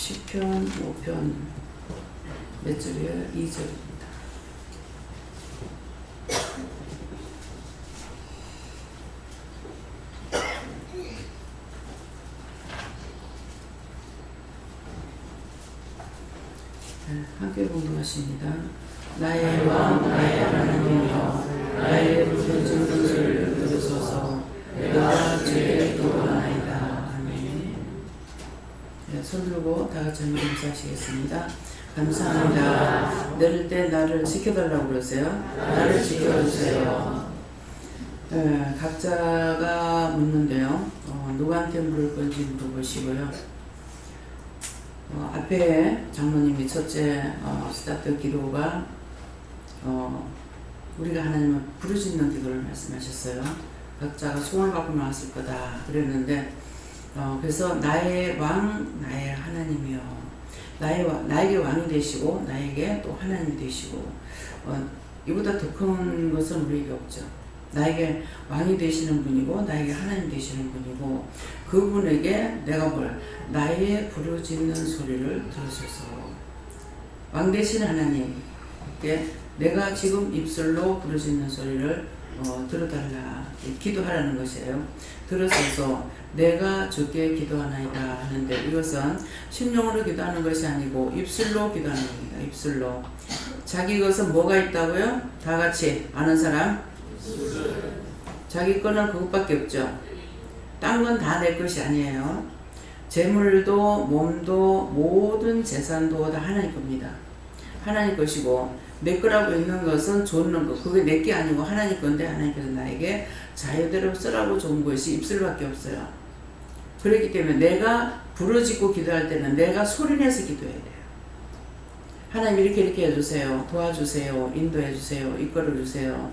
시편 5편 몇 절이에요? 2절입니다. 함께 공부하십니다. 나의 왕 나의 하나님이여 나의 부르짖는 소리를 들으소서. 내가 주의 기도하나이다. 아멘. 손 들고 다 같이 한번 감사하시겠습니다. 감사합니다. 내릴 때 나를 지켜달라고 그러세요. 나를 지켜주세요. 각자가 묻는데요. 누구한테 물을 건지 물어보시고요. 앞에 장로님이 첫째 스타트 기도가 우리가 하나님을 부르짖는 기도를 말씀하셨어요. 각자가 소원을 갖고 나왔을 거다 그랬는데 그래서 나의 왕 나의 하나님이여 나에게 왕이 되시고 나에게 또 하나님이 되시고 이보다 더 큰 것은 우리에게 없죠. 나에게 왕이 되시는 분이고 나에게 하나님 되시는 분이고 그분에게 내가 나의 부르짖는 소리를 들으소서. 왕 되시는 하나님께 내가 지금 입술로 부르짖는 소리를 들어달라 기도하라는 것이에요. 들으소서. 내가 주께 기도하나이다 하는데 이것은 심령으로 기도하는 것이 아니고 입술로 기도하는 겁니다. 입술로. 자기 것은 뭐가 있다고요? 다 같이 아는 사람? 자기 거는 그것밖에 없죠. 딴 건 다 내 것이 아니에요. 재물도 몸도 모든 재산도 다 하나님 겁니다. 하나님 것이고 내 거라고 있는 것은 좋는 거 그게 내 게 아니고 하나님 건데 하나님께서 나에게 자유대로 쓰라고 좋은 것이 입술밖에 없어요. 그렇기 때문에 내가 부르짖고 기도할 때는 내가 소리내서 기도해야 돼요. 하나님 이렇게 해주세요. 도와주세요. 인도해주세요. 이끌어주세요.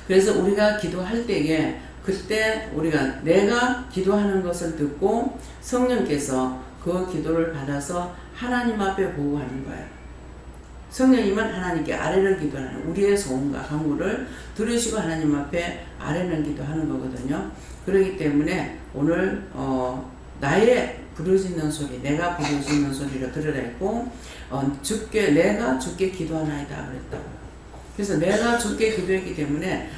그래서 우리가 기도할 때에 그때 우리가 내가 기도하는 것을 듣고 성령께서 그 기도를 받아서 하나님 앞에 보고하는 거예요. 성령님은 하나님께 아뢰는 기도하는 우리의 소원과 간구를 들으시고 하나님 앞에 아뢰는 기도하는 거거든요. 그렇기 때문에 오늘 나의 부르짖는 소리 내가 부르짖는 소리를 들으라 했고 내가 주께 기도하나이다 그랬다고. 그래서 내가 주께 기도했기 때문에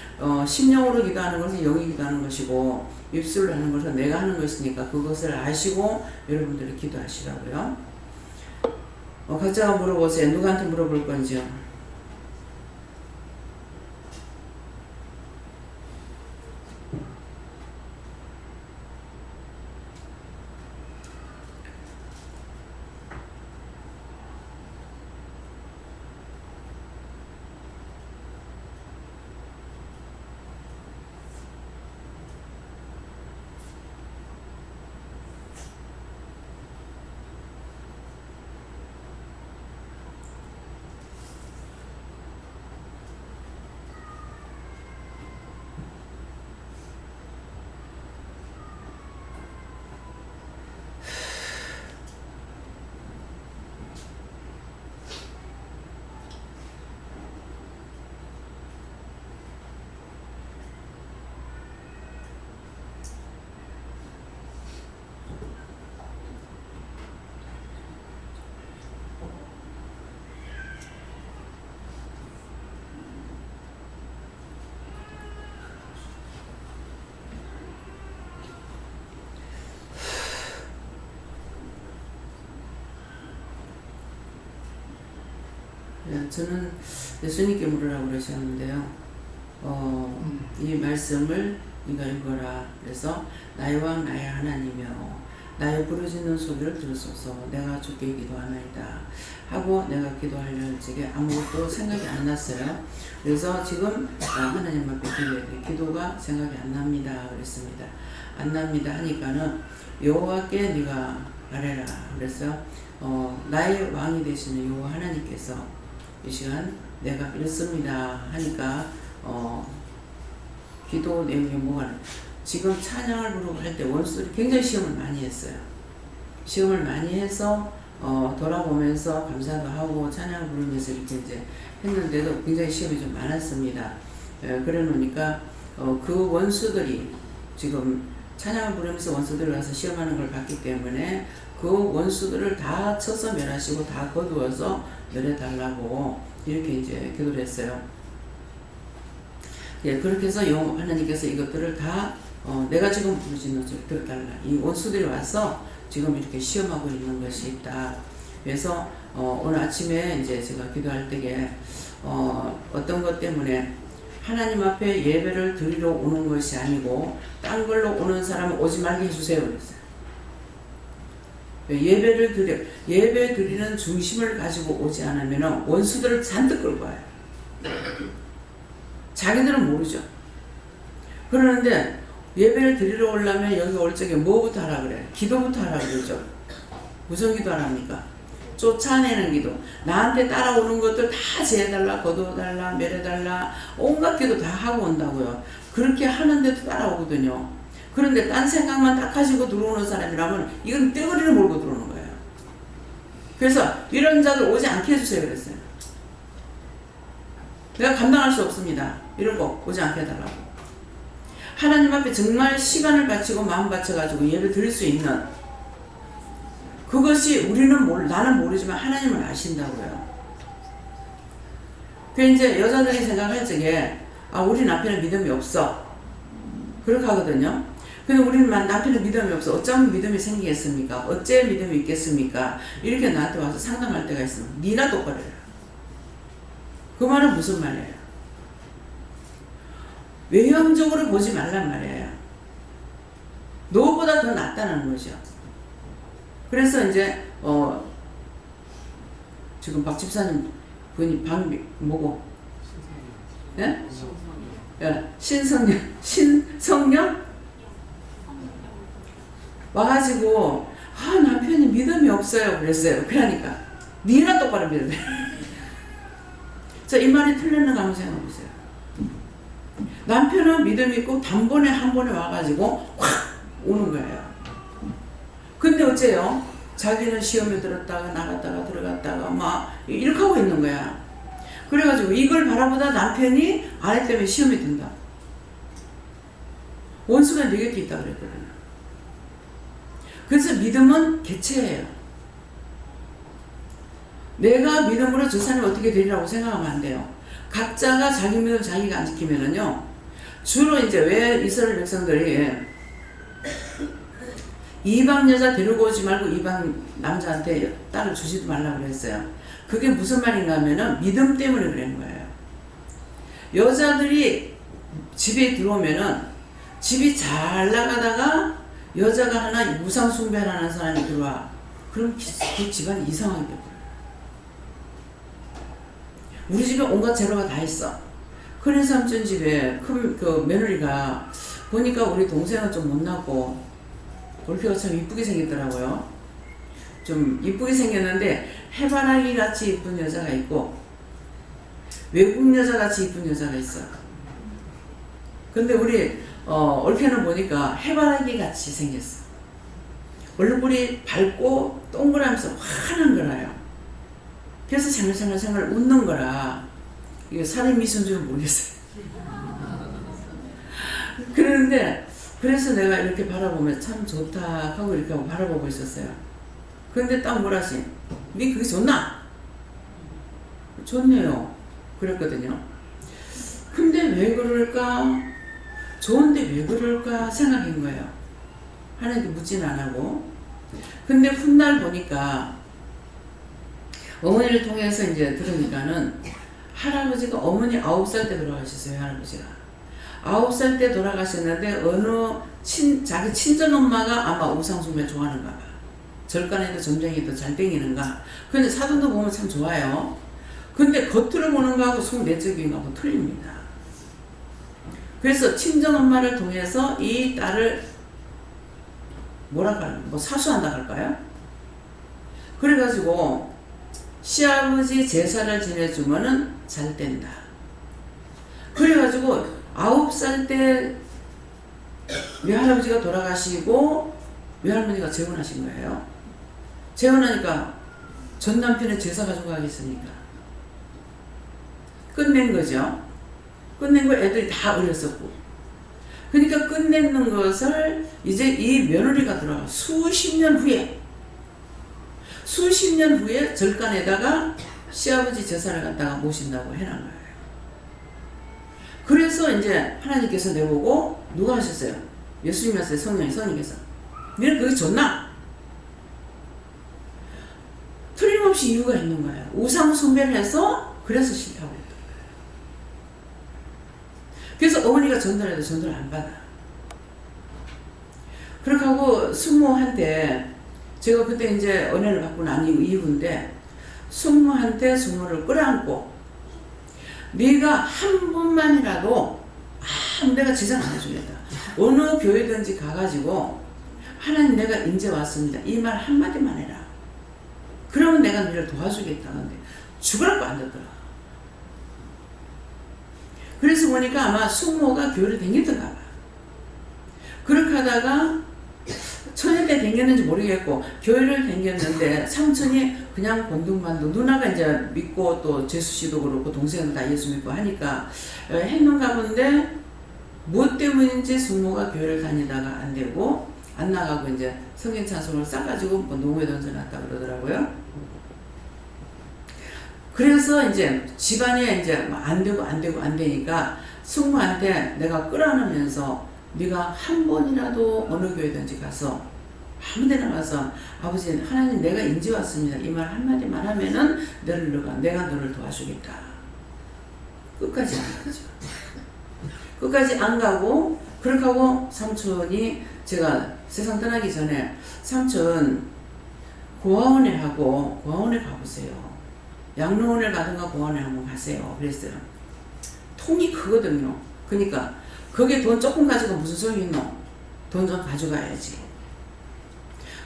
심령으로 기도하는 것은 영이 기도하는 것이고 입술로 하는 것은 내가 하는 것이니까 그것을 아시고 여러분들이 기도하시라고요. 각자가 물어보세요. 누구한테 물어볼 건지요? 저는 예수님께 물으라고 그러셨는데요. 이 말씀을 네가 읽어라. 그래서 나의 왕 나의 하나님이여 나의 부르짖는 소리를 들으소서. 내가 주께 기도하나이다 하고 내가 기도하려는 적에 아무것도 생각이 안 났어요. 그래서 지금 하나님 앞에 기도해야 돼. 기도가 생각이 안 납니다 그랬습니다. 안 납니다 하니까는 여호와께 네가 아뢰라. 그래서 나의 왕이 되시는 여호와 하나님께서 이 시간 내가 이렇습니다 하니까 기도 내용이 뭐가 지금 찬양을 부르고 할 때 원수들이 굉장히 시험을 많이 했어요. 시험을 많이 해서 돌아보면서 감사도 하고 찬양을 부르면서 이렇게 이제 했는데도 굉장히 시험이 좀 많았습니다. 그래 놓으니까 그 원수들이 지금 찬양을 부르면서 원수들이 와서 시험하는 걸 봤기 때문에 그 원수들을 다 쳐서 멸하시고 다 거두어서 멸해달라고 이렇게 이제 기도를 했어요. 예, 그렇게 해서 하나님께서 이것들을 다 내가 지금 부르짖는 소리 들어달라. 이 원수들이 와서 지금 이렇게 시험하고 있는 것이 있다. 그래서 오늘 아침에 이제 제가 기도할 때에 어떤 것 때문에 하나님 앞에 예배를 드리러 오는 것이 아니고 딴 걸로 오는 사람은 오지 말게 해주세요. 그랬어요. 예배 드리는 중심을 가지고 오지 않으면 원수들을 잔뜩 끌고 와요. 자기들은 모르죠. 그러는데 예배를 드리러 오려면 여기 올 적에 뭐부터 하라 그래? 기도부터 하라 그러죠. 무슨 기도 하랍니까? 쫓아내는 기도. 나한테 따라오는 것들 다 제해달라, 거두어달라, 멸해달라, 온갖 기도 다 하고 온다고요. 그렇게 하는데도 따라오거든요. 그런데 딴 생각만 딱 가지고 들어오는 사람이라면 이건 떼거리를 몰고 들어오는 거예요. 그래서 이런 자들 오지 않게 해주세요 그랬어요. 내가 감당할 수 없습니다. 이런 거 오지 않게 해달라고. 하나님 앞에 정말 시간을 바치고 마음 바쳐가지고 예배 드릴 수 있는 그것이 나는 모르지만 하나님은 아신다고요. 그 이제 여자들이 생각할 적에 우리 남편은 믿음이 없어. 그렇게 하거든요. 근데 우리는 남편은 믿음이 없어. 어쩌면 믿음이 생기겠습니까? 어째 믿음이 있겠습니까? 이렇게 나한테 와서 상담할 때가 있으면 니나 똑바로 해라. 그 말은 무슨 말이에요? 외형적으로 보지 말란 말이에요. 너보다 더 낫다는 거죠. 그래서 이제 지금 박 집사님 분이 뭐고? 예? 신성령 와가지고 남편이 믿음이 없어요 그랬어요. 그러니까 니나 똑바로 믿어야 돼. 자, 이 말이 틀렸는가 한번 생각해 보세요. 남편은 믿음이 있고 단번에 한 번에 와가지고 확 오는 거예요. 근데 어째요? 자기는 시험에 들었다가 나갔다가 들어갔다가 막 이렇게 하고 있는 거야. 그래가지고 이걸 바라보다 남편이 아내 때문에 시험에 든다. 원수가 네 곁에 있다 그랬거든요. 그래서 믿음은 개체예요. 내가 믿음으로 저 사람이 어떻게 되리라고 생각하면 안 돼요. 각자가 자기 믿음 자기가 안 지키면은요, 주로 이제 왜 이스라엘 백성들이 이방 여자 데리고 오지 말고 이방 남자한테 딸을 주지도 말라고 그랬어요. 그게 무슨 말인가 하면은 믿음 때문에 그러는 거예요. 여자들이 집에 들어오면은 집이 잘 나가다가 여자가 하나 우상 숭배를 하는 사람이 들어와. 그럼 그 집안 이상하게 돼버려요. 우리 집에 온갖 재료가 다 있어. 큰 삼촌 집에 그 며느리가 보니까 우리 동생은 좀 못나고 볼피가 참 이쁘게 생겼더라고요. 좀 이쁘게 생겼는데 해바라기 같이 이쁜 여자가 있고 외국 여자 같이 이쁜 여자가 있어. 근데 우리 얼핏은 보니까 해바라기 같이 생겼어. 얼굴이 밝고 동그라면서 환한 거라요. 그래서 생글생글 웃는 거라 이게 사람 미소인 줄 모르겠어요. 그런데 그래서 내가 이렇게 바라보면 참 좋다 하고 이렇게 하고 바라보고 있었어요. 그런데 딱 뭐라지? 니 그게 좋나? 좋네요. 그랬거든요. 근데 왜 그럴까? 좋은데 왜 그럴까 생각한 거예요. 하나님께 묻지는 안 하고. 근데 훗날 보니까 어머니를 통해서 이제 들으니까는 할아버지가 어머니 9살 때 돌아가셨어요. 할아버지가 9살 때 돌아가셨는데 자기 친정 엄마가 아마 우상숭배 좋아하는가 봐. 절간에도 점쟁이도 잘 땡기는가. 근데 사돈도 보면 참 좋아요. 근데 겉으로 보는 거하고 속 내적인 거하고 틀립니다. 그래서 친정 엄마를 통해서 이 딸을 뭐랄까요? 사수한다 할까요? 그래가지고 시아버지 제사를 지내주면은 잘 된다. 그래가지고 9살 때 외할아버지가 돌아가시고 외할머니가 재혼하신 거예요. 재혼하니까 전 남편의 제사 가지고 가겠습니까? 끝낸 거죠. 끝낸 거 애들이 다 어렸었고. 그러니까 끝내는 것을 이제 이 며느리가 들어가 수십 년 후에 수십 년 후에 절간에다가 시아버지 제사를 갖다가 모신다고 해놓은 거예요. 그래서 이제 하나님께서 내보고 누가 하셨어요? 예수님 하셨어요? 성령님께서. 너는 그게 좋나? 틀림없이 이유가 있는 거예요. 우상 숭배를 해서 그래서 싫다고 했던 거예요. 그래서 어머니가 전도해도 전도를 안 받아. 그렇게 하고 숙모한테 제가 그때 이제 은혜를 받고 난 이후인데 숙모한테 숙모를 끌어안고 네가 한 번만이라도 내가 지장 안 해주겠다. 어느 교회든지 가가지고 하나님 내가 인제 왔습니다. 이 말 한마디만 해라. 그러면 내가 너를 도와주겠다는데 죽으라고 안 듣더라. 그래서 보니까 아마 숙모가 교회를 다니던가 봐. 그렇게 하다가 처녀 때 다녔는지 모르겠고 교회를 다녔는데 삼촌이 그냥 곤둥반둥 누나가 이제 믿고 또 재수씨도 그렇고 동생은 다 예수 믿고 하니까 했는가 본데 뭐 때문인지 숙모가 교회를 다니다가 안 되고 안 나가고 이제 성경 찬송을 싸가지고 뭐 농구에 던져놨다 그러더라고요. 그래서 이제 집안에 이제 안 되니까 숙모한테 내가 끌어안으면서 네가 한 번이라도 어느 교회든지 가서 아무 데나 가서 아버지 하나님 내가 인지 왔습니다. 이 말 한마디만 하면은 내가 너를 도와주겠다. 끝까지 안 가죠. 끝까지 안 가고 그렇게 하고 삼촌이 제가 세상 떠나기 전에 삼촌 고아원에 가보세요. 양로원에 가든가 고아원에 한번 가세요. 그랬어요. 통이 크거든요. 그러니까 거기에 돈 조금 가지고 무슨 소용이 있노? 돈 좀 가져가야지.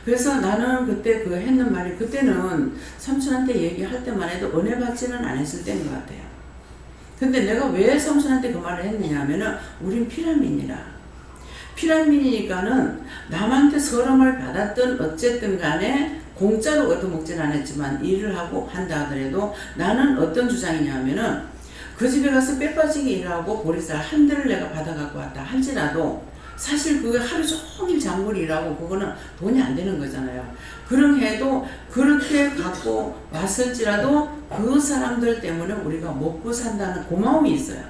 그래서 나는 그때 그 했는 말이 그때는 삼촌한테 얘기할 때만 해도 은혜 받지는 않았을 때인 것 같아요. 근데 내가 왜 삼촌한테 그 말을 했느냐 하면은 우린 피라민이라. 피라민이니까는 남한테 서름을 받았든 어쨌든 간에 공짜로 얻어먹진 않았지만 일을 하고 한다 하더라도 나는 어떤 주장이냐 하면은 그 집에 가서 빼빠지게 일하고 보리쌀 한 대를 내가 받아갖고 왔다 할지라도 사실 그게 하루 종일 장거리 일하고 그거는 돈이 안 되는 거잖아요. 그런 해도 그렇게 갖고 왔을지라도 그 사람들 때문에 우리가 먹고 산다는 고마움이 있어요.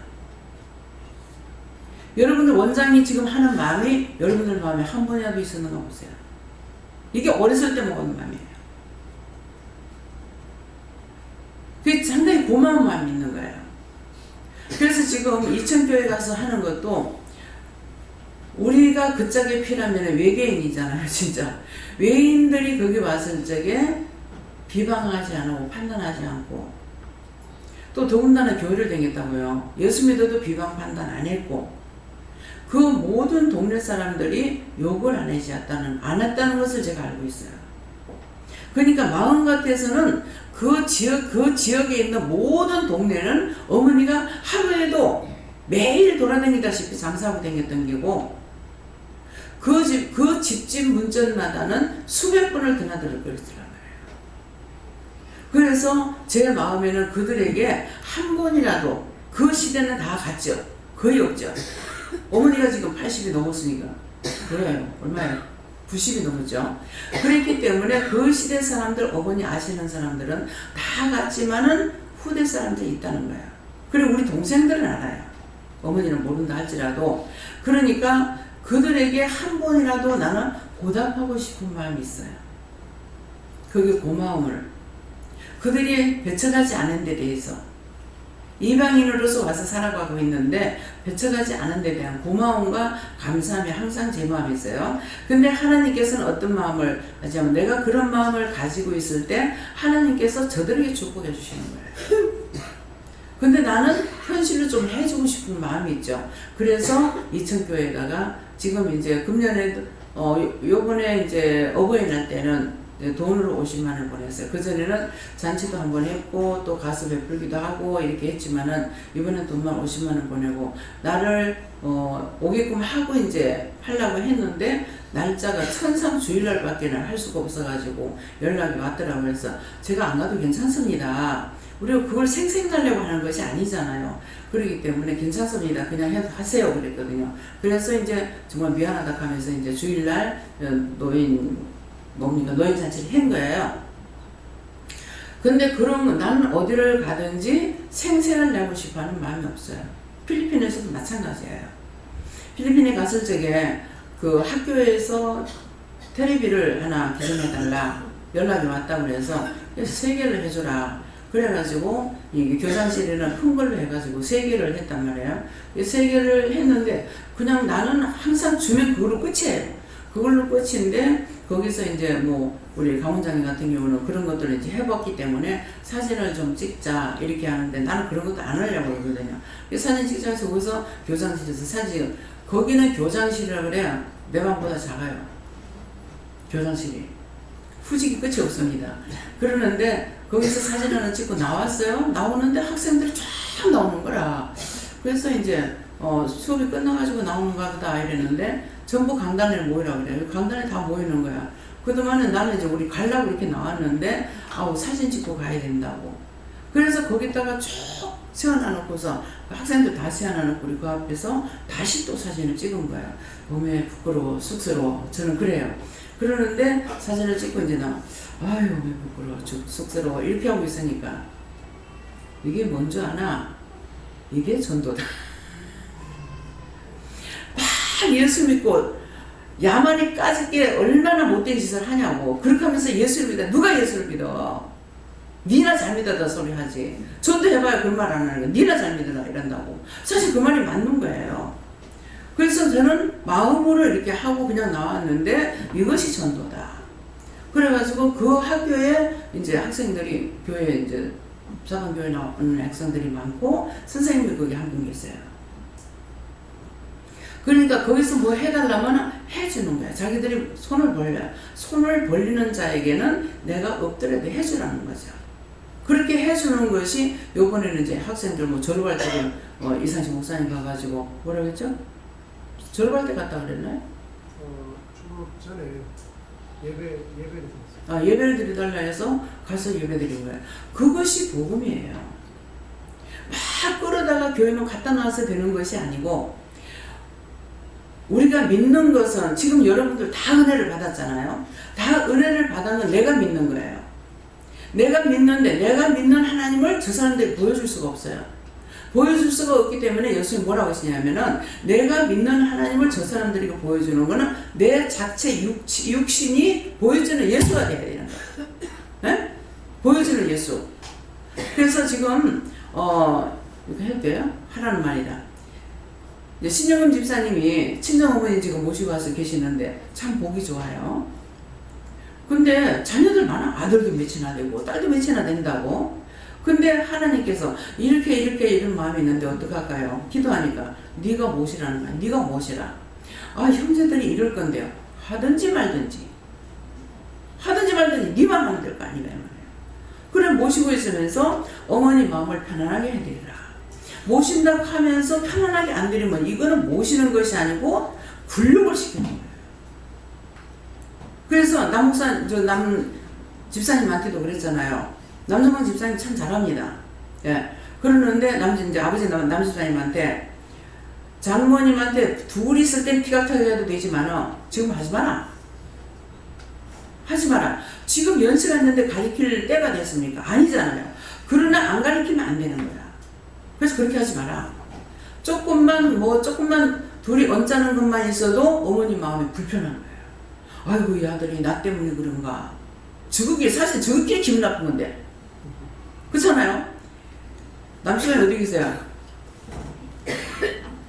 여러분들 원장이 지금 하는 마음이 여러분들 마음에 한 번이라도 있었는가 보세요. 이게 어렸을 때 먹은 마음이에요. 그게 상당히 고마운 마음이 있는 거예요. 그래서 지금 이천교회 가서 하는 것도 우리가 그 짝에 필요하면 외계인이잖아요. 진짜 외인들이 거기 왔을 적에 비방하지 않고 판단하지 않고 또 더군다나 교회를 다녔다고요. 예수 믿어도 비방 판단 안 했고 그 모든 동네 사람들이 욕을 안 했다는 것을 제가 알고 있어요. 그러니까 마음 같아서는 그 지역에 있는 모든 동네는 어머니가 하루에도 매일 돌아다니다시피 장사하고 다녔던 게고 그 집집 문전마다는 수백 번을 드나들을 거리더라고요. 그래서 제 마음에는 그들에게 한 번이라도 그 시대는 다 갔죠. 거의 없죠. 어머니가 지금 80이 넘었으니까 그래요. 얼마예요? 90이 넘었죠. 그랬기 때문에 그 시대 사람들 어머니 아시는 사람들은 다 갔지만은 후대 사람들이 있다는 거예요. 그리고 우리 동생들은 알아요. 어머니는 모른다 할지라도. 그러니까 그들에게 한 번이라도 나는 보답하고 싶은 마음이 있어요. 그게 고마움을. 그들이 배척하지 않은 데 대해서 이방인으로서 와서 살아가고 있는데 배척하지 않은 데 대한 고마움과 감사함이 항상 제 마음에 있어요. 근데 하나님께서는 어떤 마음을 하냐면 내가 그런 마음을 가지고 있을 때 하나님께서 저들에게 축복해 주시는 거예요. 근데 나는 현실로 좀 해주고 싶은 마음이 있죠. 그래서 이천교회에다가 지금 이제 금년에 요번에 이제 어버이날 때는 돈으로 50만 원 보냈어요. 그전에는 잔치도 한번 했고 또 가서 베풀기도 하고 이렇게 했지만은 이번엔 돈만 50만 원 보내고 나를 오게끔 하고 이제 하려고 했는데 날짜가 천상 주일날 밖에 할 수가 없어가지고 연락이 왔더라고요. 그래서 제가 안 가도 괜찮습니다. 우리가 그걸 생색내려고 하는 것이 아니잖아요. 그렇기 때문에 괜찮습니다. 그냥 하세요. 그랬거든요. 그래서 이제 정말 미안하다 하면서 이제 주일날 노인 잔치를 한 거예요. 근데 그런 거 나는 어디를 가든지 생색을 내고 싶어 하는 마음이 없어요. 필리핀에서도 마찬가지예요. 필리핀에 갔을 적에 그 학교에서 텔레비를 하나 개선해달라 연락이 왔다고 그래서 3개를 해주라. 그래가지고 이 교장실에는 큰 걸로 해가지고 3개를 했단 말이에요. 3개를 했는데 그냥 나는 항상 주면 그걸로 끝이에요. 그걸로 끝인데 거기서 이제 뭐 우리 강원장님 같은 경우는 그런 것들을 이제 해봤기 때문에 사진을 좀 찍자 이렇게 하는데 나는 그런 것도 안 하려고 그러거든요. 사진 찍자 해서 거기서 교장실에서 사진, 거기는 교장실이라 그래야 내 방보다 작아요. 교장실이. 후지기 끝이 없습니다. 그러는데 거기서 사진 하나 찍고 나왔어요. 나오는데 학생들이 쫙 나오는 거라. 그래서 이제 수업이 끝나가지고 나오는가 보다 이랬는데 전부 강단에 모이라고 그래요. 강단에 다 모이는 거야. 그동안은 나는 이제 우리 가려고 이렇게 나왔는데 아우 사진 찍고 가야 된다고. 그래서 거기다가 쭉 세워놔놓고서 학생들 다 세워놔놓고 우리 그 앞에서 다시 또 사진을 찍은 거야. 몸에 부끄러워 쑥스러워 저는 그래요. 그러는데 사진을 찍고 이제 나 아유 왜 부끄러워 쑥스러워 이렇게 하고 있으니까 이게 뭔지 아나? 이게 전도다. 막 예수 믿고 야만이 까짓게 얼마나 못된 짓을 하냐고. 그렇게 하면서 예수를 믿어. 누가 예수를 믿어? 니나 잘 믿어다 소리 하지. 전도해봐야 그 말 안 하는 거야. 니나 잘 믿어라 이런다고. 사실 그 말이 맞는 거예요. 그래서 저는 마음으로 이렇게 하고 그냥 나왔는데 이것이 전도다. 그래가지고 그 학교에 이제 학생들이 교회 이제 사관교회 나오는 학생들이 많고 선생님이 거기 한 분 계세요. 그러니까 거기서 뭐 해달라면 해주는 거야. 자기들이 손을 벌려요. 손을 벌리는 자에게는 내가 없더라도 해주라는 거죠. 그렇게 해주는 것이 요번에는 이제 학생들 뭐 졸업할 때 이상식 목사님 가가지고 뭐라 그랬죠? 졸업할 때 갔다 그랬나요? 졸업 전에 예배를 드렸어요. 아, 예배를 드리달라 해서 가서 예배 드린 거예요. 그것이 복음이에요. 막 끌어다가 교회만 갖다 놔서 되는 것이 아니고 우리가 믿는 것은 지금 여러분들 다 은혜를 받았잖아요. 다 은혜를 받았는 내가 믿는 거예요. 내가 믿는데 내가 믿는 하나님을 저 사람들이 보여줄 수가 없어요. 보여줄 수가 없기 때문에 예수님이 뭐라고 하시냐면은 내가 믿는 하나님을 저 사람들에게 보여주는 거는 내 자체 육신이 보여주는 예수가 돼야 되는 거예요. 네? 보여주는 예수. 그래서 지금 이렇게 해도 돼요? 하라는 말이다. 신영금 집사님이 친정어머니 지금 모시고 와서 계시는데 참 보기 좋아요. 근데 자녀들 많아. 아들도 몇이나 되고 딸도 몇이나 된다고. 근데 하나님께서 이렇게 이런 마음이 있는데 어떡할까요? 기도하니까 네가 모시라는 거야. 네가 모시라. 아 형제들이 이럴 건데요. 하든지 말든지 네만 하면 될 거 아니냐 말이에요. 그래 모시고 있으면서 어머니 마음을 편안하게 해드리라. 모신다고 하면서 편안하게 안 드리면 이거는 모시는 것이 아니고 굴욕을 시키는 거예요. 그래서 남 집사님한테도 그랬잖아요. 남정광 집사님 참 잘합니다. 예. 그러는데 이제 아버지 남 집사님한테 장모님한테 둘이 있을 땐 피가 터져도 되지만 지금 하지 마라. 하지 마라. 지금 연세가 있는데 가르칠 때가 됐습니까? 아니잖아요. 그러나 안 가르치면 안 되는 거야. 그래서 그렇게 하지 마라. 조금만 둘이 언짢은 것만 있어도 어머니 마음이 불편한 거예요. 아이고 이 아들이 나 때문에 그런가. 사실 저게 기분 나쁜 건데. 그렇잖아요? 남편이 어디 계세요?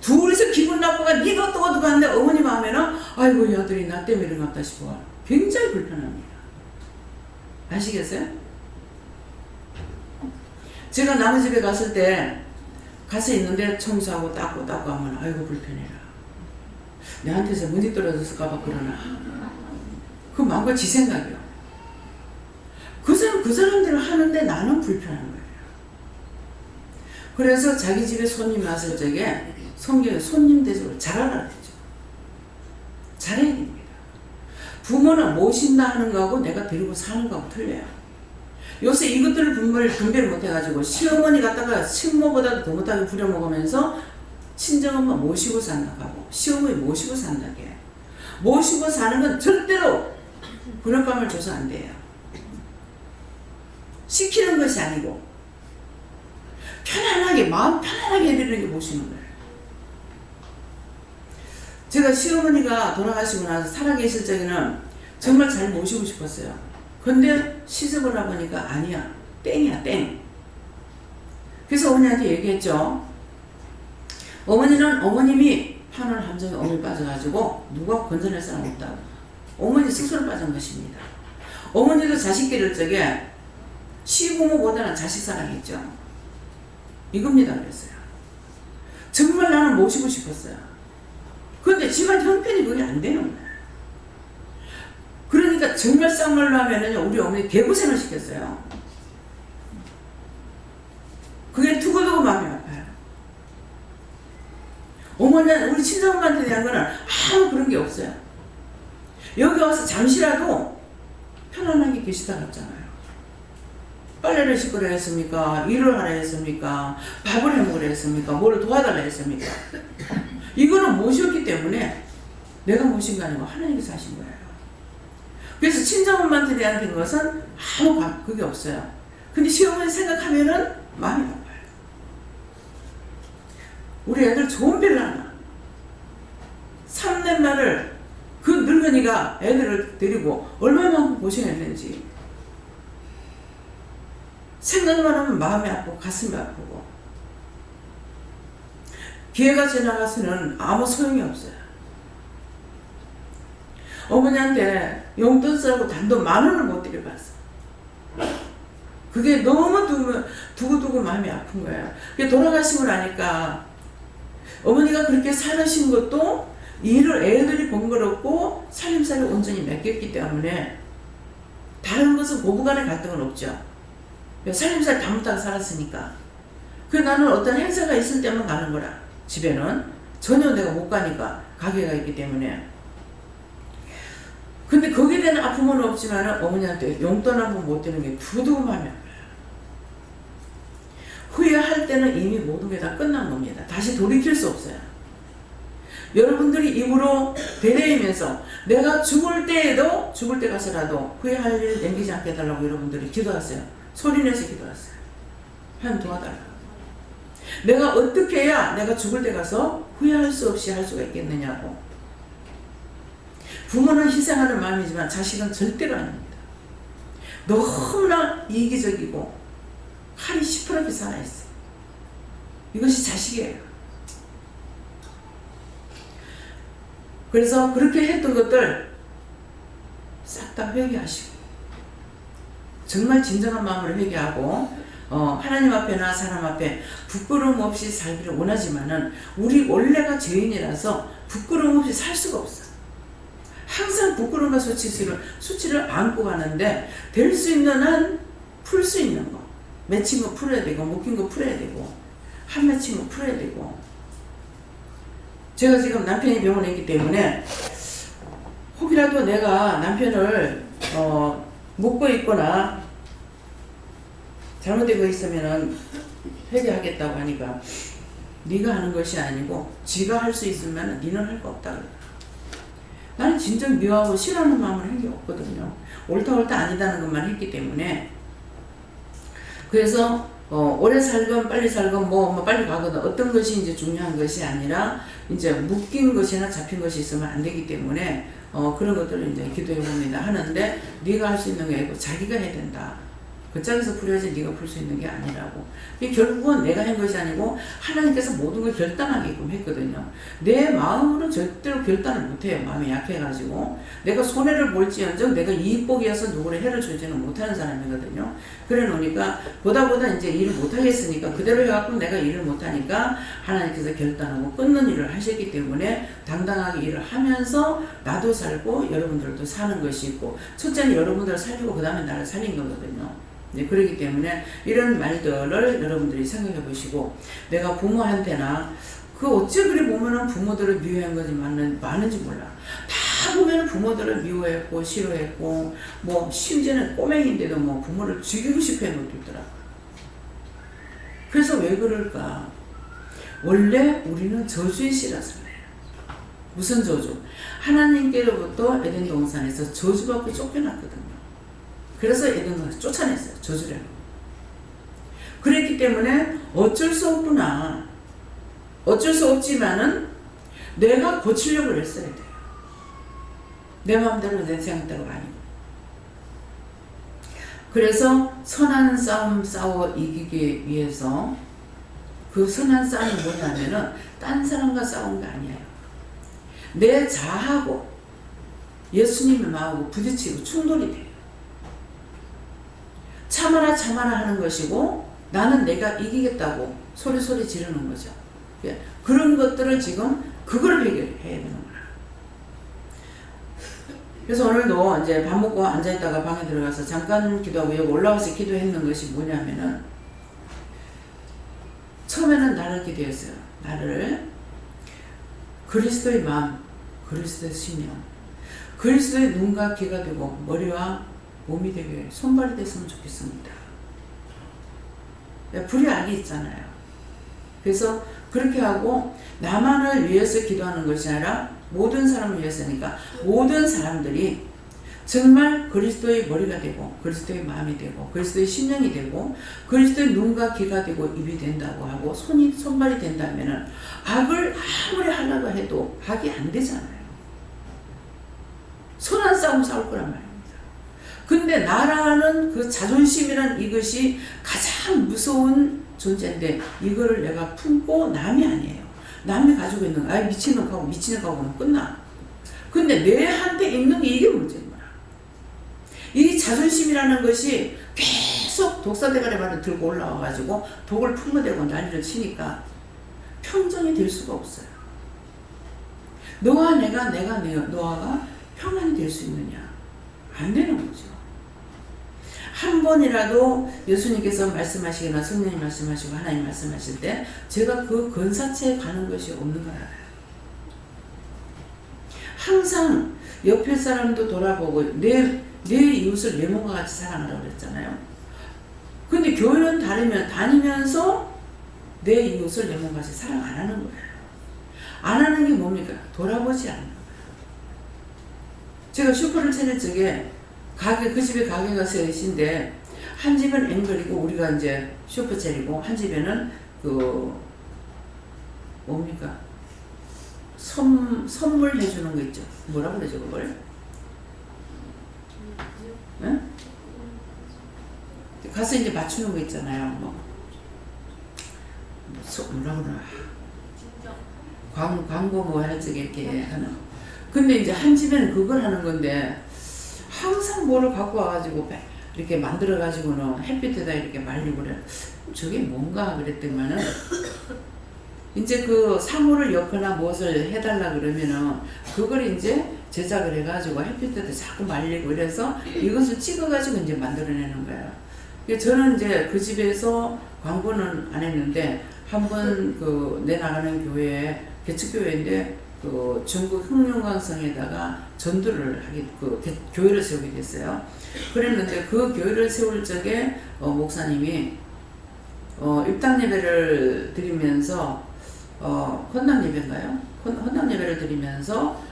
둘이서 기분 나쁘가 니가 또 어디 갔는데 어머니 마음에는 아이고 이 아들이 나 때문에 이런 것 같다 싶어. 굉장히 불편합니다. 아시겠어요? 제가 남의 집에 갔을 때 가서 있는데 청소하고 닦고 하면 아이고 불편해라. 내한테서 문이 떨어졌을까봐 그러나. 그 마음과 지 생각이요. 그 사람들은 하는데 나는 불편한 거예요. 그래서 자기 집에 손님 왔을 적에 성경에 손님 대접을 잘하라 그러죠. 잘해야 됩니다. 부모는 모신다 하는 거하고 내가 데리고 사는 거하고 틀려요. 요새 이것들을 분별을 못해가지고 시어머니 갖다가 친모보다도 더 못하게 부려먹으면서 친정엄마 모시고 산다고 하고 시어머니 모시고 산다고 해요. 모시고 사는 건 절대로 근육감을 줘서 안 돼요. 시키는 것이 아니고 편안하게 마음 편안하게 해드리는 게 모시는 거예요. 제가 시어머니가 돌아가시고 나서 살아계실 적에는 정말 잘 모시고 싶었어요. 근데 시집을 와보니까 아니야, 땡이야, 땡. 그래서 어머니한테 얘기했죠. 어머니는 어머님이 판을 함정에 어머니 빠져가지고 누가 건져낼 사람 없다고. 어머니 스스로 빠진 것입니다. 어머니도 자식 기를 적에 시부모보다는 자식 사랑했죠. 이겁니다 그랬어요. 정말 나는 모시고 싶었어요. 그런데 집안 형편이 그게 안 되는 거예요. 그러니까 정말 쌍말로 하면은 우리 어머니 개고생을 시켰어요. 그게 두고두고 마음이 아파요. 어머니는 우리 친정엄마한테 대한 거는 아무 그런 게 없어요. 여기 와서 잠시라도 편안하게 계시다 갔잖아요. 빨래를 씻으라 했습니까? 일을 하라 했습니까? 밥을 해먹으라 했습니까? 뭘 도와달라 했습니까? 이거는 모셨기 때문에 내가 모신 거 아니고 하나님께서 하신 거예요. 그래서 친정엄마한테 대한 것은 아무 그게 없어요. 근데 시어머니 생각하면은 마음이 아파요. 우리 애들 좋은 별로 하나. 3년 말을 그 늙은이가 애들을 데리고 얼마만큼 고생했는지 생각만 하면 마음이 아프고 가슴이 아프고 기회가 지나가서는 아무 소용이 없어요. 어머니한테 용돈 쓰라고 단돈 10,000원을 못 드려봤어. 그게 너무 두고두고 마음이 아픈 거예요. 그게 돌아가시고 나니까 어머니가 그렇게 살으신 것도 일을 애들이 번거롭고 살림살이 온전히 맡겼기 때문에 다른 것은 고부간의 갈등은 없죠. 살림살 다 못하고 살았으니까. 그 나는 어떤 행사가 있을 때만 가는 거라. 집에는 전혀 내가 못 가니까 가게가 있기 때문에. 근데 거기에 대한 아픔은 없지만 어머니한테 용돈 한 번 못 드는 게 두두고 마음이 아파요. 후회할 때는 이미 모든 게 다 끝난 겁니다. 다시 돌이킬 수 없어요. 여러분들이 입으로 되뇌이면서 내가 죽을 때에도 죽을 때 가서라도 후회할 일 남기지 않게 해달라고 여러분들이 기도하세요. 소리내서 기도하세요. 하나님 도와달라고. 내가 어떻게 해야 내가 죽을 때 가서 후회할 수 없이 할 수가 있겠느냐고. 부모는 희생하는 마음이지만 자식은 절대로 아닙니다. 너무나 이기적이고 칼이 시퍼렇게 살아있어요. 이것이 자식이에요. 그래서 그렇게 했던 것들 싹 다 회개하시고 정말 진정한 마음으로 회개하고 하나님 앞에나 사람 앞에 부끄러움 없이 살기를 원하지만은 우리 원래가 죄인이라서 부끄러움 없이 살 수가 없어. 항상 부끄러움과 수치를 안고 가는데 될 수 있는 한 풀 수 있는 거 맺힌 거 풀어야 되고 묶인 거 풀어야 되고 한 맺힌 거 풀어야 되고. 제가 지금 남편이 병원에 있기 때문에 혹이라도 내가 남편을 묶고 있거나 잘못되고 있으면 회개하겠다고 하니까 네가 하는 것이 아니고 지가 할 수 있으면 니는 할 거 없다 그래. 나는 진정 미워하고 싫어하는 마음을 한 게 없거든요. 옳다 아니다는 것만 했기 때문에. 그래서 오래 살건 빨리 살건 뭐 빨리 가거든 어떤 것이 이제 중요한 것이 아니라 이제 묶인 것이나 잡힌 것이 있으면 안 되기 때문에 그런 것들을 이제 기도해 봅니다. 하는데 네가 할 수 있는 게 아니고 자기가 해야 된다. 그 짝에서 풀어야지 네가 풀 수 있는 게 아니라고. 결국은 내가 한 것이 아니고 하나님께서 모든 걸 결단하게끔 했거든요. 내 마음으로 절대로 결단을 못해요. 마음이 약해가지고. 내가 손해를 볼지언정 내가 이익복이어서 누구를 해를 주지는 못하는 사람이거든요. 그래 놓으니까 보다 이제 일을 못하겠으니까 그대로 해갖고 내가 일을 못하니까 하나님께서 결단하고 끊는 일을 하셨기 때문에 당당하게 일을 하면서 나도 살고 여러분들도 사는 것이 있고 첫째는 여러분들을 살리고 그 다음에 나를 살린 거거든요. 네, 그렇기 때문에 이런 말들을 여러분들이 생각해 보시고 내가 부모한테나 어째 그리 보면은 부모들을 미워한 건지 많은지 몰라. 다 보면은 부모들을 미워했고 싫어했고 뭐 심지어는 꼬맹인데도 뭐 부모를 죽이고 싶어 하는 것도 있더라고요. 그래서 왜 그럴까? 원래 우리는 저주의 씨라서 그래요. 무슨 저주? 하나님께로부터 에덴 동산에서 저주받고 쫓겨났거든요. 그래서 에덴 동산에서 쫓아냈어요. 저주라고. 그랬기 때문에 어쩔 수 없구나. 어쩔 수 없지만은 내가 고치려고 했어야 돼요. 내 마음대로 내 생각대로가 아니고. 그래서 선한 싸움 싸워 이기기 위해서 그 선한 싸움이 뭐냐면은 딴 사람과 싸운 게 아니에요. 내 자하고 예수님의 마음하고 부딪히고 충돌이 돼요. 참아라 참아라 하는 것이고 나는 내가 이기겠다고 소리 지르는 거죠. 그런 것들을 지금 그걸 해결해야 되는 거야. 그래서 오늘도 이제 밥 먹고 앉아있다가 방에 들어가서 잠깐 기도하고 여기 올라와서 기도했는 것이 뭐냐면은 처음에는 나를 기도했어요. 나를 그리스도의 마음, 그리스도의 심령, 그리스도의 눈과 귀가 되고 머리와 몸이 되게 손발이 됐으면 좋겠습니다. 불의악이 있잖아요. 그래서 그렇게 하고 나만을 위해서 기도하는 것이 아니라 모든 사람을 위해서니까 모든 사람들이 정말 그리스도의 머리가 되고 그리스도의 마음이 되고 그리스도의 심령이 되고 그리스도의 눈과 귀가 되고 입이 된다고 하고 손발이 된다면은 악을 아무리 하려고 해도 악이 안 되잖아요. 선한 싸움 싸울 거란 말입니다. 근데 나라는 그 자존심이란 이것이 가장 무서운 존재인데 이거를 내가 품고 남이 아니에요. 남이 가지고 있는 거, 미치는 거하고는 끝나. 근데 내한테 있는 게 이게 문제인 거야. 이 자존심이라는 것이 계속 독사대가리만을 들고 올라와가지고 독을 품어대고 난리를 치니까 평정이 될 수가 없어요. 너와 너와가 평안이 될 수 있느냐? 안 되는 거죠. 한 번이라도 예수님께서 말씀하시거나 성령님 말씀하시고 하나님 말씀하실 때 제가 그 근사체에 가는 것이 없는 걸 알아요. 항상 옆에 사람도 돌아보고 내 이웃을 내 몸과 같이 사랑하라고 그랬잖아요. 근데 교회는 다니면서 내 이웃을 내 몸과 같이 사랑 안 하는 거예요. 안 하는 게 뭡니까? 돌아보지 않는 거예요. 제가 슈퍼를 차릴 적에 그 집에 가게가 셋인데 한 집은 앵글이고 우리가 이제 슈퍼 차리고 한 집에는 뭡니까? 선물 해주는 거 있죠. 뭐라고 그러죠 그걸? 응? 가서 이제 맞추는 거 있잖아요. 뭐라고 그러나? 광고 뭐 할 적에 이렇게 하는. 근데 이제 한 집에는 그걸 하는 건데 항상 뭐를 갖고 와가지고 이렇게 만들어가지고는 햇빛에다 이렇게 말리고 그래. 저게 뭔가 그랬더니만은 이제 그 사물을 엮거나 무엇을 해달라 그러면은 그걸 이제 제작을 해가지고 햇빛에다 자꾸 말리고 이래서 이것을 찍어가지고 이제 만들어내는 거예요. 저는 이제 그 집에서 광고는 안 했는데 한번 내 나가는 교회에 개척교회인데 중국 흑룡강성에다가 전도를 교회를 세우게 됐어요. 그랬는데 그 교회를 세울 적에 목사님이 입당 예배를 드리면서 헌당 예배인가요? 헌당 예배를 드리면서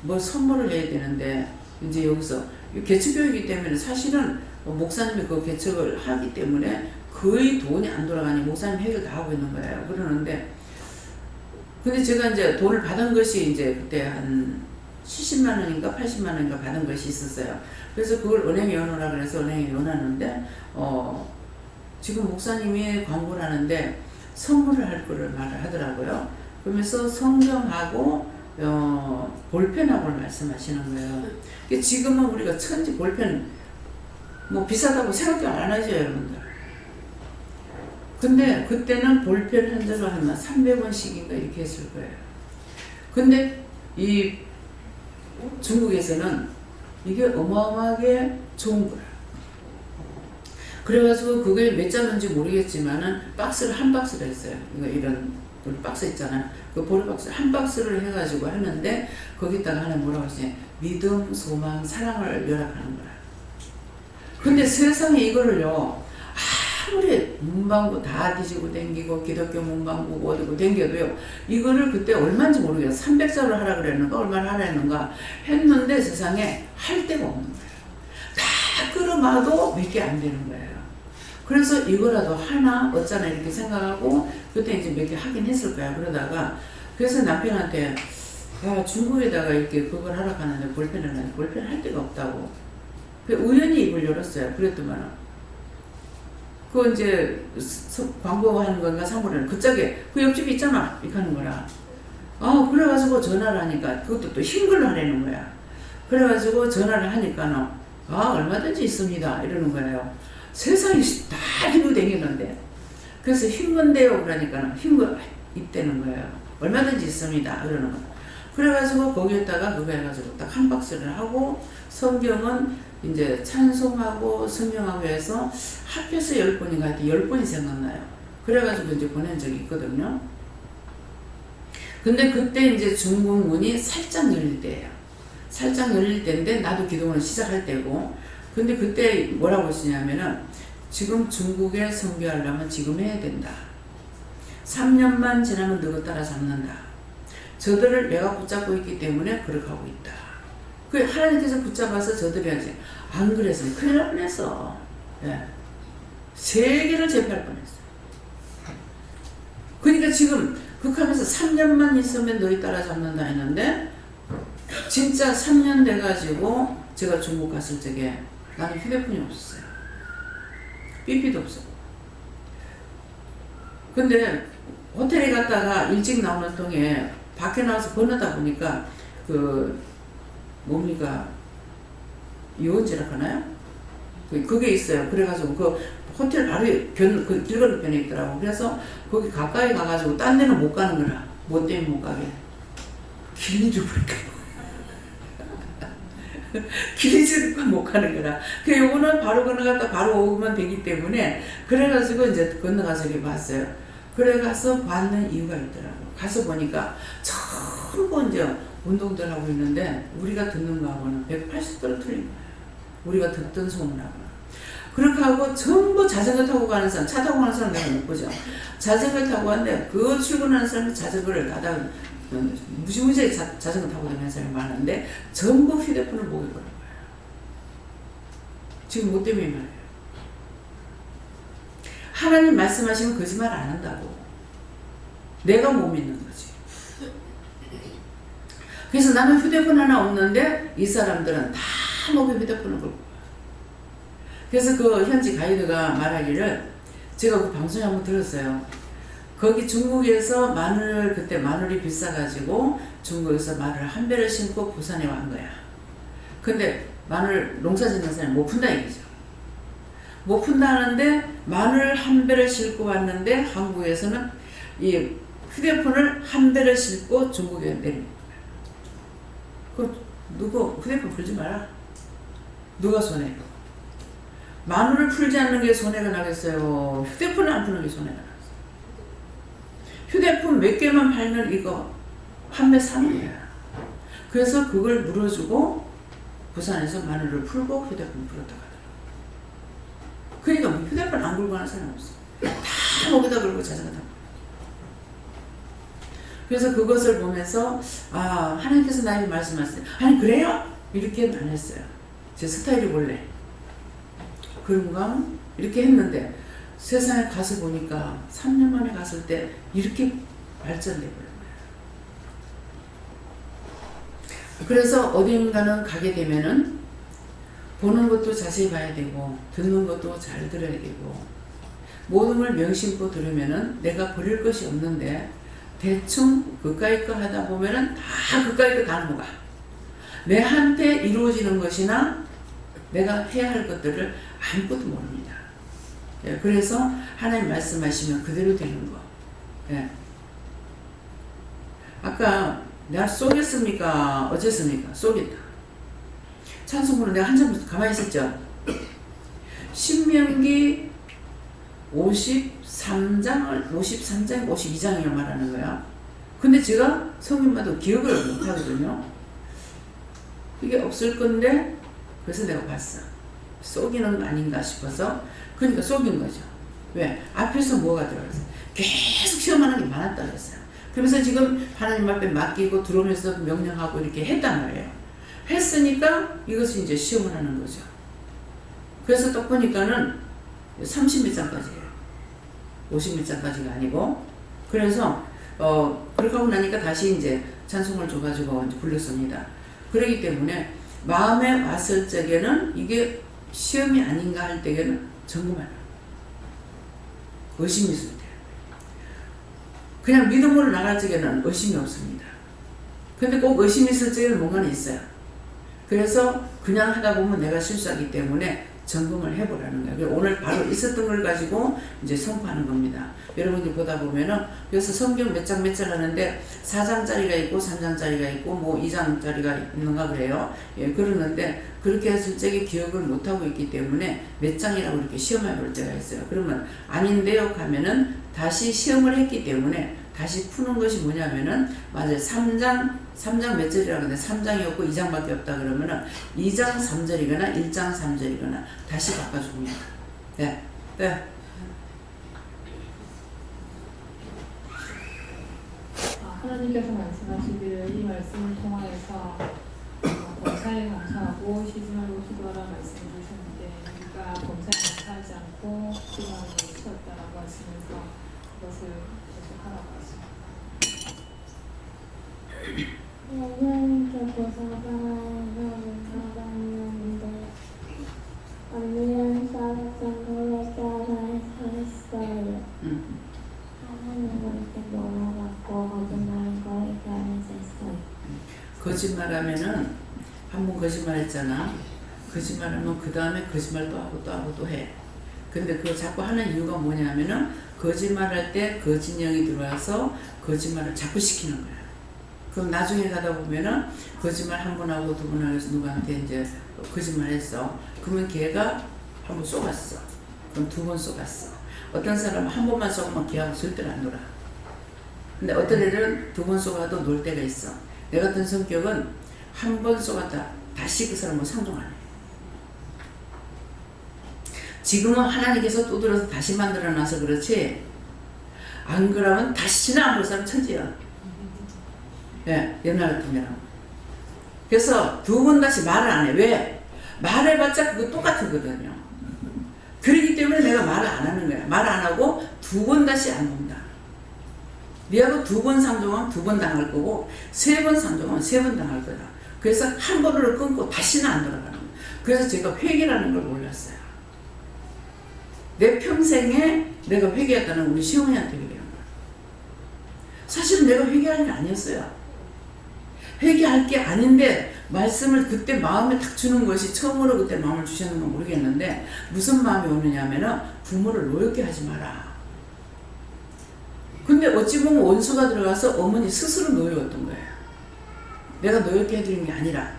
뭐 선물을 해야 되는데 이제 여기서 개척교회이기 때문에 사실은 목사님이 그 개척을 하기 때문에 거의 돈이 안 돌아가니 목사님 해결 다 하고 있는 거예요. 그러는데 근데 제가 이제 돈을 받은 것이 이제 그때 한 70만 원인가 80만 원인가 받은 것이 있었어요. 그래서 그걸 은행에 넣어놓으라 그래서 은행에 넣어놨는데 지금 목사님이 광고를 하는데 선물을 할 거를 말을 하더라고요. 그러면서 성경하고 볼펜하고를 말씀하시는 거예요. 지금은 우리가 천지 볼펜 뭐 비싸다고 생각도 안 하죠 여러분들. 근데 그때는 볼펜 한 자로 하면 300원씩인가 이렇게 했을 거예요. 근데 이 중국에서는 이게 어마어마하게 좋은 거야. 그래가지고 그게 몇 자인지 모르겠지만은 한 박스를 했어요. 이런 박스 있잖아요. 그 보리박스 한 박스를 해가지고 하는데 거기다가 하나 뭐라고 하시냐? 믿음, 소망, 사랑을 결합하는 거야. 근데 세상에 이거를요. 아무리 문방구 다 뒤지고 댕기고 기독교 문방구 어디고 댕겨도요. 이거를 그때 얼마인지 모르겠어요. 300자로 하라 그랬는가 얼마나 하라 했는가 했는데 세상에 할 데가 없는 거예요. 다 끌어마도 몇 개 안 되는 거예요. 그래서 이거라도 하나 어쩌나 이렇게 생각하고 그때 이제 몇 개 하긴 했을 거야. 그러다가 그래서 남편한테 중국에다가 이렇게 그걸 하러 가는데 볼펜을 하는데 볼펜 할 데가 없다고. 그 우연히 입을 열었어요. 그랬더만 그 이제 광고하는 건가 사물을 그쪽에 그 옆집에 있잖아 이렇게 하는 거라. 그래가지고 전화를 하니까 그것도 또 흰 걸로 하라는 거야. 그래가지고 전화를 하니까는 얼마든지 있습니다 이러는 거예요. 세상이 다 흰거 댕기는데 그래서 흰 건데요 그러니까 흰 거 있다는 거예요. 얼마든지 있습니다 그러는 거예요. 그래가지고 거기에다가 그거 해가지고 딱 한 박스를 하고 성경은 이제 찬송하고 성경하고 해서 합해서 10번인가 하여튼 10번이 생각나요. 그래가지고 이제 보낸 적이 있거든요. 근데 그때 이제 중국 문이 살짝 열릴 때예요. 살짝 열릴 때인데 나도 기도를 시작할 때고 근데 그때 뭐라고 했냐면은 지금 중국에 선교하려면 지금 해야 된다. 3년만 지나면 너가 따라잡는다. 저들을 내가 붙잡고 있기 때문에 그렇게 하고 있다. 그 하나님께서 붙잡아서 저들이 하지. 안 그랬으면 큰일 날 뻔했어. 예. 세계를 제패할 뻔했어. 그러니까 지금 극하면서 3년만 있으면 너희 따라잡는다 했는데 진짜 3년 돼가지고 제가 중국 갔을 적에 나는 휴대폰이 없었어요. 삐삐도 없었고. 근데 호텔에 갔다가 일찍 나오는 통에 밖에 나와서 건너다 보니까 뭡니까 유원지라 하나요? 그게 있어요. 그래가지고 그 호텔 바로 그 길 건너편에 있더라고. 그래서 거기 가까이 가가지고 딴 데는 못 가는 거라. 뭐 때문에 못 가게? 길 잃어버릴까 길 잃으니까 못 가는 거라. 그 요거는 바로 건너갔다 바로 오면 되기 때문에 그래가지고 이제 건너가서 이렇게 봤어요. 그래가서 봤는 이유가 있더라고. 가서 보니까 전부 이제 운동들 하고 있는데 우리가 듣는 거하고는 180도로 틀린 거예요. 우리가 듣던 소문하고는. 그렇게 하고 전부 자전거 타고 가는 사람, 차 타고 가는 사람 내가 못 보죠. 자전거 타고 갔는데 그 출근하는 사람이 자전거를 가다가 무지무지하게 자전거 타고 다니는 사람이 많은데 전부 휴대폰을 보고 있는 거예요. 지금 뭐 때문에 말이에요. 하나님 말씀하시면 거짓말 안 한다고. 내가 못 믿는 거지. 그래서 나는 휴대폰 하나 없는데 이 사람들은 다 목에 휴대폰을 걸고. 그래서 그 현지 가이드가 말하기를 제가 그 방송에 한번 들었어요. 거기 중국에서 그때 마늘이 비싸가지고 중국에서 마늘 한 배를 신고 부산에 온 거야. 근데 마늘 농사 짓는 사람이 못 푼다 얘기죠. 못 푼다는데 마늘 한 배를 싣고 왔는데 한국에서는 이 휴대폰을 한 배를 싣고 중국에 내린 거야. 누구 휴대폰 풀지 마라. 누가 손해? 마늘을 풀지 않는 게 손해가 나겠어요? 휴대폰을 안 푸는 게 손해가 나겠어요? 휴대폰 몇 개만 팔면 이거 한 배 사는 거야. 그래서 그걸 물어주고 부산에서 마늘을 풀고 휴대폰 풀었다 가더라고. 그러니까 휴대폰 안 걸고 가는 사람 없어. 다 목에다 걸고 자전거 타고. 그래서 그것을 보면서 하나님께서 나에게 말씀하셨어요. 아니 그래요? 이렇게는 안 했어요. 제 스타일이 원래 그런가? 이렇게 했는데 세상에 가서 보니까 3년 만에 갔을 때 이렇게 발전돼 버린 거예요. 그래서 어딘가는 가게 되면은 보는 것도 자세히 봐야 되고 듣는 것도 잘 들어야 되고 모든 걸 명심코 들으면은 내가 버릴 것이 없는데 대충 그까이 거 하다 보면은 다 그까이 거 다 넘어가. 내한테 이루어지는 것이나 내가 해야 할 것들을 아무것도 모릅니다. 예, 그래서 하나님 말씀하시면 그대로 되는 거. 예. 아까 내가 쏘겠습니까? 어쨌습니까? 쏘겠다. 찬송부는 내가 한참 가만히 있었죠. 신명기 53장, 52장을 말하는 거야. 근데 제가 성경마다 기억을 못 하거든요. 이게 없을 건데, 그래서 내가 봤어. 속이는 거 아닌가 싶어서, 그러니까 속인 거죠. 왜? 앞에서 뭐가 들어갔어요? 계속 시험하는 게 많았다고 했어요. 그러면서 지금 하나님 앞에 맡기고 들어오면서 명령하고 이렇게 했단 말이에요. 했으니까 이것이 이제 시험을 하는 거죠. 그래서 또 보니까는 30몇 장까지예요. 50몇 장까지가 아니고. 그래서 그렇게 하고 나니까 다시 이제 찬송을 줘가지고 이제 불렀습니다. 그렇기 때문에 마음에 왔을 적에는 이게 시험이 아닌가 할 때에는 점검하라. 의심이 있을 때. 그냥 믿음으로 나갈 적에는 의심이 없습니다. 근데 꼭 의심이 있을 적에는 뭔가는 있어요. 그래서 그냥 하다 보면 내가 실수하기 때문에 점검을 해보라는 거예요. 오늘 바로 있었던 걸 가지고 이제 선포하는 겁니다. 여러분들 보다 보면은 그래서 성경 몇 장 하는데 4장짜리가 있고 3장짜리가 있고 뭐 2장짜리가 있는가 그래요. 예, 그러는데 그렇게 했을 적에 기억을 못하고 있기 때문에 몇 장이라고 이렇게 시험해 볼 때가 있어요. 그러면 아닌데요 하면은 다시 시험을 했기 때문에 다시 푸는 것이 뭐냐면은 맞아요. 3장 몇 절이라고 하는데 3장이 없고 2장밖에 없다 그러면은 2장 3절이거나 1장 3절이거나 다시 바꿔줍니다. 네. 네. 하나님께서 말씀하시기를 이 말씀을 통하여서 범사에 감사하고 시즌하고 기도하라 말씀해 주셨는데 우리가 범사에 감사하지 않고 기도하는 것을 치웠다라고 하시면서 그것을 계속하라고 하십니다. 하나님께서 사랑하는데 언니는 사랑을 따라했어요. 하나님한테 몰아갖고 거짓말을 거리게 하셨어요. 거짓말하면은 한 번 거짓말했잖아. 거짓말하면 그 다음에 거짓말 또 하고 또 하고 또 해. 근데 그거 자꾸 하는 이유가 뭐냐면은 거짓말할 때 거짓령이 들어와서 거짓말을 자꾸 시키는 거야. 그럼 나중에 가다 보면은 거짓말 한 번 하고 두 번 하고 해서 누구한테 이제 거짓말했어. 그러면 걔가 한 번 쏘갔어. 그럼 두 번 쏘갔어. 어떤 사람은 한 번만 쏘면 걔하고 절대로 안 놀아. 근데 어떤 애들은 두 번 쏘가도 놀 때가 있어. 내 같은 성격은 한 번 쏘갔다 다시 그 사람을 상종 안 해. 지금은 하나님께서 두드려서 다시 만들어놔서 그렇지 안 그러면 다시는 안 볼 사람 천지야. 예, 옛날 같으면. 그래서 두 번 다시 말을 안 해. 왜? 말해봤자 그거 똑같거든요. 그렇기 때문에 내가 말을 안 하는 거야. 말 안 하고 두 번 다시 안 본다. 니하고 두 번 상종하면 두 번 당할 거고 세 번 상종하면 세 번 당할 거다. 그래서 한 번으로 끊고 다시는 안 돌아가는 거야. 그래서 제가 회개라는 걸 몰랐어요. 내 평생에 내가 회개했다는 우리 시어머니한테 회개한 거야. 사실은 내가 회개할 게 아니었어요. 회개할 게 아닌데 말씀을 그때 마음에 딱 주는 것이 처음으로 그때 마음을 주셨는 건 모르겠는데 무슨 마음이 오느냐 하면은 부모를 노엽게 하지 마라. 근데 어찌 보면 원수가 들어가서 어머니 스스로 노여웠던 거예요. 내가 노엽게 해드린 게 아니라.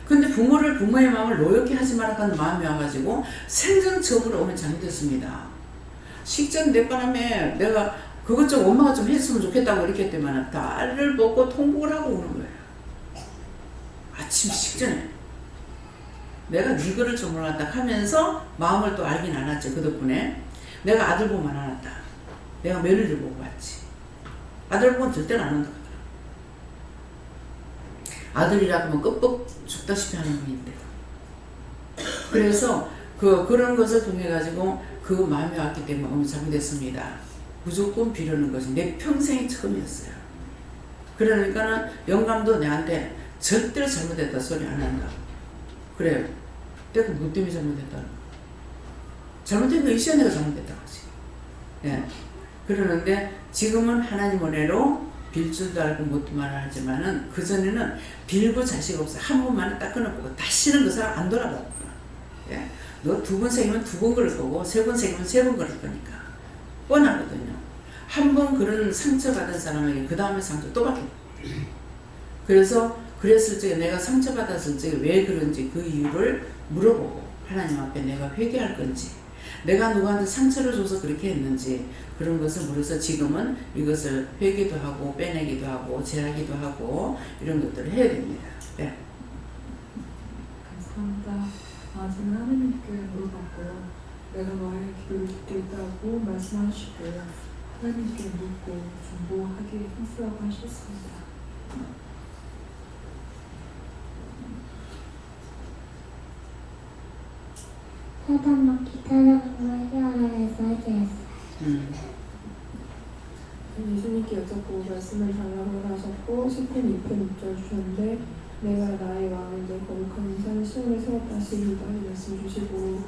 근데 부모의 마음을 노엽게 하지 마라 하는 마음이 와가지고 생전 처음으로 어머니 잘못했습니다. 식전 내 바람에 내가 그것 좀 엄마가 좀 했으면 좋겠다고 이렇게 했더만 딸을 먹고 통곡을 하고 오는 거예요. 아침 식전에. 내가 네 거를 좀 몰랐다 하면서 마음을 또 알긴 알았죠. 그 덕분에. 내가 아들 보면 안 왔다. 내가 며느리를 보고 왔지. 아들 보면 절대로 안 온다. 아들이라고 하면 끄뻑 죽다시피 하는 분인데. 그래서 그런 것을 통해 가지고 그 마음이 왔기 때문에 어머니 잘못했습니다. 무조건 비르는 것이 내 평생이 처음이었어요. 그러니까는 영감도 내한테 절대로 잘못했다 소리 안 한다. 그래요. 내가 뭐 때문에 잘못했다? 잘못된 거 이 시간에가 잘못했다 하지. 예. 그러는데 지금은 하나님 은혜로 빌 줄도 알고 못도 말을 하지만은 그전에는 빌고 자식 없어. 한 번만에 딱 끊어보고 다시는 그 사람 안 돌아봐. 예. 너 두 번 새기면 두 번 그럴 거고 세 번 새기면 세 번 그럴 거니까. 뻔하거든요. 한 번 그런 상처받은 사람에게 그 다음에 상처 또 받게. 그래서 그랬을 적에 내가 상처받았을 적에 왜 그런지 그 이유를 물어보고 하나님 앞에 내가 회개할 건지 내가 누구한테 상처를 줘서 그렇게 했는지 그런 것을 물어서 지금은 이것을 회개도 하고 빼내기도 하고 제하기도 하고 이런 것들을 해야 됩니다. 네. 감사합니다. 저는 하나님께 물어봤고요. 내가 너의 기도를 듣고 있다고 말씀하시고 하나님께 묻고 중보하기 힘쓰라고 하셨습니다. 사단 기타라는 걸 해결해서 해결했어요. 예수님께 여쭙고 말씀을 달라고 하셨고 10편 2편 6절 주셨는데 내가 나의 왕을 내 거룩한 산 시온에 세웠다 시리다 이 말씀 주시고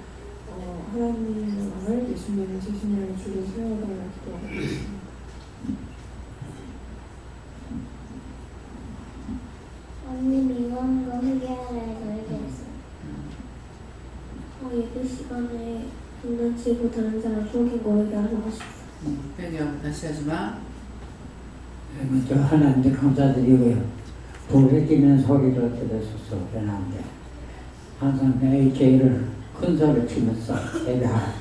하나님의 왕을 예수님의 제신이라는 주로 세워달라 기도하고 있습니다. 언니 미워한 거 해결해서 해결했어요. 예배 시간에 장난치고 다른 사람 속인 거 얘기하고 싶어요. 회개하고 다시 하지 마. 먼저 하나님께 감사드리고요. 불에 끼는 소리를 들으셔서 변한데 항상 AK를 큰 소리 치면서 예배하라.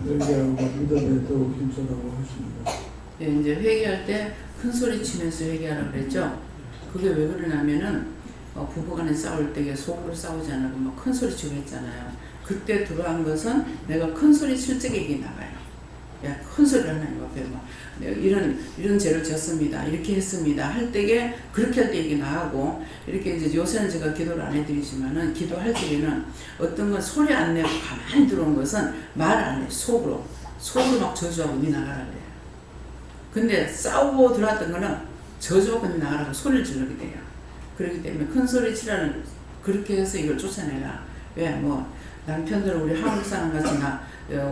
회개하고 믿음에 더욱 힘쓰라고 하십니다. 예, 이제 회개할 때 큰 소리 치면서 회개하라고 그랬죠. 그게 왜 그러냐면은 부부간에 싸울 때 속으로 싸우지 않고 막 큰 소리 치고 했잖아요. 그때 들어간 것은 내가 큰 소리 칠 적에 이게 나가요. 야, 큰 소리를 하나님 앞에 막 이런 죄를 졌습니다. 이렇게 했습니다. 할 때에 그렇게 할 때 이게 나가고 이렇게 이제 요새는 제가 기도를 안 해드리지만은 기도할 때에는 어떤 건 소리 안 내고 가만히 들어온 것은 말 안 해. 속으로 막 저주하고 니 나가라 그래요. 근데 싸우고 들어왔던 거는 저주하고 니 나가라고 소리를 지르게 돼요. 그렇기 때문에 큰 소리 치라는 그렇게 해서 이걸 쫓아내라. 왜 남편들은 우리 한국 사람 같이나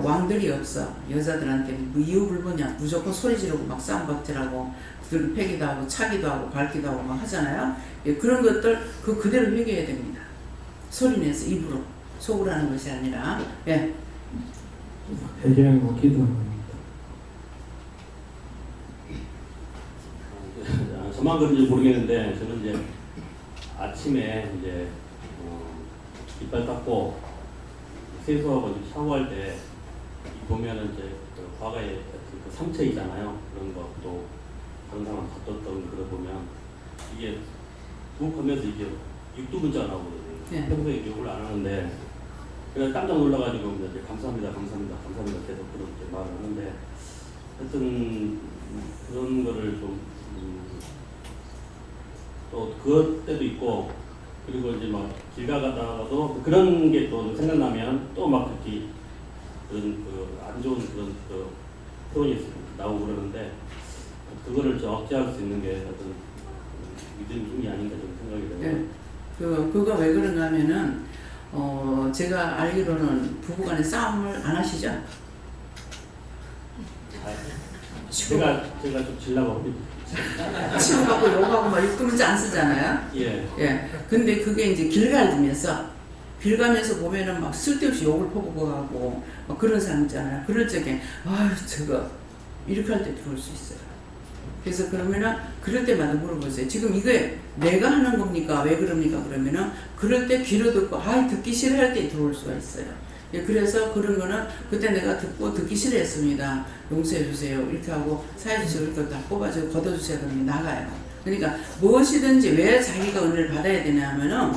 왕들이 없어. 여자들한테 이유 불분이야. 무조건 소리 지르고 막 싸움박질하고 패기도 하고 차기도 하고 밟기도 하고 막 하잖아요. 그런 것들 그대로 회개해야 됩니다. 소리 내서 입으로 속으로 하는 것이 아니라. 회개하고 기도합니다. 저만 그런지 모르겠는데 저는 이제 아침에 이제 이빨 닦고 세수하고 샤워할 때 보면은 이제 과거에 그 상처 있잖아요. 그런 것도 다른 사람 다뤘던 그걸 보면 이게 툭 하면서 이게 육두문자가 나오거든요. 평소에 욕을 안 하는데 그래서 깜짝 놀라가지고 이제 감사합니다 계속 그렇게 말을 하는데 하여튼 그런 거를 좀 또 그때도 있고 그리고 이제 막 길 가다가도 그런 게 또 생각나면 또 막 그렇게 그런 안 좋은 그런 표현이 나오고 그러는데 그거를 좀 억제할 수 있는 게 어떤 믿음의 힘이 아닌가 좀 생각이 돼요. 그거 왜 그런가 하면은 제가 알기로는 부부간에 싸움을 안 하시죠? 제가 좀 질라고 합니다. 치고 갖고 욕하고 막 육두문자 안 쓰잖아요. 예. 근데 그게 이제 길 가면서 보면은 막 쓸데없이 욕을 퍼부어가고 막 그런 사람 있잖아요. 그럴 적에 저거 이렇게 할 때 들어올 수 있어요. 그래서 그러면은 그럴 때마다 물어보세요. 지금 이게 내가 하는 겁니까? 왜 그럽니까? 그러면은 그럴 때 귀로 듣고 듣기 싫어할 때 들어올 수가 있어요. 그래서 그런 거는 그때 내가 듣기 싫어했습니다. 용서해 주세요. 이렇게 하고 사해 주세요. 이렇게 다 뽑아주고 걷어주세요. 그러면 나가요. 그러니까 무엇이든지 왜 자기가 은혜를 받아야 되냐 하면은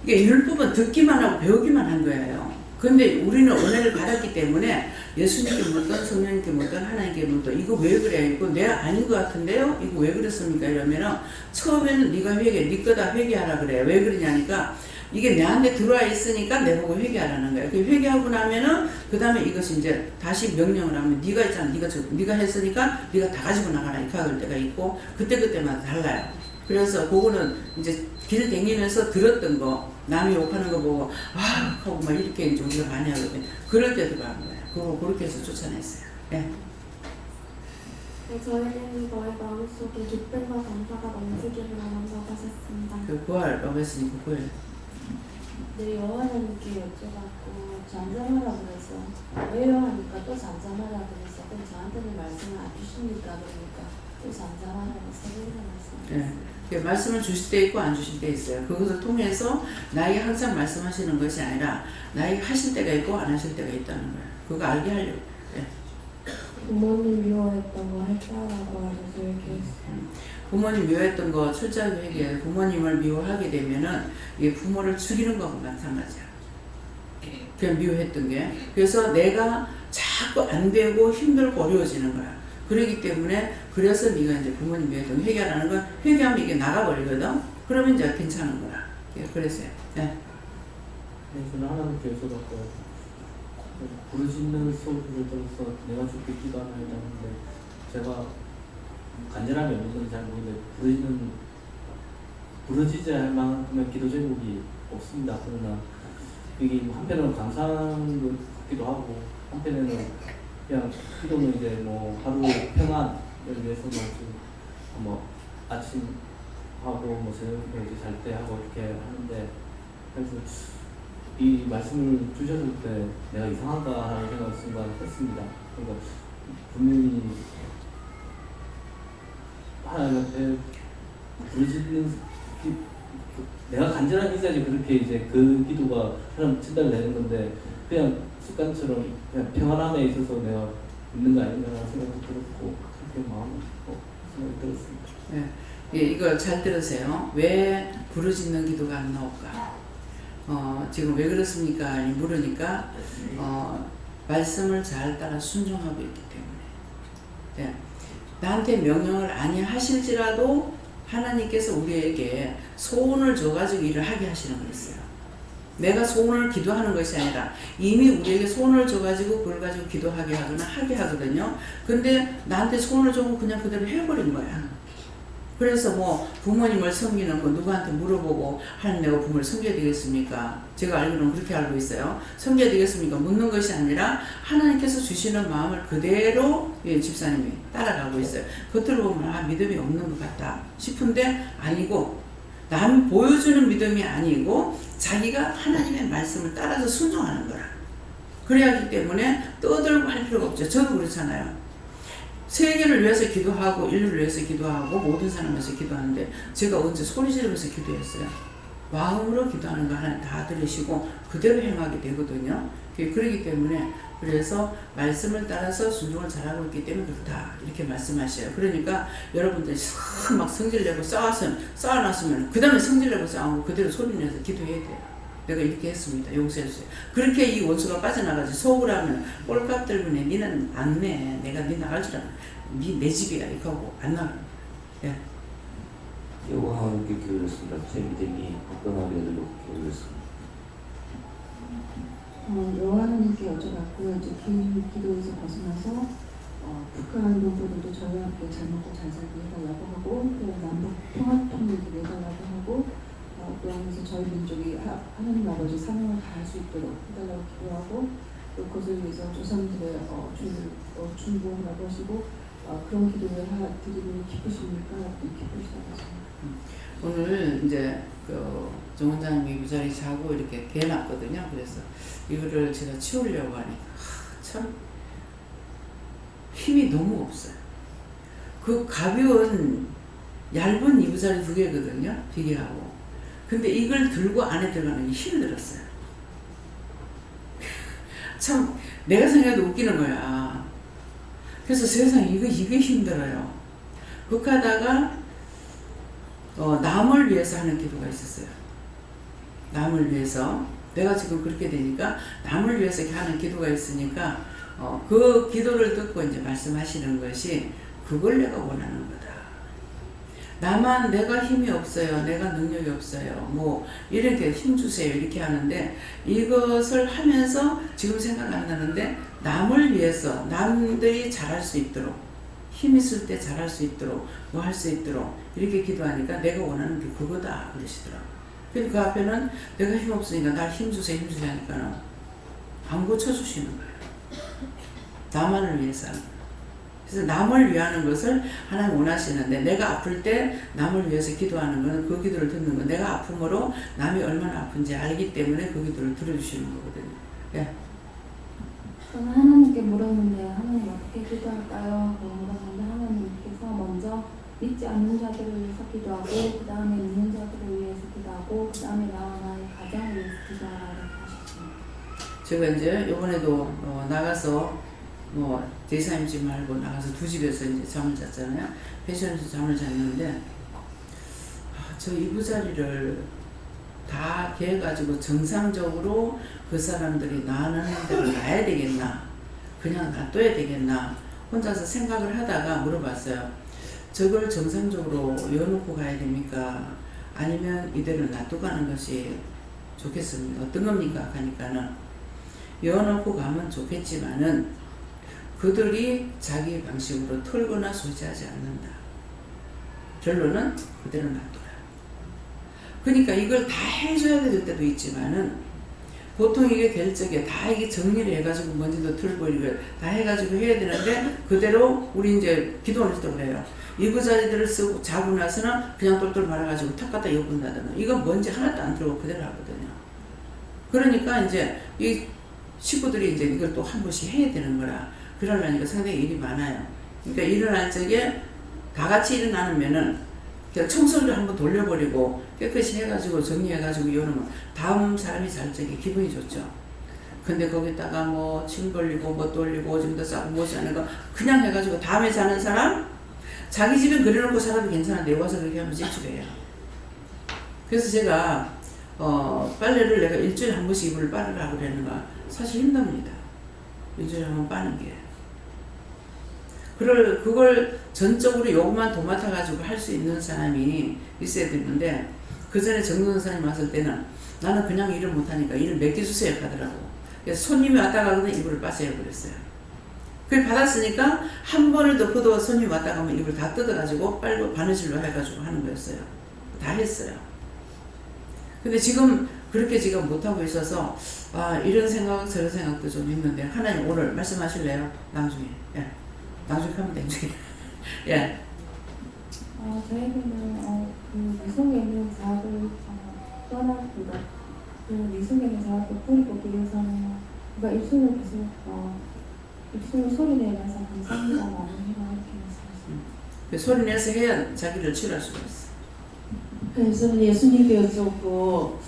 이게 율법은 듣기만 하고 배우기만 한 거예요. 근데 우리는 은혜를 받았기 때문에 예수님께 묻든 성령님께 묻든 하나님께 묻든 이거 왜 그래? 이거 내가 아닌 것 같은데요? 이거 왜 그랬습니까? 이러면은 처음에는 네가 네 거다 회개하라 그래. 왜 그러냐니까 이게 내한테 들어와 있으니까 내보고 회개하라는 거예요. 회개하고 나면은 그 다음에 이것이 이제 다시 명령을 하면 네가 있잖아. 네가 했으니까 네가 다 가지고 나가라. 이렇게 할 때가 있고 그때마다 달라요. 그래서 그거는 이제 길 다니면서 들었던 거 남이 욕하는 거 보고 하고 막 이렇게 이제 우리가 많이 하거든요. 그럴 때 들어간 거예요. 그거 그렇게 해서 쫓아냈어요. 저희는 너의 마음속에 기쁨과 감사가 넘치기를 원한다고 하셨습니다. 그 부활 어머니 그거예요. 네, 여호와님께 여쭤봤고 잠잠하라 그래서 왜요 하니까 또 잠잠하라 그래서 그럼 저한테는 말씀을 안 주십니까? 그러니까 또 잠잠하라고 말씀하셨어요. 말씀을 주실 때 있고 안 주실 때 있어요. 그것을 통해서 나에게 항상 말씀하시는 것이 아니라 나에게 하실 때가 있고 안 하실 때가 있다는 거예요. 그거 알게 하려고. 부모님 미워했던 거 했다라고 하셔서 얘기했어요. 부모님 미워했던 거 철저하게 회개해요. 부모님을 미워하게 되면은 이게 부모를 죽이는 거하고 마찬가지야. 그냥 미워했던 게. 그래서 내가 자꾸 안 되고 힘들고 어려워지는 거야. 그렇기 때문에 그래서 네가 이제 부모님 미워했던 거 회개하라는 건 회개하면 이게 나가버리거든. 그러면 이제 괜찮은 거야. 그래서요. 저는 하나님께 여쭤봤고 부르짖는 소리를 들어서 내가 죽게 기도하나 했는데 제가 간절함이 없는 건지 잘 모르는데 부르짖어야 할 만큼의 기도 제목이 없습니다. 그러나 이게 한편으로는 감사한 것 같기도 하고 한편에는 그냥 기도는 이제 뭐 하루 평안을 위해서만 뭐 아침 하고 뭐 저녁에 이제 잘 때 하고 이렇게 하는데 그래서 이 말씀을 주셨을 때 내가 이상한가 하는 생각을 순간 했습니다. 그러니까 분명히 하나님한테 부르짖는 내가 간절한 있어야지 그렇게 이제 그 기도가 사람 전달되는 건데 그냥 습관처럼 그냥 평안함에 있어서 내가 있는 거 아닌가라는 생각도 들었고 그렇게 마음이 생각이 들었습니다. 네. 예, 이거 잘 들으세요. 왜 부르짖는 기도가 안 나올까? 지금 왜 그렇습니까? 물으니까 말씀을 잘 따라 순종하고 있기 때문에. 예. 나한테 명령을 아니하실지라도 하나님께서 우리에게 소원을 줘가지고 일을 하게 하시는 거였어요. 내가 소원을 기도하는 것이 아니라 이미 우리에게 소원을 줘가지고 그걸 가지고 기도하게 하거나 하게 하거든요. 근데 나한테 소원을 주고 그냥 그대로 해버린 거야. 그래서 뭐 부모님을 섬기는 거 누구한테 물어보고 하는 내가 부모를 섬겨야 되겠습니까? 제가 알기로는 그렇게 알고 있어요. 섬겨야 되겠습니까? 묻는 것이 아니라 하나님께서 주시는 마음을 그대로 집사님이 따라가고 있어요. 겉으로 보면 믿음이 없는 것 같다 싶은데 아니고 남 보여주는 믿음이 아니고 자기가 하나님의 말씀을 따라서 순종하는 거라. 그래야 하기 때문에 떠들고 할 필요가 없죠. 저도 그렇잖아요. 세계를 위해서 기도하고 인류를 위해서 기도하고 모든 사람을 위해서 기도하는데 제가 언제 소리 지르면서 기도했어요. 마음으로 기도하는 거 하나님 다 들으시고 그대로 행하게 되거든요. 그렇기 때문에 그래서 말씀을 따라서 순종을 잘하고 있기 때문에 그렇다 이렇게 말씀하셔요. 그러니까 여러분들이 막 성질내고 쌓아놨으면 그 다음에 성질내고 싸우고 그대로 소리내서 기도해야 돼요. 내가 이렇게 했습니다. 용서해주세요. 그렇게 이 원수가 빠져나가지. 속으로 하면 꼴값 들고 니는 안 내. 내가 니 나갈 줄 알아. 내 집이야. 이렇게 하고 안 나가. 예. 여호와 함께 기울였습니다. 제 믿음이 굳건하게 늘고 기울였습니다. 여호와 하나님께 여쭤봤고요. 이제 기도에서 벗어나서 북한 동포들도 저희와 함께 잘 먹고 잘 살게 해달라고 하고 또 남북 평화통일을 해달라고 하고 또 하면서 저희 민족이 하나님 아버지 사명을 다할 수 있도록 해달라고 기도하고 또 그것을 위해서 조상들의 중보하라고 하시고 그런 기도를 드리고 기쁘십니까? 기쁘시다고 하십니다. 오늘 이제 정 원장님이 그 자리 자고 이렇게 개놨거든요. 그래서 이거를 제가 치우려고 하니까 참 힘이 너무 없어요. 그 가벼운 얇은 이부자리 2개거든요. 비계하고. 근데 이걸 들고 안에 들어가는 게 힘들었어요. 참 내가 생각해도 웃기는 거야. 그래서 세상에 이게 힘들어요. 그렇게 하다가 남을 위해서 하는 기도가 있었어요. 남을 위해서 내가 지금 그렇게 되니까 남을 위해서 하는 기도가 있으니까 그 기도를 듣고 이제 말씀하시는 것이 그걸 내가 원하는 거다. 나만 내가 힘이 없어요. 내가 능력이 없어요. 뭐 이렇게 힘 주세요. 이렇게 하는데 이것을 하면서 지금 생각 안 나는데 남을 위해서 남들이 잘할 수 있도록 힘 있을 때 잘할 수 있도록 뭐 할 수 있도록 이렇게 기도하니까 내가 원하는 게 그거다 그러시더라고요. 그래서 그 앞에는 내가 힘 없으니까 날 힘 주세요 하니까는 안 고쳐주시는 거예요. 나만을 위해서. 그래서 남을 위하는 것을 하나님 원하시는데 내가 아플 때 남을 위해서 기도하는 것은 그 기도를 듣는 거. 내가 아픔으로 남이 얼마나 아픈지 알기 때문에 그 기도를 들어주시는 거거든요. 예. 저는 하나님께 물었는데 하나님 어떻게 기도할까요? 물었는데 하나님께서 먼저 믿지 않는 자들을 위해서 기도하고 그 다음에 믿는 자들을 위해서 기도하고 그 다음에 나와 나의 가정을 위해서 기도하라고 하셨습니다. 제가 이제 이번에도 나가서 대사님 집 말고 나가서 2집에서 이제 잠을 잤잖아요. 패션에서 잠을 잤는데 저 이부자리를 다 개가지고 정상적으로 그 사람들이 나는 대로 놔야 되겠나 그냥 놔둬야 되겠나 혼자서 생각을 하다가 물어봤어요. 저걸 정상적으로 여놓고 가야 됩니까? 아니면 이대로 놔두고 가는 것이 좋겠습니다. 어떤 겁니까? 하니까는 여놓고 가면 좋겠지만은 그들이 자기 방식으로 털거나 소지하지 않는다. 결론은 그대로 놔둬라. 그러니까 이걸 다 해줘야 될 때도 있지만은 보통 이게 될 적에 다 이게 정리를 해가지고 먼지도 털고 이걸 다 해가지고 해야 되는데 그대로 우리 이제 기도할 때도 그래요. 이부자리들을 쓰고 자고 나서는 그냥 똘똘 말아가지고 탁 갖다 엮은다든가 이건 먼지 하나도 안 들고 그대로 하거든요. 그러니까 이제 이 식구들이 이제 이걸 또 한 번씩 해야 되는 거라 그러려니까 상당히 일이 많아요. 그러니까 일어날 적에 다 같이 일어나면은 그냥 청소를 한번 돌려버리고 깨끗이 해가지고 정리해가지고 이러면 다음 사람이 잘 적에 기분이 좋죠. 근데 거기다가 뭐 침 걸리고 뭐 돌리고 오줌도 싸고 뭐지 않은 거 그냥 해가지고 다음에 자는 사람 자기 집엔 그려놓고 살아도 괜찮은데 와서 그렇게 하면 찝찝해요. 그래서 제가 빨래를 내가 일주일에 한 번씩 이불을 빨으라고 그러는가 사실 힘듭니다. 일주일에 한 번 빠는 게. 그걸 전적으로 요것만 도맡아가지고 할 수 있는 사람이 있어야 되는데 그 전에 정선사님 왔을 때는 나는 그냥 일을 못하니까 일을 맡겨주세요 하더라고. 그래서 손님이 왔다 가거든 이불을 빠세요 그랬어요. 그걸 받았으니까 한 번을 더 그도 손님이 왔다 가면 이불 다 뜯어가지고 빨고 바느질로 해가지고 하는 거였어요. 다 했어요. 근데 지금 그렇게 지금 못하고 있어서 이런 생각 저런 생각도 좀 있는데 하나님 오늘 말씀하실래요? 나중에. 예. 나중에 하면 되지. 예. 저에게는 그 미성에 있는 자아를 떠나기가 그 미성에 있는 자아를 뿌리고 위해서는 그러니까 입술을 계속 입술로 소리내면서 감사합니다라는 해가 이렇게 말씀하셨습니다. 소리내서 해야 자기를 치료할 수가 있어. 그래서 예수님께 여쭙고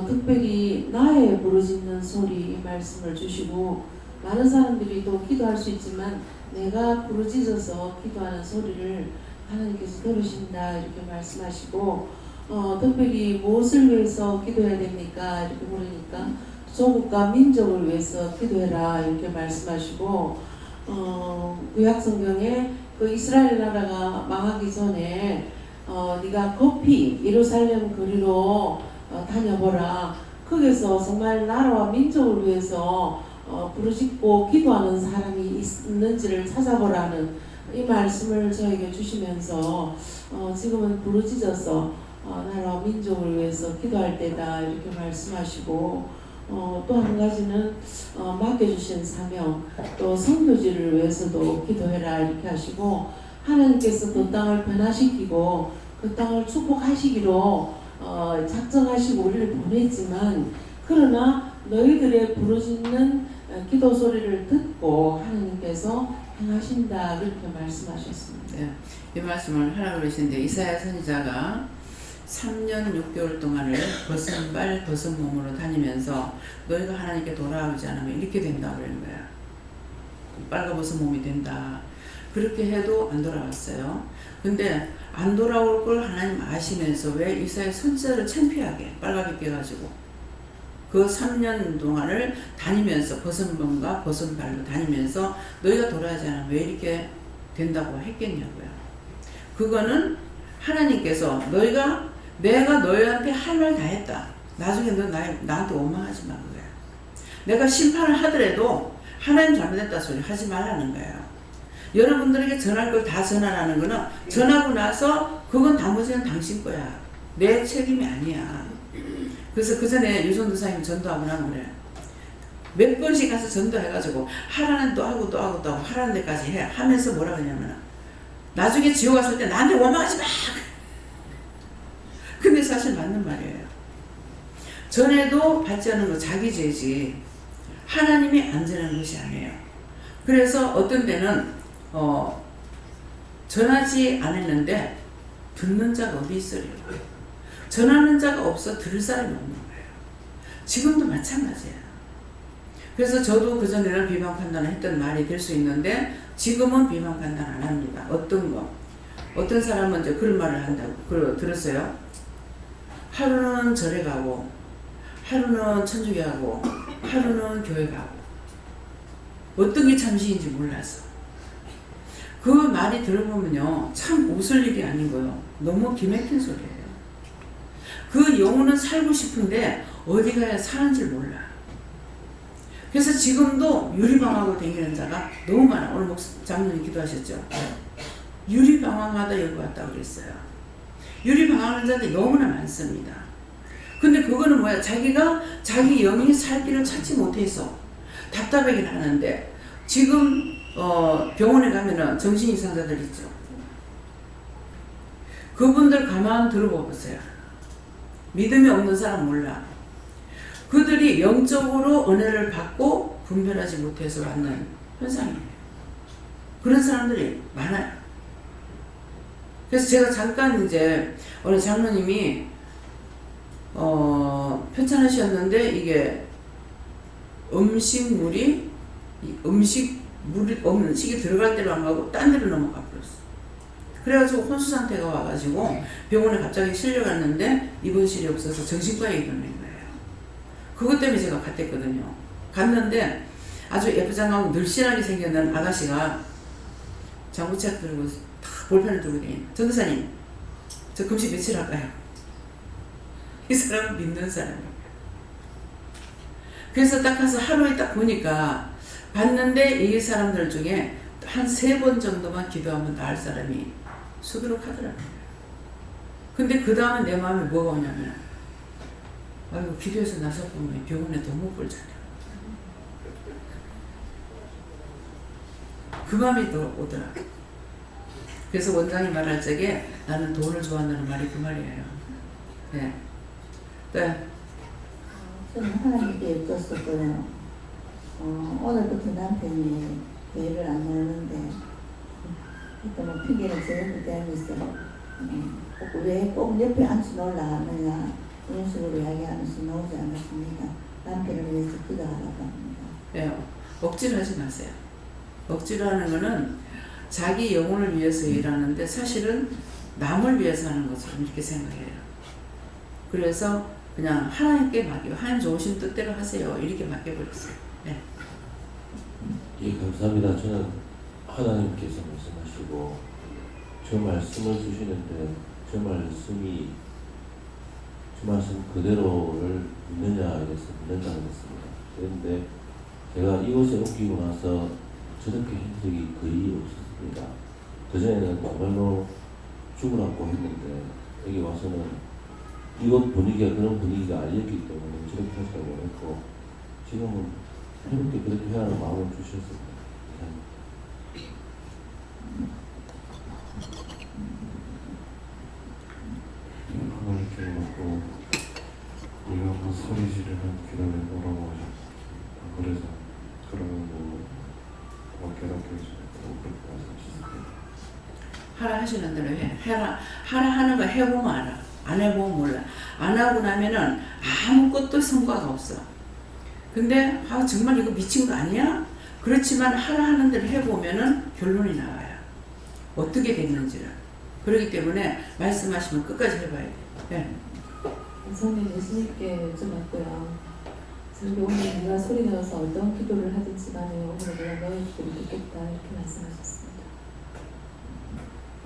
특별히 나의 부르짖는 소리 말씀을 주시고 많은 사람들이 또 기도할 수 있지만 내가 부르짖어서 기도하는 소리를 하나님께서 들으신다 이렇게 말씀하시고 특별히 무엇을 위해서 기도해야 됩니까? 이렇게 물으니까 조국과 민족을 위해서 기도해라 이렇게 말씀하시고 구약 성경에 그 이스라엘 나라가 망하기 전에 네가 급히 예루살렘 거리로 다녀보라. 거기서 정말 나라와 민족을 위해서 부르짖고 기도하는 사람이 있는지를 찾아보라는 이 말씀을 저에게 주시면서 지금은 부르짖어서 나라와 민족을 위해서 기도할 때다 이렇게 말씀하시고 또 한 가지는 맡겨주신 사명 또 선교지를 위해서도 기도해라 이렇게 하시고 하나님께서 그 땅을 변화시키고 그 땅을 축복하시기로 작정하시고 우리를 보냈지만 그러나 너희들의 부르짖는 기도 소리를 듣고 하나님께서 행하신다 그렇게 말씀하셨습니다. 네, 이 말씀을 하라고 그러시는데 이사야 선지자가 3년 6개월 동안을 벗은 발 벗은 몸으로 다니면서 너희가 하나님께 돌아오지 않으면 이렇게 된다고 그러는 거야. 빨가벗은 몸이 된다. 그렇게 해도 안 돌아왔어요. 근데 안 돌아올 걸 하나님 아시면서 왜 이사야 선지자를 창피하게 빨갛게 깨가지고 그 3년 동안을 다니면서 벗은 몸과 벗은 발로 다니면서 너희가 돌아오지 않으면 왜 이렇게 된다고 했겠냐고요. 그거는 하나님께서 내가 너희한테 할 말 다 했다. 나중에 너 나한테 원망하지 마 그거야. 내가 심판을 하더라도 하나님 잘못했다 소리 하지 말라는 거예요. 여러분들에게 전할 걸 다 전하라는 거는 전하고 나서 그건 나머지는 당신 거야. 내 책임이 아니야. 그래서 그 전에 유선 도사님 전도하고 나면 그래. 몇 번씩 가서 전도해가지고 하라는 또 하고 또 하고 또 하고 하라는 데까지 해. 하면서 뭐라 그러냐면 나중에 지옥 갔을 때 나한테 원망하지 마. 근데 사실 맞는 말이에요. 전에도 받지 않은 거 자기 죄지 하나님이 안 전하는 것이 아니에요. 그래서 어떤 데는 전하지 않았는데 듣는 자가 어디 있으리요. 전하는 자가 없어 들을 사람이 없는 거예요. 지금도 마찬가지예요. 그래서 저도 그전에는 비방 판단을 했던 말이 될 수 있는데 지금은 비방 판단 안 합니다. 어떤 사람은 이제 그런 말을 한다고 들었어요. 하루는 절에 가고 하루는 천주교 가고 하루는 교회 가고 어떤 게 참신인지 몰라서 그 말이 들어보면요 참 웃을 일이 아닌 거예요. 너무 기맥힌 소리예요. 그 영혼은 살고 싶은데 어디 가야 사는지 몰라. 그래서 지금도 유리방하고 다니는 자가 너무 많아. 오늘 장로님 기도하셨죠? 유리방황하다 여기 왔다고 그랬어요. 유리방황하는 자들이 너무나 많습니다. 근데 그거는 뭐야? 자기가 자기 영이 살 길을 찾지 못해서 답답하긴 하는데 지금 병원에 가면은 정신 이상자들 있죠. 그분들 가만 들어보세요. 믿음이 없는 사람 몰라. 그들이 영적으로 은혜를 받고 분별하지 못해서 받는 현상이에요. 그런 사람들이 많아요. 그래서 제가 잠깐 이제 어느 장로님이 편찮으셨는데 이게 음식물이 들어갈 때로 안 가고 딴 데로 넘어가 버렸어. 그래가지고 혼수 상태가 와가지고 병원에 갑자기 실려갔는데 입원실이 없어서 정신과에 입원한 거예요. 그것 때문에 제가 갔댔거든요. 갔는데 아주 예쁘장하고 늘씬하게 생겼는 아가씨가 장구책 들고 다 볼펜을 들고 다니는 전도사님 저 금식 며칠 할까요? 이 사람은 믿는 사람이에요. 그래서 딱 가서 하루에 딱 보니까 봤는데 이 사람들 중에 한 3번 정도만 기도하면 나을 사람이 수두룩 하더라고요. 근데 그 다음에 내 마음에 뭐가 오냐면 아이고 기도해서 나섰으면 병원에 돈 못 벌잖아. 그 마음이 또 오더라. 그래서 원장이 말할 적에 나는 돈을 좋아한다는 말이 그 말이에요. 네. 네. 저는 하나님께 여쭙었고요. 오늘부터 남편이 교회를 안 나오는데 일단 뭐 핑계는 저녁 때 하고 있어요. 왜 꼭 옆에 앉지 놀라 하느냐 이런 식으로 이야기하면서 나오지 않았습니다. 남편을 위해서 기도하라고 합니다. 네. 억지로 하지 마세요. 억지로 하는 거는 자기 영혼을 위해서 일하는데 사실은 남을 위해서 하는 것처럼 이렇게 생각해요. 그래서 그냥 하나님께 맡기고 하나님 좋으신 뜻대로 하세요. 이렇게 맡겨버렸어요. 네. 예, 감사합니다. 저는 하나님께서 말씀하시고 저 말씀을 주시는데 저 말씀이 저 말씀 그대로를 믿느냐 이래서 믿는다고 했습니다. 그런데 제가 이곳에 옮기고 나서 저렇게 한 적이 거의 없었습니다. 그전에는 정말로 죽으라고 했는데 여기 와서는 이곳 분위기가 그런 분위기가 아니었기 때문에 저렇게 하시라고 했고 지금은 해롭게 그렇게 해라는 마음을 주셨습니다. 하나님께 놓고 우리가 뭐 소리 지르는 기도를 뭐라고 하셨고 그래서 그러면 뭐 괴롭게 해주고 그렇게 말씀하셨습니다. 하라 하시는 대로 해. 하라 하는 거 해보면 알아. 안 해보면 몰라. 안 하고 나면은 아무것도 성과가 없어. 근데 정말 이거 미친 거 아니야? 그렇지만 하라 하는 대로 해보면은 결론이 나와요. 어떻게 됐는지를. 그렇기 때문에 말씀하시면 끝까지 해봐야 돼. 네. 선생님 예수님께 여쭤봤고요. 저기 오늘 내가 소리 내어서 어떤 기도를 하든지 간에 오늘 내가 너의 기도를 듣겠다 이렇게 말씀하셨습니다.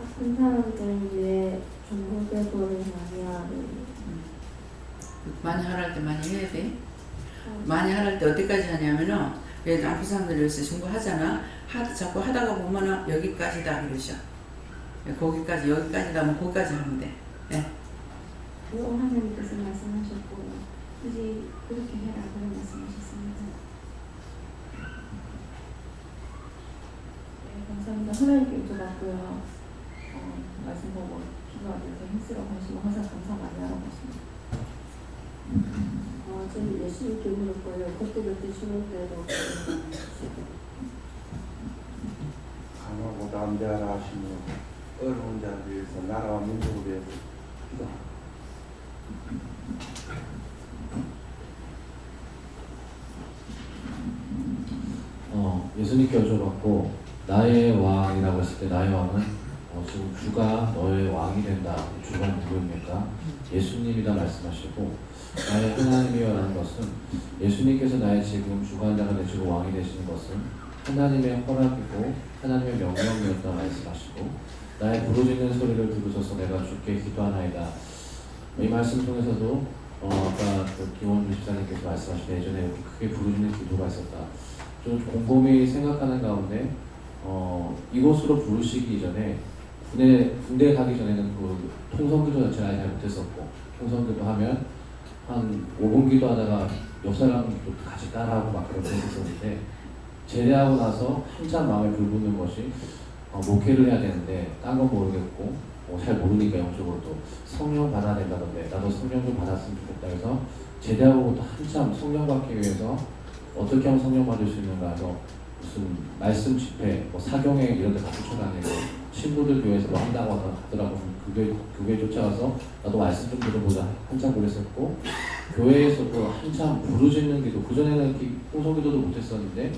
아픈 사람들 위해 중보기도를 많이 하는. 많이 하랄 때 많이 해야 돼. 많이 하랄 때 어디까지 하냐면은 아픈 사람들 위해서 중보하잖아. 자꾸 하다가 보면은 여기까지다 그러셔. 거기까지 여기까지다 하면 거기까지 하면 돼. 네. 하나님께서 말씀하셨고 굳이 그렇게 해라 그런 말씀하셨습니다. 네, 감사합니다. 하나님께 여쭤봤고요. 말씀 보고 기도하기 위해서 힘쓰라고 하시고 항상 감사 많이 하라고 하십니다. 저는 예수님께 물었고요. 그때그때 죽을 때도 강하고 담대하라 하시며 어려운 자를 위해서 나라와 민족을 위해서 기도하라. 예수님께 여쭤봤고 나의 왕이라고 했을 때 나의 왕은 지금 주가 너의 왕이 된다. 주가 누구입니까? 예수님이다 말씀하시고 나의 하나님이여라는 것은 예수님께서 나의 지금 주관자가 되시고 왕이 되시는 것은 하나님의 허락이고 하나님의 명령이었다 말씀하시고 나의 부르짖는 소리를 들으셔서 내가 주께 기도하나이다. 이 말씀 통해서도 아까 그 김원주 집사님께서 말씀하신 예전에 이렇게 크게 부르짖는 기도가 있었다. 좀 곰곰이 생각하는 가운데 이곳으로 부르시기 전에 군대 가기 전에는 그 통성기도 자체를 아예 잘 못했었고, 통성기도 하면 한 5분 기도하다가 옆 사람도 같이 따라하고 막 그렇게 했었는데, 제대하고 나서 한참 마음에 불붙는 것이 목회를 해야 되는데 딴 건 모르겠고 잘 모르니까 영적으로도 성령 받아야 된다던데 나도 성령 좀 받았으면 좋겠다 해서 제대하고부터 한참 성령 받기 위해서 어떻게 하면 성령 받을 수 있는가 해서 무슨 말씀 집회, 사경회 이런 데 다 쫓아다니고 친구들 교회에서 뭐 한다고 하더라고. 교회 쫓아가서 나도 말씀 좀 들어보자 한참 그랬었고, 교회에서도 한참 부르짖는 기도, 그전에는 통성기도도 못했었는데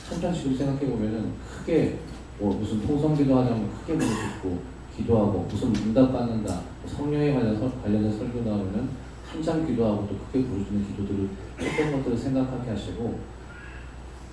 한참 지금 생각해보면은 크게 무슨 통성기도 하자면 크게 부르짖고 기도하고 무슨 응답 받는다, 성령에 관련된 설교 나오면은 한참 기도하고 또 크게 부르짖는 기도들을 했던 것들을 생각하게 하시고,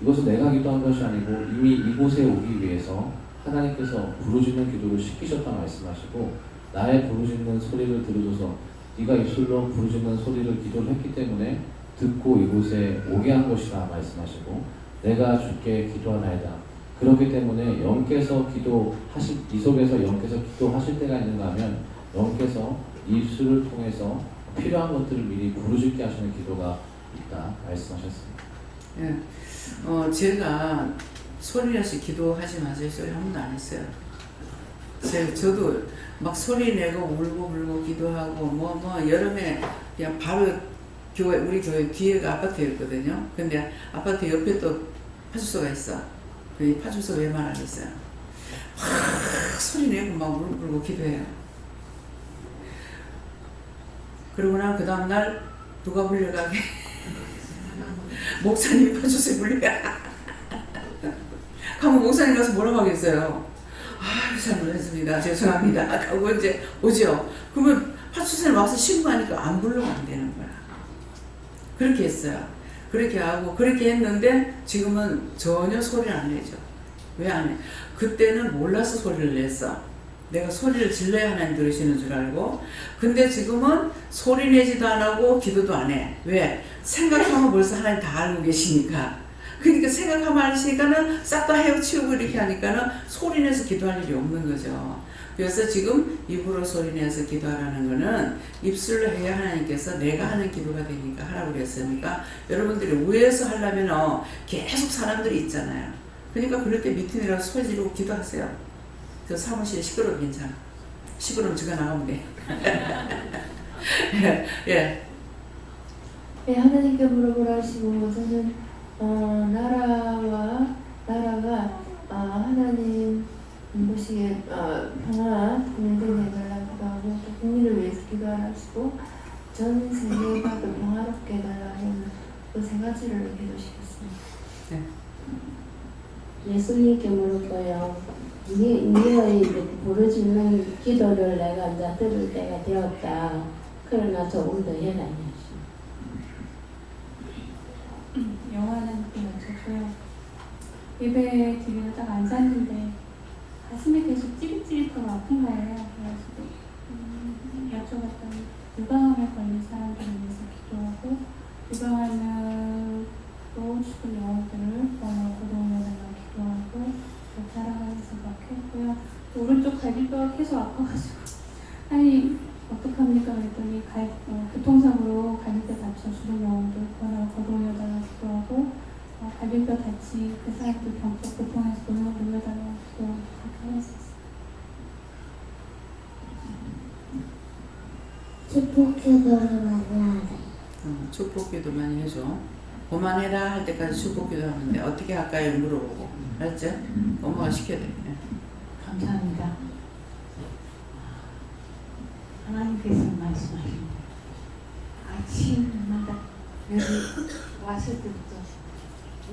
이것은 내가 기도한 것이 아니고 이미 이곳에 오기 위해서 하나님께서 부르짖는 기도를 시키셨다 말씀하시고, 나의 부르짖는 소리를 들으셔서 네가 입술로 부르짖는 소리를 기도를 했기 때문에 듣고 이곳에 오게 한 것이다 말씀하시고, 내가 주께 기도하나이다. 그렇기 때문에 영께서 기도하실, 이 속에서 영께서 기도하실 때가 있는가 하면 영께서 입술을 통해서 필요한 것들을 미리 부르짖게 하시는 기도가 있다 말씀하셨습니다. 예. 제가 소리 내서 기도하지 마세요 소리 한 번도 안 했어요. 저도 막 소리 내고 울고 불고 기도하고 뭐 여름에 그냥 바로 우리 교회 뒤에가 아파트였거든요. 근데 아파트 옆에 또 파출소가 있어. 그 파출소 왜 말하겠어요? 막 소리 내고 막 울고 불고 기도해요. 그러고 난 그 다음날 누가 불려가게? 목사님 파출소에 불려가. 가면 목사님 가서 뭐라고 하겠어요? 잘못했습니다. 죄송합니다. 하고 이제 오죠. 그러면 파출소에 와서 신고하니까 안 부르면 안 되는 거야. 그렇게 했어요. 그렇게 하고 그렇게 했는데 지금은 전혀 소리를 안 내죠. 왜 안 해? 그때는 몰라서 소리를 냈어. 내가 소리를 질러야 하나님 들으시는 줄 알고. 근데 지금은 소리 내지도 안 하고 기도도 안 해. 왜? 생각하면 벌써 하나님 다 알고 계시니까. 그러니까 생각하면 아시니까는 싹 다 헤어치우고 이렇게 하니까는 소리 내서 기도할 일이 없는 거죠. 그래서 지금 입으로 소리 내서 기도하라는 거는 입술로 해야 하나님께서 내가 하는 기도가 되니까 하라고 그랬으니까, 여러분들이 위에서 하려면 계속 사람들이 있잖아요. 그러니까 그럴 때 미팅이라고 소리 지르고 기도하세요. 저 사무실에 시끄러워 괜찮아. 시끄러우면 제가 나가면 돼. 예. 네, 하나님께 물어보라 하시고, 저는 나라가 하나님 보시기에 평화, 통일되게 해달라고 하고, 또 국민을 위해서 기도하라 하시고, 전 세계가 또 평화롭게 해달라 하는 그 세 가지를 기도시켰습니다. 네. 예수님께 물었고요. 니의 부르짖는 기도를 내가 이제 들을 때가 되었다. 그러나 조금 더 해라. 영화는 여쭤고요. 예배 드리러 딱 앉았는데 가슴이 계속 찌릿찌릿하고 아픈 거예요. 그래서 여쭤봤더니 유방암에 걸린 사람들을 위해서 기도하고, 유방암으로 죽은 영혼들을 고동해달라고 기도하고, 사랑하면서 막 했고요. 오른쪽 갈비뼈가 계속 아파가지고 아니 어떡합니까 그랬더니 교통사고로 갈비뼈 다쳐 죽은 영혼들 고동해달라고 기도하고, 갈비뼈 다친 그 사람들 병적 고통해서 놀려달라고 기도하고 그렇게 했었어요. 축복기도를 많이 하래. 축복기도 많이 해줘. 그만해라 할 때까지 축복기도 하는데 어떻게 할까요? 물어보고. 알았지? 엄마가 시켜야 돼. 감사합니다. 하나님께서 말씀하신 아침마다 여기 왔을 때부터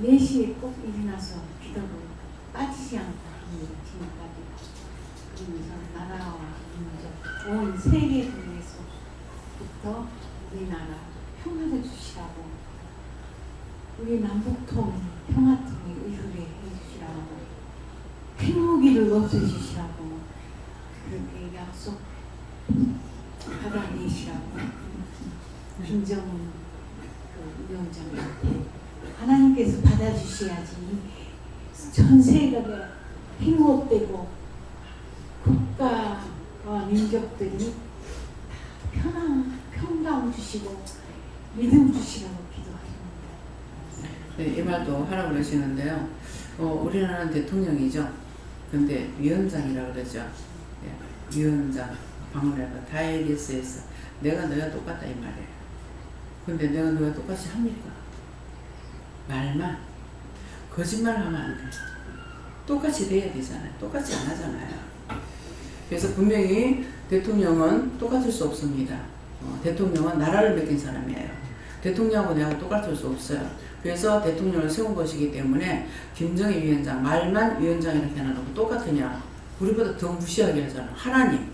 4시에 꼭 일어나서 기도를 빠지지 않고 합니다. 지금까지. 그러면서 나라와 민족, 온 세계 중에서부터 우리나라 평화를 주시라고, 우리 남북통 평화통일 의회를 해주시라고, 핵무기를 없애주시라고 그렇게 약속 받아내시라고 김정 그 위원장한테 하나님께서 받아주셔야지 전 세계가 행복되고 국가와 민족들이 평강 주시고 믿음 주시라고 기도합니다. 네, 이 말도 하라고 그러시는데요. 우리나라는 대통령이죠. 근데 위원장이라고 그러죠. 예, 위원장 방문해서 다이리스에서 내가 너와 똑같다 이 말이에요. 근데 내가 너와 똑같이 합니까? 말만. 거짓말하면 안 돼. 똑같이 돼야 되잖아요. 똑같이 안 하잖아요. 그래서 분명히 대통령은 똑같을 수 없습니다. 대통령은 나라를 맡긴 사람이에요. 대통령하고 내가 똑같을 수 없어요. 그래서 대통령을 세운 것이기 때문에 김정일 위원장 말만 위원장 이렇게 해놔놓고 똑같으냐? 우리보다 더 무시하게 하잖아. 하나님.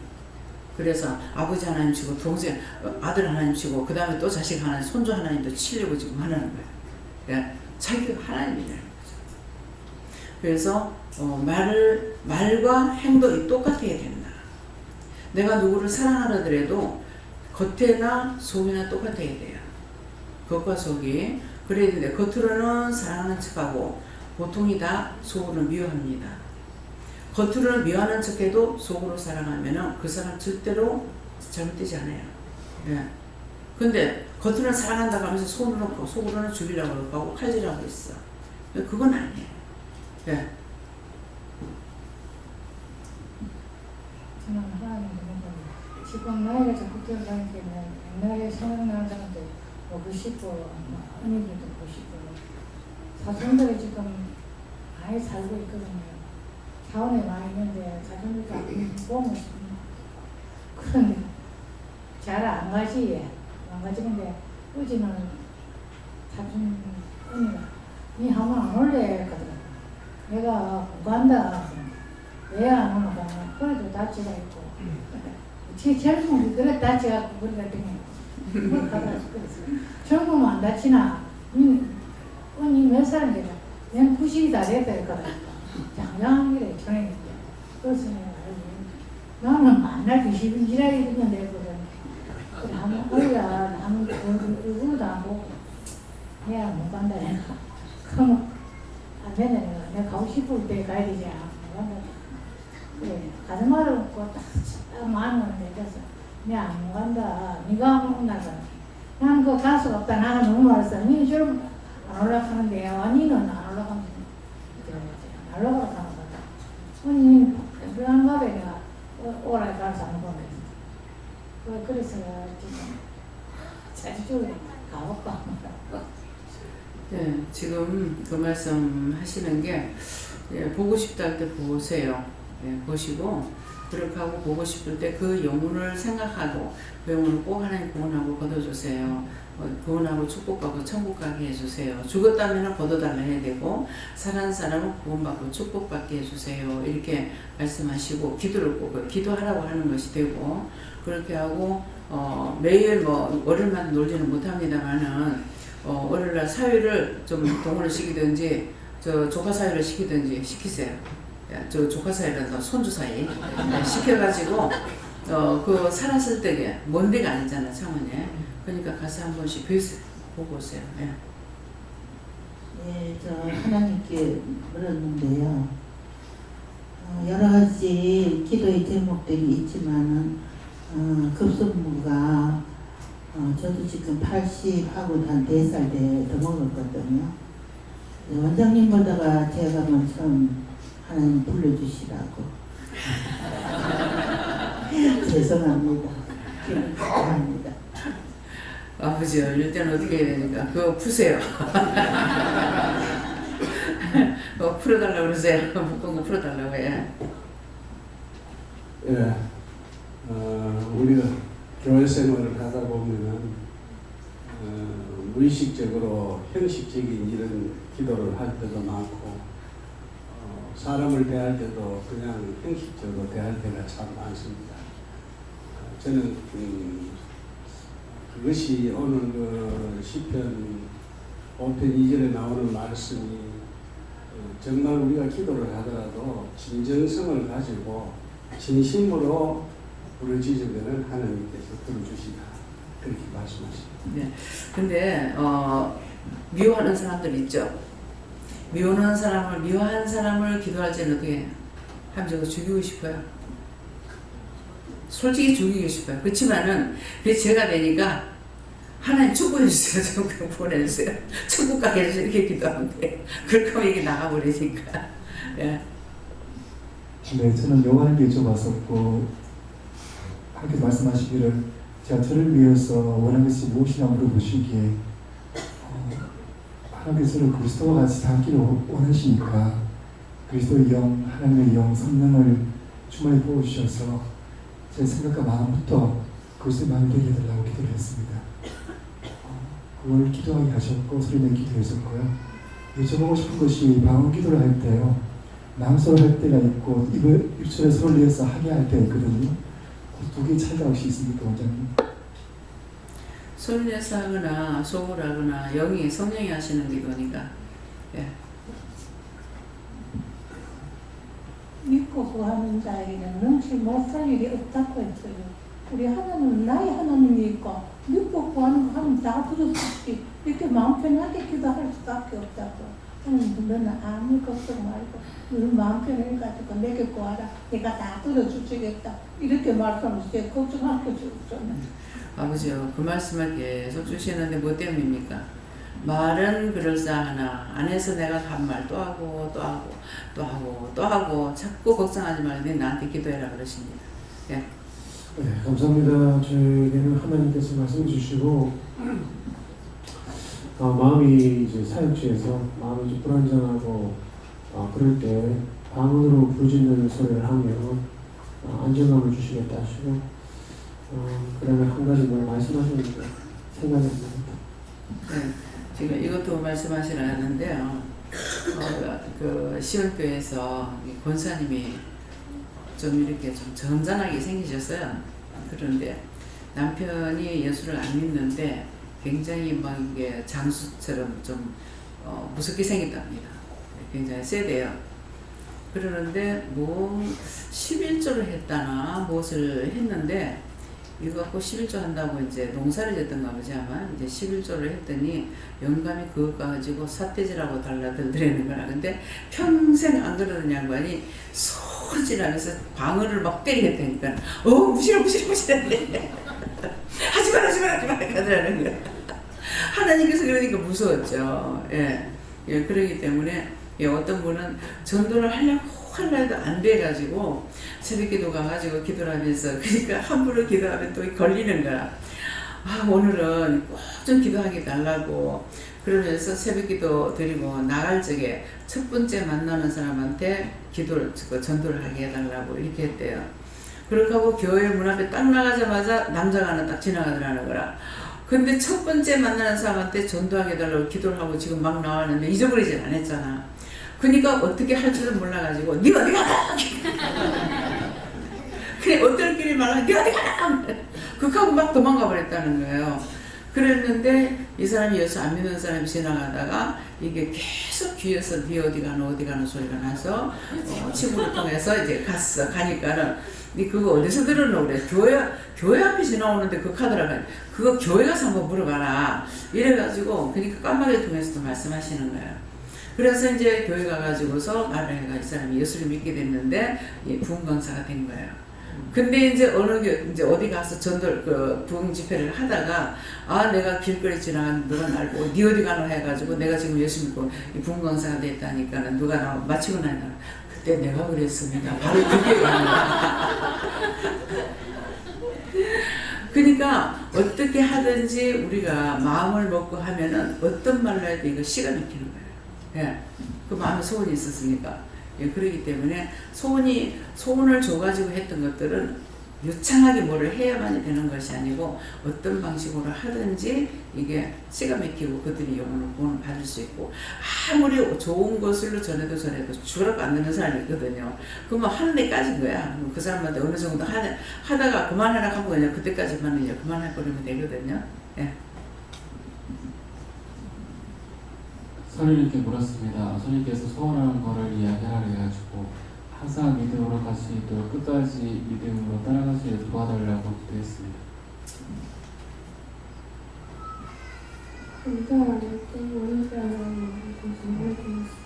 그래서 아버지 하나님 치고 동생 아들 하나님 치고 그 다음에 또 자식 하나님 손주 하나님도 치려고 지금 하는 거예요. 그러니까 자기가 하나님이라는 거죠. 그래서 말과 행동이 똑같아야 된다. 내가 누구를 사랑하더라도 겉에나 속이나 똑같아야 돼요. 겉과 속이. 그래야 되는데 겉으로는 사랑하는 척하고 보통이 다 속으로는 미워합니다. 겉으로는 미워하는 척해도 속으로 사랑하면 그 사람 절대로 잘못되지 않아요. 예. 근데 겉으로는 사랑한다고 하면서 손을 놓고 속으로는 죽이려고 하고 칼질하고 있어. 그건 아니에요. 예. 저는 하나님 지금 나이가 자꾸 뛰어가기 때문에 옛날에 생각나는데 보고 싶고 언니들도 보고 싶고 사촌들이 지금 많이 살고 있거든요. 자원에 많이 있는데 사촌들도 보고 싶습니다. 그런데 잘 안 가지. 안 가지. 근데 우지는 사촌 언니가 니 한번 안 올래 했거든. 내가 못 간다. 왜 안 오는 거야? 그래도 다치가 있고. 제 젊음이 그래 다치갖고 그래 그랬더니 젊으면 안 다치나? 언니 몇 살인데? 난 90이 다 됐다 했거든. 장장이래 저녁에. 그래서 내가 나는 만날 90인지라고 있는데 했거든. 그래 한번 올라 한번 얼굴도 안 보고 내가 못 간다 해나. 그러면 안 된다 내가 가고 싶을 때 가야 되지 않아. 그래 가는 말을 먹고 딱 마음을 내려서 내가 안 간다. 네가 안 온다고. 나는 그 가수가 없다. 나가 너무 말했어. 니는 좀 안 올라가는데 니는 안 올라가면 안 올라가러 가는 거다. 언니 그런 거에 내가 오라 가서 하는 거네. 그래서 지금 자주적으로 가볼까. 네, 지금 그 말씀 하시는 게 보고 싶다 할 때 보세요. 보시고 그렇게 하고 보고 싶을 때 그 영혼을 생각하고 그 영혼을 꼭 하나님 구원하고 거둬주세요. 구원하고 축복하고 천국 가게 해주세요. 죽었다면 거둬달라 해야 되고 살아난 사람은 구원받고 축복받게 해주세요. 이렇게 말씀하시고 기도를 꼭 기도하라고 하는 것이 되고 그렇게 하고 매일 월요일만 놀지는 못합니다만은 월요일날 사위를 좀 동원을 시키든지 저 조카 사위를 시키든지 시키세요. 저 조카 사이라서 손주 사이 시켜가지고 그 살았을 때게 먼 데가 아니잖아 창원에. 그러니까 가서 한 번씩 보고 오세요. 예. 네, 저 하나님께 물었는데요. 여러 가지 기도의 제목들이 있지만은 급선무가 저도 지금 80하고 한 4살 더 먹었거든요. 원장님보다가 제가 먼저 하나님 불러주시라고. 죄송합니다. 죄송합니다. 아버지 어릴 때는 어떻게 해야 되니까 그거 푸세요. 풀어달라고 그러세요. 묶은 거 풀어달라고 해. 예, 우리가 교회 생활을 하다 보면은 무의식적으로 형식적인 이런 기도를 할 때도 많고 사람을 대할 때도 그냥 형식적으로 대할 때가 참 많습니다. 저는 그것이 오늘 그 시편 5편 2절에 나오는 말씀이 정말 우리가 기도를 하더라도 진정성을 가지고 진심으로 부르짖으면 하나님께서 들어주시다. 그렇게 말씀하십니다. 네. 근데 미워하는 사람들 있죠. 미워하는 사람을 기도할 때는 어떻게 하면 저거 죽이고 싶어요. 솔직히 죽이고 싶어요. 그렇지만은 그게 제가 되니까 하나님 축복해주세요. 좀 보내주세요. 천국 가게 해주세요. 이렇게 기도하면 돼요. 그렇게 하면 이게 나가버리니까. 예. 네, 저는 요한에게 여쭤봤었고 하나님께서 말씀하시기를 제가 저를 위해서 원하는 것이 무엇이냐 물어보시기에 하나님께서는 그리스도와 같이 닮기를 원하시니까 그리스도의 영, 하나님의 영, 성령을 주말에 부어주셔서 제 생각과 마음부터 그리스도의 마음이 되게 해달라고 기도를 했습니다. 그걸 기도하게 하셨고 소리내 기도했었고요. 여쭤보고 싶은 것이 방언 기도를 할 때요. 낭송을 할 때가 있고 입술에 손을 내서 하게 할 때가 있거든요. 그 두 개의 차이가 혹시 있습니까, 원장님? 손을 내서 하거나 속을 하거나 성령이 하시는 기도니까. 예. 믿고 구하는 자에게는 능치 못할 일이 없다고 했어요. 우리 하나님은 나의 하나님이니까 믿고 구하는 거 하면 다 들어주지. 이렇게 마음 편하게 기도할 수밖에 없다고. 하나님, 너는 아무 걱정 말고 너는 마음 편하게 가지고 내게 구하라. 내가 다 들어주시겠다. 이렇게 말씀하시죠. 걱정할 것이 없잖아요. 아버지요, 그 말씀을 계속 주시는데 뭐 때문입니까? 말은 그럴싸하나 안에서 내가 한 말 또 하고 또 하고 또 하고 또 하고 자꾸 걱정하지 말고 나한테 기도해라 그러십니다. 예. 네, 감사합니다. 저에게는 하나님께서 말씀 주시고 마음이 이제 사역지에서 마음이 좀 불안정하고 그럴 때 방언으로 부르짖는 소리를 하면 안정감을 주시겠다 하시고 그러면 한 가지 뭘 말씀하셨는데 생각이 안 납니다. 네, 지금 이것도 말씀하시라는데요. 그 시온교회에서 권사님이 좀 이렇게 좀 점잖하게 생기셨어요. 그런데 남편이 예수를 안 믿는데 굉장히 막 이게 장수처럼 좀 무섭게 생겼답니다. 굉장히 세대요. 그러는데 뭐 11조를 했다나 무엇을 했는데 이거 갖고 11조 한다고 이제 농사를 졌던가 보지 아마 이제 11조를 했더니 영감이 그거 가지고 삿대질하고 달라들더라는 거라. 근데 평생 안 그러는 양반이 소질하면서 방언을 막 때리겠다니까 무시라 하지마 하더라는 거야. 하나님께서 그러니까 무서웠죠. 예. 그러기 때문에 어떤 분은 전도를 하려고 해도 안 돼가지고 새벽기도 가가지고 기도를 하면서 그러니까 함부로 기도하면 또 걸리는 거야. 오늘은 꼭 좀 기도하게 달라고 그러면서 새벽기도 드리고 나갈 적에 첫 번째 만나는 사람한테 전도를 하게 해달라고 이렇게 했대요. 그렇게 하고 교회 문 앞에 딱 나가자마자 남자가 하나 딱 지나가더라는 거라. 근데 첫 번째 만나는 사람한테 전도하게 해달라고 기도를 하고 지금 막 나왔는데 잊어버리진 않았잖아. 그러니까 어떻게 할 줄을 몰라가지고 네가 어디 가라! 그래 어떨 길이 말라 네가 어디 가라! 그하고 막 도망가 버렸다는 거예요. 그랬는데 이 사람이 예수 안 믿는 사람이 지나가다가 이게 계속 귀에서 네 어디 가는 소리가 나서 친구를 통해서 이제 가니까는 네 그거 어디서 들었노 그래. 교회 앞에 지나오는데 그 카드라가 그거 교회 가서 한번 물어봐라. 이래가지고 그러니까 깜빡이 통해서도 말씀하시는 거예요. 그래서 이제 교회 가가지고서 말을 해가 이 사람이 예수를 믿게 됐는데 부흥 강사가 된 거예요. 근데 이제 이제 어디 가서 부흥 집회를 하다가 내가 길거리 지나가는 누가 날 보고 네 어디 가노 해가지고 내가 지금 예수 믿고 부흥 강사가 됐다니까는 누가 나 마치고 나니까 그때 내가 그랬습니다. 바로 그게 가는 그러니까 어떻게 하든지 우리가 마음을 먹고 하면은 어떤 말로 해도 이거 시가 막히는 거예요. 예, 그 마음에 소원이 있었으니까. 그렇기 때문에 소원을 줘가지고 했던 것들은 유창하게 뭐를 해야만 되는 것이 아니고 어떤 방식으로 하든지 이게 씨가 막히고 그들이 영혼을 받을 수 있고 아무리 좋은 것으로 전해도 죽으라고 안 되는 사람이 있거든요. 그러면 하는 데까지인 거야. 그 사람한테 어느 정도 하다가 그만하라 하고 그냥 그때까지만 이제 그만할 거면 되거든요. 예. 선생님께 물었습니다. 선생님께서 소원하는 거를 이야기하라 해가지고 항상 믿음으로 가시도록 끝까지 믿음으로 따라가시도록 도와달라고 기도했습니다. 감사하고 또 원하지 않는 것을 해주셨습니다.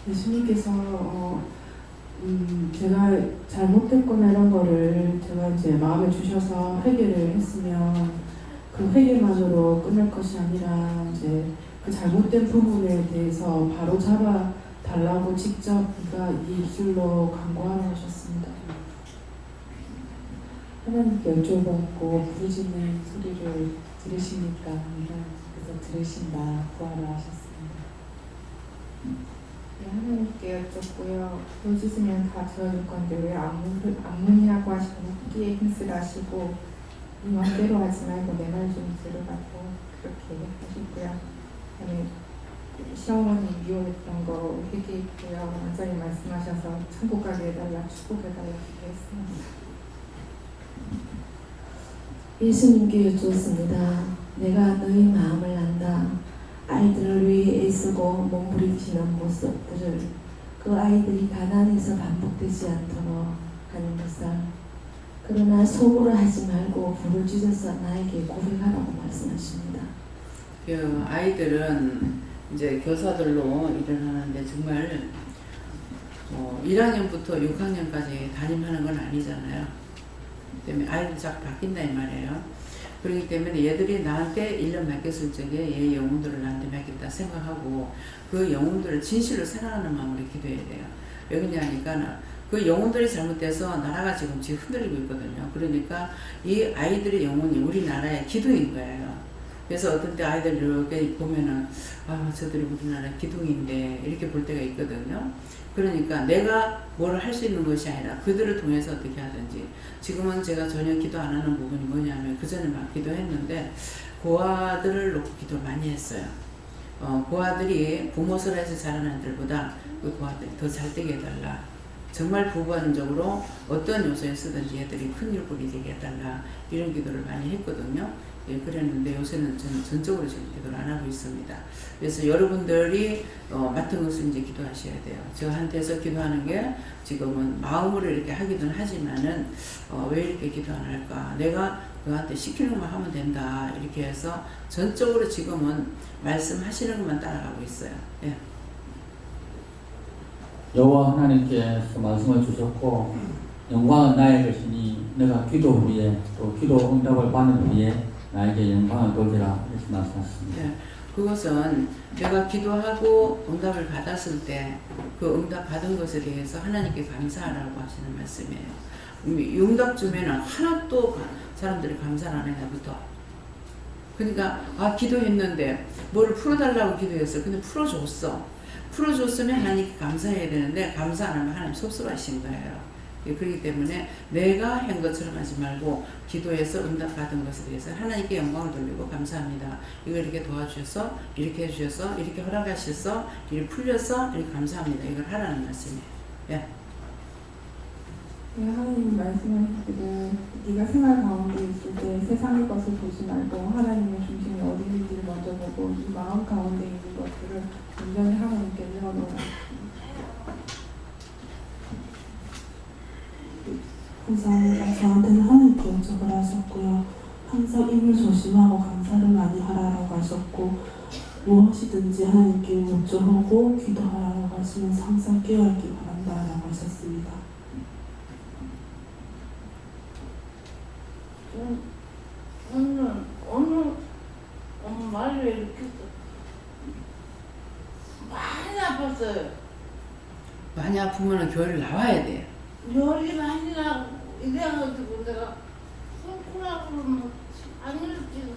예수님께서 제가 잘못했거나 이런 거를 제가 이제 마음에 주셔서 회개를 했으면 그 회개만으로 끝날 것이 아니라 이제 그 잘못된 부분에 대해서 바로 잡아 달라고 직접 네가 이 입술로 간구하라 하셨습니다. 하나님께 여쭤봤고 부르짖는 소리를 들으시니까 그래서 들으신다 구하라 하셨습니다. 네, 하나님께 여쭙고요. 부르짖으면 다 들어줄 건데 왜 안문이라고 하시고 묻기에 힘쓰라시고 이 맘대로 하지 말고 내 말 좀 들으라고 그렇게 하셨고요. 그다음에 시어머니 미워했던 거 회개했고요. 원장님 말씀하셔서 천국 가게 해달라 축복해달라 기도했습니다. 예수님께 여쭈었습니다. 내가 너희 마음을 안다. 아이들을 위해 애쓰고 몸부림치는 모습들을 그 아이들이 가난해서 반복되지 않도록 하는 것을 그러나 속으로 하지 말고 부르짖어서 나에게 고백하라고 말씀하십니다. 그 아이들은 이제 교사들로 일을 하는데 정말 1학년부터 6학년까지 담임하는 건 아니잖아요. 때문에 아이들 자꾸 바뀐다 이 말이에요. 그렇기 때문에 얘들이 나한테 1년 맡겼을 적에 얘 영혼들을 나한테 맡겼다 생각하고 그 영혼들을 진실로 사랑하는 마음으로 기도해야 돼요. 왜 그러냐니까 그 영혼들이 잘못돼서 나라가 지금 흔들리고 있거든요. 그러니까 이 아이들의 영혼이 우리나라의 기둥인 거예요. 그래서 어떤 때 아이들 이렇게 보면은 저들이 우리나라 기둥인데 이렇게 볼 때가 있거든요. 그러니까 내가 뭘 할 수 있는 것이 아니라 그들을 통해서 어떻게 하든지 지금은 제가 전혀 기도 안 하는 부분이 뭐냐면 그전에 막 기도했는데 고아들을 놓고 기도를 많이 했어요. 고아들이 부모 설에서 자라는 애들보다 그 고아들이 더 잘되게 해달라. 정말 부분적으로 어떤 요소에 쓰든지 애들이 큰 일꾼이 되게 해달라. 이런 기도를 많이 했거든요. 예, 그랬는데 요새는 저는 전적으로 지금 기도를 안 하고 있습니다. 그래서 여러분들이 맡은 것을 이제 기도하셔야 돼요. 저한테서 기도하는 게 지금은 마음으로 이렇게 하기는 하지만은 왜 이렇게 기도 안 할까? 내가 그한테 시키는 것만 하면 된다. 이렇게 해서 전적으로 지금은 말씀하시는 것만 따라가고 있어요. 예. 여호와 하나님께서 말씀을 주셨고 영광은 나의 것이니 내가 기도 후에 또 기도 응답을 받는 후에 나에게 영광을 돌리라 이렇게 말씀하셨습니다. 네, 그것은 내가 기도하고 응답을 받았을 때 그 응답 받은 것에 대해서 하나님께 감사하라고 하시는 말씀이에요. 응답 주면은 하나도 사람들이 감사를 안 해나부터. 그러니까 기도했는데 뭐를 풀어달라고 기도했어. 근데 풀어줬어. 풀어줬으면 하나님께 감사해야 되는데 감사 안 하면 하나님 섭섭하신 거예요. 그렇기 때문에 내가 한 것처럼 하지 말고 기도해서 응답받은 것에 대해서 하나님께 영광을 돌리고 감사합니다. 이걸 이렇게 도와주셔서 이렇게 해주셔서 이렇게 허락하셔서 이렇게 풀려서 이렇게 감사합니다. 이걸 하라는 말씀이에요. 예. 네, 하나님 말씀하시기를 네가 생활 가운데 있을 때 세상의 것을 보지 말고 하나님의 중심이 어디 있는지를 먼저 보고 이 마음 가운데 있는 것들을 온전히 하나님께 내어놓으라. 감사합니다. 저한테는 하나님께 여쭤보라 하셨고요. 항상 입을 조심하고 감사를 많이 하라고 하셨고 무엇이든지 하나님께 여쭤보고 기도하라고 하시면서 항상 깨어있기 바란다라고 하셨습니다. 오늘 말을 이렇게 많이 아팠어요. 많이 아프면 교회를 나와야 돼요. 열이 많이 나고 이래가지고 내가 손가락으로 안 일찍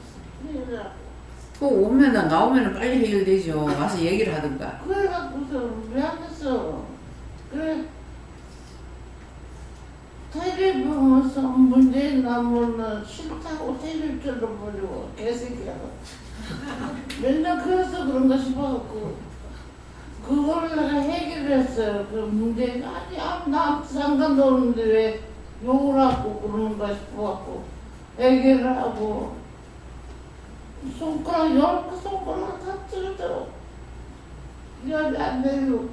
오면 나오면 빨리 해결되죠. 와서 얘기를 하든가. 그래갖고서 왜 안 됐어? 그래 텔레비전에서 문제 나면 싫다고 텔레비 들어버리고 개새끼야. 맨날 그래서 그런가 싶어갖고 그걸 내가 해결을 했어요. 그 문제가 나 상관도 없는데 왜 욕을 하고 그러는가 싶어갖고 해결을 하고 손가락 10개 손가락 다 찔러들어. 열이 안 내리고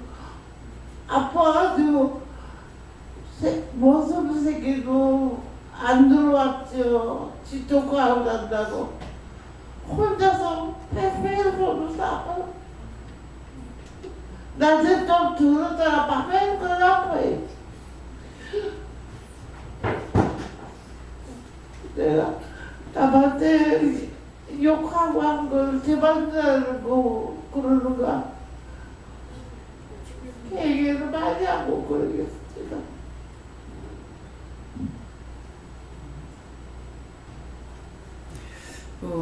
아파가지고 모습 새끼도 안 들어왔죠. 지토하고 간다고. 혼자서 회사도 싸고 낮에 좀 들었다가 밤에는 그 아파요. 내가 남한테 욕하고 한 걸 대박나고 그러는가 얘기를 많이 하고 그러겠습니다.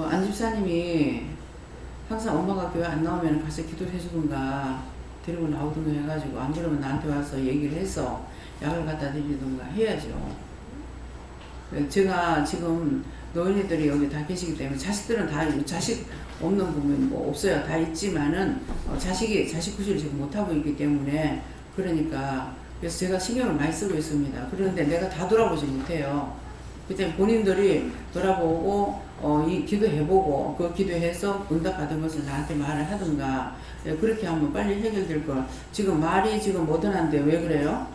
안 집사님이 항상 엄마가 교회 안 나오면 가서 기도를 해주든가 데리고 나오든가 해가지고, 안 그러면 나한테 와서 얘기를 해서 약을 갖다 드리든가 해야죠. 제가 지금 노인네들이 여기 다 계시기 때문에, 자식들은 다, 자식 없는 부분이 뭐 없어요. 다 있지만은 자식 구실을 지금 못하고 있기 때문에, 그러니까 그래서 제가 신경을 많이 쓰고 있습니다. 그런데 내가 다 돌아보지 못해요. 그때 본인들이 돌아보고 이 기도해보고 그 기도해서 응답받은 것을 나한테 말을 하든가, 그렇게 하면 빨리 해결될 걸. 지금 말이 지금 못하는데 왜 그래요?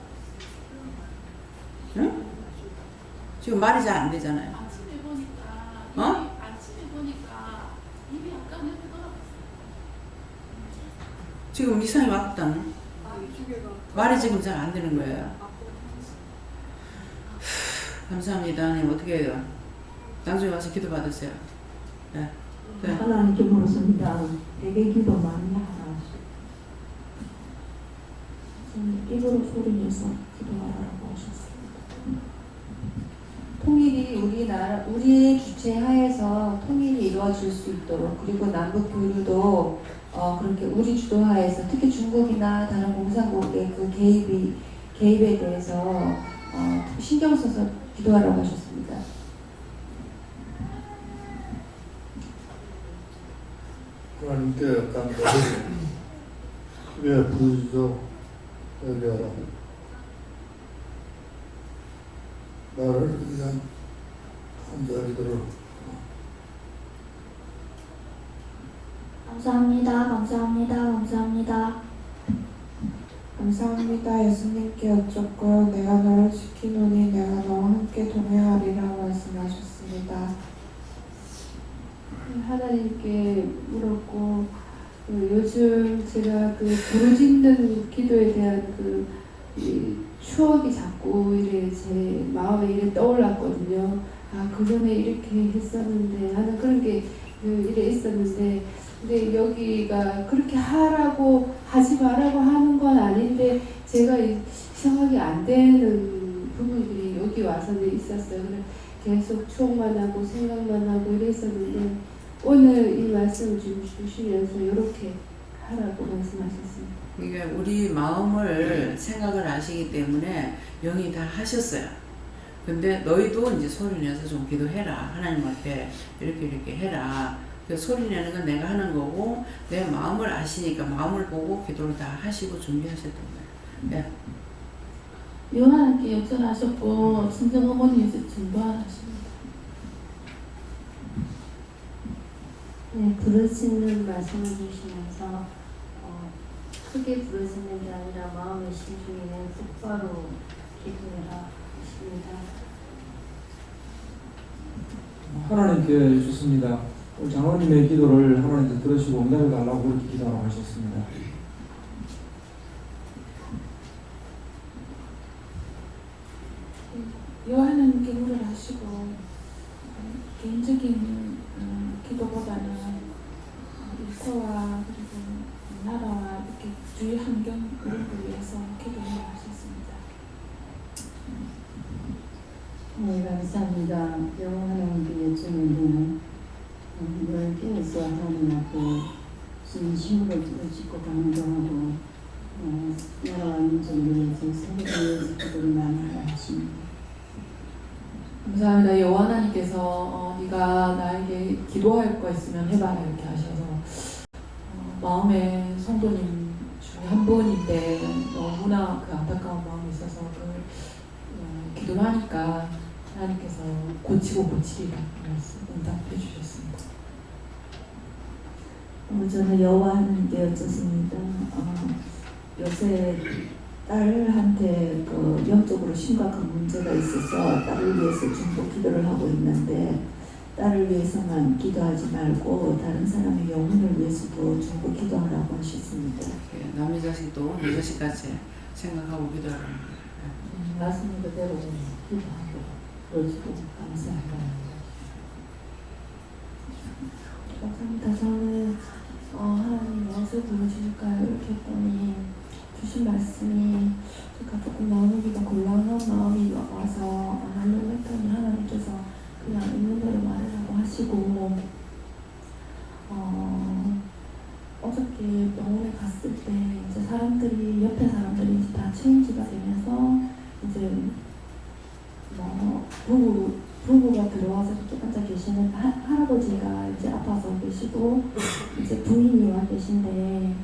응? 지금 말이 잘 안 되잖아요. 아침에 보니까 입이 약간 돌아갔어요. 지금 이상이 왔다는 말이 지금 잘 안 되는 거예요. 감사합니다. 하나님, 어떻게 해요? 나중에 와서 기도 받으세요. 네. 네. 하나님께 물었습니다. 되게 기도 많이 하라. 입으로 소리내서 기도하라고 하셨습니다. 통일이 우리의 주체 하에서 통일이 이루어질 수 있도록, 그리고 남북 교류도 그렇게 우리 주도하에서, 특히 중국이나 다른 공산국의 그 개입에 대해서 신경 써서 기도하라고 하셨습니다. 하나님께 약간 크게 부르짖어 얘기하라. 나를 위한 한자리들을 감사합니다. 감사합니다. 감사합니다. 감사합니다. 예수님께 여쭙고 내가 너를 지키노니 내가 너와 함께 동행하리라 말씀하셨습니다. 하나님께 물었고, 요즘 제가 그 부르짖는 기도에 대한 이 추억이 자꾸 이래 제 마음에 이래 떠올랐거든요. 아, 그 전에 이렇게 했었는데 하는 그런 게 이래 있었는데, 근데 여기가 그렇게 하라고 하지 말라고 하는 건 아닌데 제가 이상하게 안 되는 부분들이 여기 와서는 있었어요. 그래서 계속 추억만 하고 생각만 하고 이랬었는데, 오늘 이 말씀을 주시면서 이렇게 하라고 말씀하셨습니다. 그러니까 우리 마음을 생각을 아시기 때문에 영이 다 하셨어요. 근데 너희도 이제 소리내서 좀 기도해라. 하나님 앞에 이렇게 해라. 그 소리내는 건 내가 하는 거고, 내 마음을 아시니까 마음을 보고 기도를 다 하시고 준비하셨던 거예요. 네. 요한께 역전하셨고 친정 어머니에서 전도하셨습니다. 네, 부르짖는 말씀을 주시면서 크게 부르짖는 게 아니라 마음의 심중에는 똑바로 기도해라 하십니다. 하나님께 주셨습니다. 장로님의 기도를 하나님께 들으시고 응답을 달라고 그렇게 기도하라고 하셨습니다. 요한님께 물을 하시고, 개인적인 기도보다는 일터와 그리고 나라와 이렇게 주위 환경 이런 걸 위해서 기도를 하셨습니다. 네, 감사합니다. 영원 하나님께 여쭈는 늘 깨어서 하나님 앞에 진심으로 부르짖고 간구하고 나라와 민족을 위해서 세계를 위해서 기도를 많이 하라 하십니다. 감사합니다. 여호와 하나님께서 네가 나에게 기도할 거 있으면 해봐라 이렇게 하셔서 마음에 성도님 중에 한 분인데 너무나 그 안타까운 마음이 있어서 기도를 하니까 하나님께서 고치리라 말씀 응답해 주셨습니다. 저는 여호와 하나님께 여쭙습니다. 요새 딸한테 영적으로 심각한 문제가 있어서 딸을 위해서 중보 기도를 하고 있는데 딸을 위해서만 기도하지 말고 다른 사람의 영혼을 위해서도 전부 기도하라고 하셨습니다. 남의 자식도 내 자식까지 생각하고 기도하라는 거예요. 말씀 그대로 기도하고 그러시고 감사합니다. 감사합니다. 저는 하나님 무엇을 보여주실까요? 이렇게 했더니 주신 말씀이 제가 조금 나누기가 곤란한 마음이 와서 안 하려고 했더니 하나님께서 그냥 있는 대로 말하라고 하시고 어저께 병원에 갔을 때 이제 사람들이 옆에 사람들이 이제 다 체인지가 되면서 이제 부부가 들어와서 이렇게 앉아 계시는 할아버지가 이제 아파서 계시고 이제 부인이 와 계신데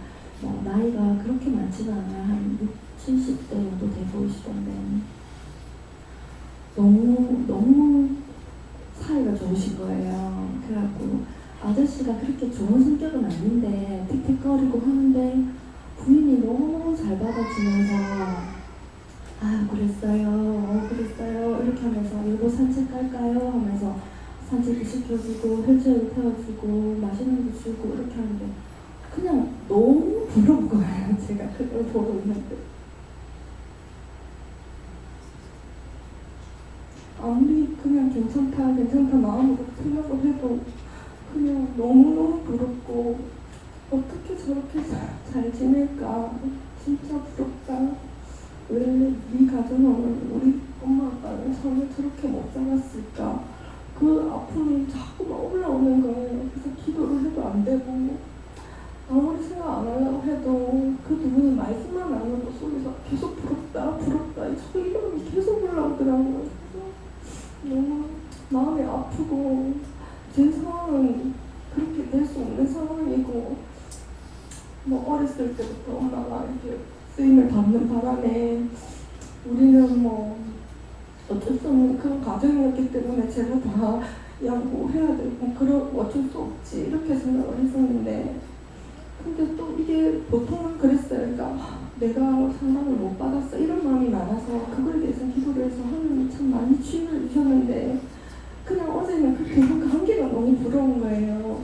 나이가 그렇게 많지는 않아요. 한 60, 70대 정도 돼 보이시던데 너무 사이가 좋으신 거예요. 그래갖고 아저씨가 그렇게 좋은 성격은 아닌데 틱틱거리고 하는데 부인이 너무 잘 받아주면서 그랬어요 이렇게 하면서 여보 산책 갈까요? 하면서 산책도 시켜주고 휠체어도 태워주고 맛있는 거 주고 이렇게 하는데 그냥 너무 부러운 거예요. 제가 그걸 보고 있는데 아무리 그냥 괜찮다 마음으로 생각을 해도 그냥 너무너무 부럽고 어떻게 저렇게 잘 지낼까 진짜 부럽다. 왜 네 가정은 우리 엄마 아빠는 처음에 저렇게 못 살았을까. 그 아픔이 자꾸만 올라오는 거예요. 그래서 기도를 해도 안 되고 아무리 생각 안 하려고 해도 그 두 분이 말씀만 나눠도 속에서 계속 부럽다 저 이름이 계속 올라오더라고요. 그래서 너무 마음이 아프고 제 상황은 그렇게 될 수 없는 상황이고 어렸을 때부터 엄마가 이렇게 쓰임을 받는 바람에 우리는 어쩔 수 없는 그런 가정이었기 때문에 제가 다 양보해야 되고 그런 어쩔 수 없지 이렇게 생각을 했었는데 근데 또 이게 보통은 그랬어요. 그러니까 내가 상담을 못 받았어 이런 마음이 많아서 그거에 대해서 기도를 해서 하나님이 참 많이 치유를 주셨는데 그냥 어제는 그 한계가 너무 부러운 거예요.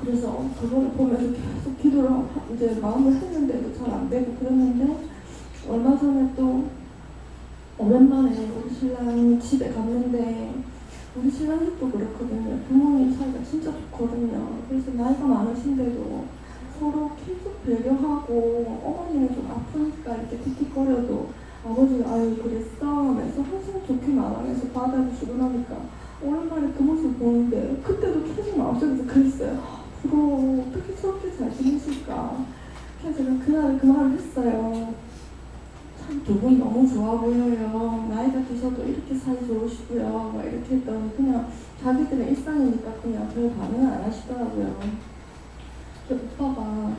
그래서 그걸 보면서 계속 기도를 이제 마음을 했는데도 잘 안 되고 그랬는데 얼마 전에 또 오랜만에 우리 신랑 집에 갔는데 우리 신랑 집도 그렇거든요. 부모님 사이가 진짜 좋거든요. 그래서 나이가 많으신데도 서로 계속 배려하고 어머니는 좀 아프니까 이렇게 틱틱거려도 아버지가 아유 그랬어 하면서 항상 좋게 말하면서 받아주시고 나니까 오랜만에 그 모습 보는데 그때도 계속 마음속에서 그랬어요. 부러워 어떻게 저렇게 잘 지내실까. 그래서 제가 그날 그 말을 했어요. 참 두 분 너무 좋아 보여요. 나이가 드셔도 이렇게 사이 좋으시고요. 막 이렇게 했더니 그냥 자기들의 일상이니까 그냥 별 반응을 안 하시더라고요. 오빠가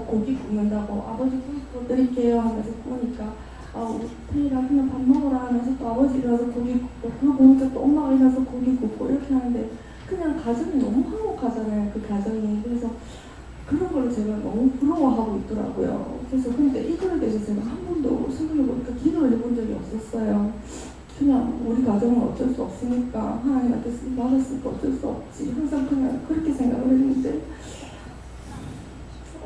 고기 굽는다고 아버지 고기 구워드릴게요 하면서 구우니까 우리 태희랑 그냥 밥 먹으라 하면서 또 아버지 일어나서 고기 굽고 그거 보니까 또 엄마가 일어나서 고기 굽고 이렇게 하는데 그냥 가정이 너무 화목하잖아요. 그 가정이. 그래서 그런 걸 제가 너무 부러워하고 있더라고요. 그래서 근데 이거에 대해서 제가 한 번도 생각해보니까 기도를 해본 적이 없었어요. 그냥 우리 가정은 어쩔 수 없으니까 하나님한테 받았으니까 어쩔 수 없지. 항상 그냥 그렇게 생각을 했는데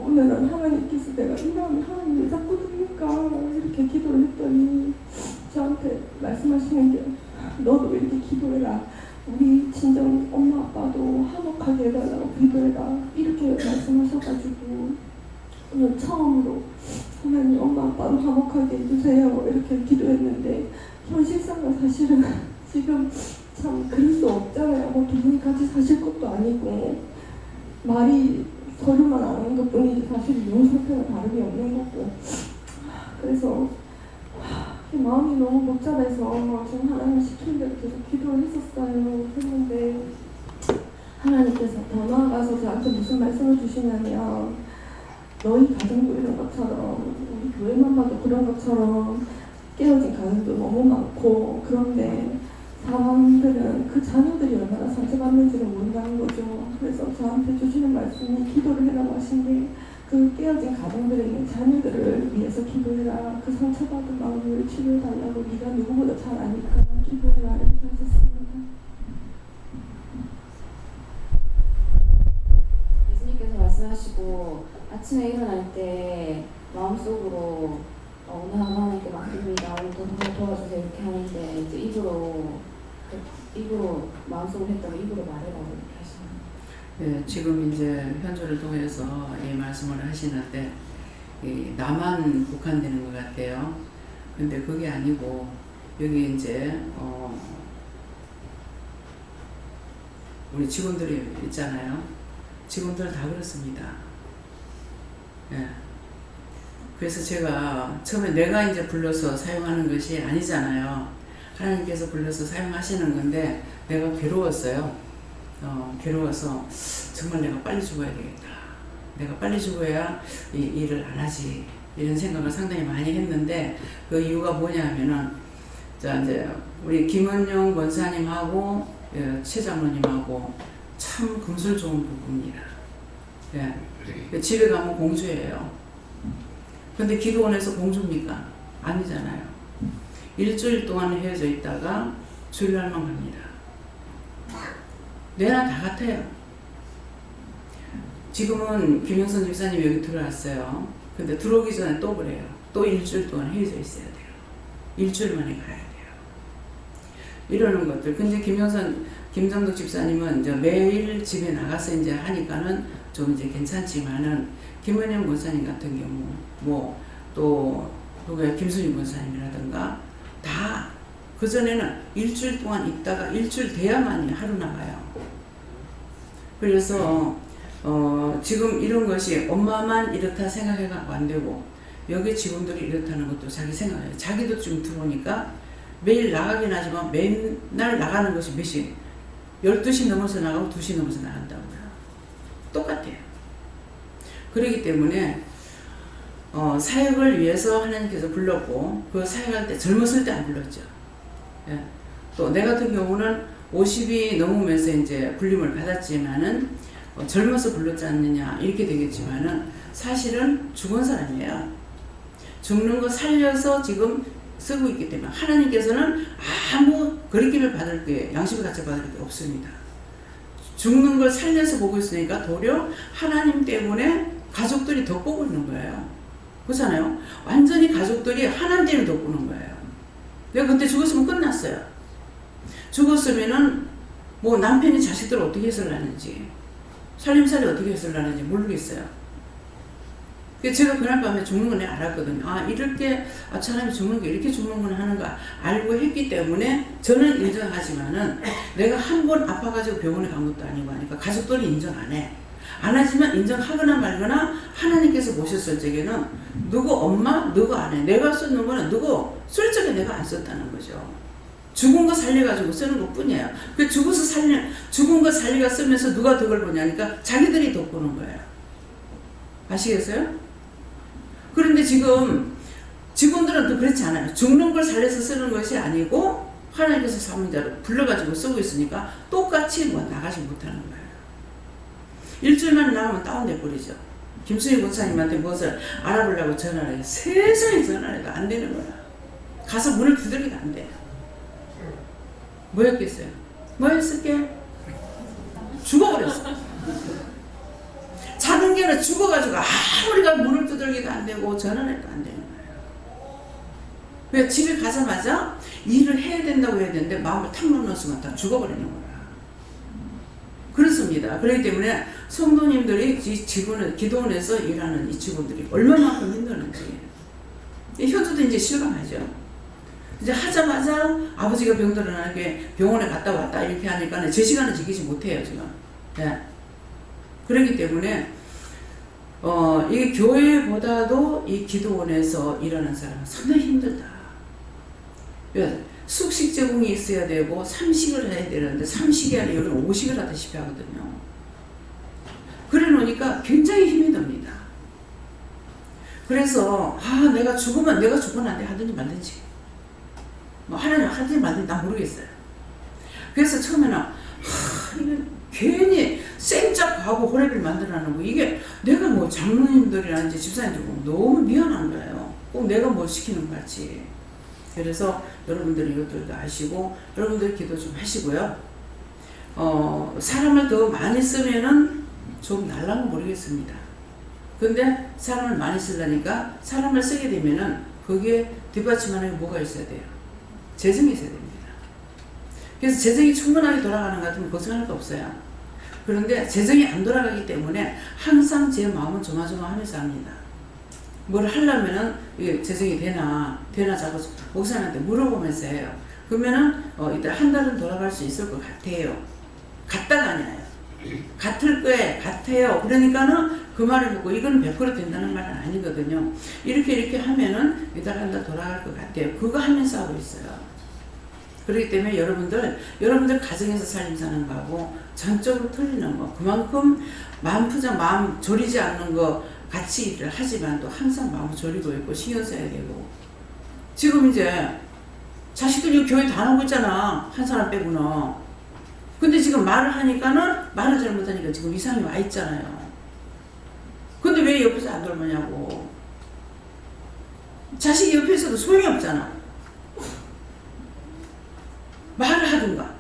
오늘은 하나님께서 내가 이 마음이 하나님 왜 자꾸 듭니까? 이렇게 기도를 했더니 저한테 말씀하시는 게 너도 이렇게 기도해라. 우리 친정 엄마 아빠도 화목하게 해달라고 기도해라. 이렇게 말씀하셔가지고 오늘 처음으로 하나님 엄마 아빠도 화목하게 해주세요. 이렇게 기도했는데 현실상은 사실은 지금 참 그럴 수 없잖아요. 두 분이 같이 사실 것도 아니고 말이 서류만 아는 것 뿐이지 사실 이혼 상태는 다름이 없는 거고 그래서 마음이 너무 복잡해서 지금 하나님 시키는 대로 계속 기도를 했었어요. 했는데 하나님께서 더 나아가서 저한테 무슨 말씀을 주시냐면 너희 가정도 이런 것처럼 우리 교회만 봐도 그런 것처럼 깨어진 가정도 너무 많고 그런데 사람들은 그 자녀들이 얼마나 상처받는지를 모른다는 거죠. 그래서 저한테 주시는 말씀이 기도를 해라고 하신 게 그 깨어진 가정들에 있는 자녀들을 위해서 기도해라. 그 상처받은 마음을 치료해달라고 네가 누구보다 잘 아니까 기도해라 이렇게 하셨습니다. 예수님께서 말씀하시고 아침에 일어날 때 마음속으로 오늘 하나님께 맡깁니다. 오늘 도와주세요 이렇게 하는데 이제 입으로 마음속으로 했다가 입으로 말해라고 이렇게 하시는 거예요. 네, 지금 이제 현주를 통해서 이 말씀을 하시는데 나만 국한되는 것 같아요. 근데 그게 아니고 여기 이제 우리 직원들이 있잖아요. 직원들 다 그렇습니다. 예. 그래서 제가 처음에 내가 이제 불러서 사용하는 것이 아니잖아요. 하나님께서 불러서 사용하시는 건데 내가 괴로웠어요. 괴로워서 정말 내가 빨리 죽어야 되겠다. 내가 빨리 죽어야 이 일을 안 하지. 이런 생각을 상당히 많이 했는데 그 이유가 뭐냐면은 자 이제 우리 김은용 권사님하고 최 장로님하고 참 금술 좋은 부부입니다. 예. 집에 가면 공주예요. 근데 기도원에서 공주입니까? 아니잖아요. 일주일 동안 헤어져 있다가 주일날만 갑니다. 내랑 다 같아요. 지금은 김영선 집사님이 여기 들어왔어요. 근데 들어오기 전에 또 그래요. 또 일주일 동안 헤어져 있어야 돼요. 일주일 만에 가야 돼요. 이러는 것들. 근데 김정덕 집사님은 이제 매일 집에 나가서 이제 하니까는 좀 이제 괜찮지만은 김은영 권사님 같은 경우 또 누가 김수진 권사님이라든가 다 그전에는 일주일 동안 있다가 일주일 돼야만이 하루 나가요. 그래서 지금 이런 것이 엄마만 이렇다 생각해가 안 되고 여기 직원들이 이렇다는 것도 자기 생각해요. 자기도 좀 들어오니까 매일 나가긴 하지만 맨날 나가는 것이 몇 시? 12시 넘어서 나가고 2시 넘어서 나간다고요. 똑같아요. 그렇기 때문에 사역을 위해서 하나님께서 불렀고 그 사역할 때 젊었을 때 안 불렀죠. 예. 또 내 같은 경우는 50이 넘으면서 이제 불림을 받았지만은 젊어서 불렀지 않느냐 이렇게 되겠지만은 사실은 죽은 사람이에요. 죽는 거 살려서 지금 쓰고 있기 때문에 하나님께서는 아무 거리낌을 받을 게 양심을 같이 받을 게 없습니다. 죽는 걸 살려서 보고 있으니까 도리어 하나님 때문에 가족들이 더 보고 있는 거예요. 그렇잖아요. 완전히 가족들이 하나님 때문에 더 보는 거예요. 내가 그때 죽었으면 끝났어요. 죽었으면은 뭐 남편이 자식들을 어떻게 해설하는지 살림살이 어떻게 해설하는지 모르겠어요. 제가 그날 밤에 죽는 걸 내가 알았거든요. 아 이렇게 사람이 죽는 게 이렇게 죽는구나 하는 거 알고 했기 때문에 저는 인정하지만은 내가 한 번 아파가지고 병원에 간 것도 아니고 하니까 가족들이 인정 안 해. 안 하지만 인정하거나 말거나 하나님께서 보셨을 적에는 누구 엄마 누구 안 해. 내가 쓰는 거는 누구 쓸 적에 내가 안 썼다는 거죠. 죽은 거 살려가지고 쓰는 것 뿐이에요. 그 죽은 거 살리가 쓰면서 누가 덕을 보냐니까 자기들이 덕 보는 거예요. 아시겠어요? 그런데 지금 직원들은 또 그렇지 않아요. 죽는 걸 살려서 쓰는 것이 아니고 하나님께서 사문자로 불러가지고 쓰고 있으니까 똑같이 나가지 못하는 거예요. 일주일 만에 나가면 다운돼 버리죠. 김수희 권사님한테 무엇을 알아보려고 전화를 해요. 세상에 전화를 해도 안 되는 거야. 가서 문을 두드리도 안 돼요. 뭐였겠어요? 뭐였을게? 죽어버렸어. 자는 게 아니라 죽어가지고 우리가 문을 두들기도 안 되고 전화를 해도 안 되는 거예요. 왜 집에 가자마자 일을 해야 된다고 해야 되는데 마음을 탁 놓으면 다 죽어버리는 거야. 그렇습니다. 그렇기 때문에 성도님들이 기도원에서 일하는 이 직원들이 얼마만큼 힘드는지 현주도 이제 실감하죠. 이제 하자마자 아버지가 병들어나게 병원에 갔다 왔다 이렇게 하니까 제 시간을 지키지 못해요 지금. 네. 그렇기 때문에 이게 교회보다도 이 기도원에서 일하는 사람은 상당히 힘들다. 왜? 숙식 제공이 있어야 되고 삼식을 해야 되는데 삼식이 아니라 여기는 오식을 하다시피 하거든요. 그래 놓으니까 굉장히 힘이 듭니다. 그래서 내가 죽으면 내가 죽으면 안 돼 하든지 말든지 뭐 하나님 하든지 말든지 난 모르겠어요. 그래서 처음에는 이게 괜히 생짝하고 호래비를 만들어놓은 거 이게 내가 뭐 장로님들이라든지 집사님들 보면 너무 미안한 거예요. 꼭 내가 뭐 시키는 것 같이. 그래서 여러분들이 이것들도 아시고 여러분들 기도 좀 하시고요. 사람을 더 많이 쓰면은 좀 날라면 모르겠습니다. 근데 사람을 많이 쓰려니까 사람을 쓰게 되면은 거기에 뒷받침하는 게 뭐가 있어야 돼요? 재정이 있어야 됩니다. 그래서 재정이 충분하게 돌아가는 것 같으면 걱정할 거 없어요. 그런데 재정이 안 돌아가기 때문에 항상 제 마음은 조마조마하면서 합니다. 뭘 하려면은 이게 재정이 되나 자꾸 목사님한테 물어보면서 해요. 그러면은 이따 한 달은 돌아갈 수 있을 것 같아요. 같다가 아니에요. 같을 거에 같아요. 그러니까는 그 말을 듣고 이건 100% 된다는 말은 아니거든요. 이렇게 하면은 이따 한 달 돌아갈 것 같아요. 그거 하면서 하고 있어요. 그렇기 때문에 여러분들 가정에서 살림 사는 거하고 전적으로 틀리는 거. 그만큼 마음 푸정, 마음 졸이지 않는 거 같이 일을 하지만 또 항상 마음 졸이고 있고 신경 써야 되고. 지금 이제 자식들이 교회 다 나오고 있잖아. 한 사람 빼고는. 근데 지금 말을 하니까는 말을 잘못하니까 지금 이상이 와 있잖아요. 근데 왜 옆에서 안 돌보냐고. 자식이 옆에 있어도 소용이 없잖아. 말을 하든가.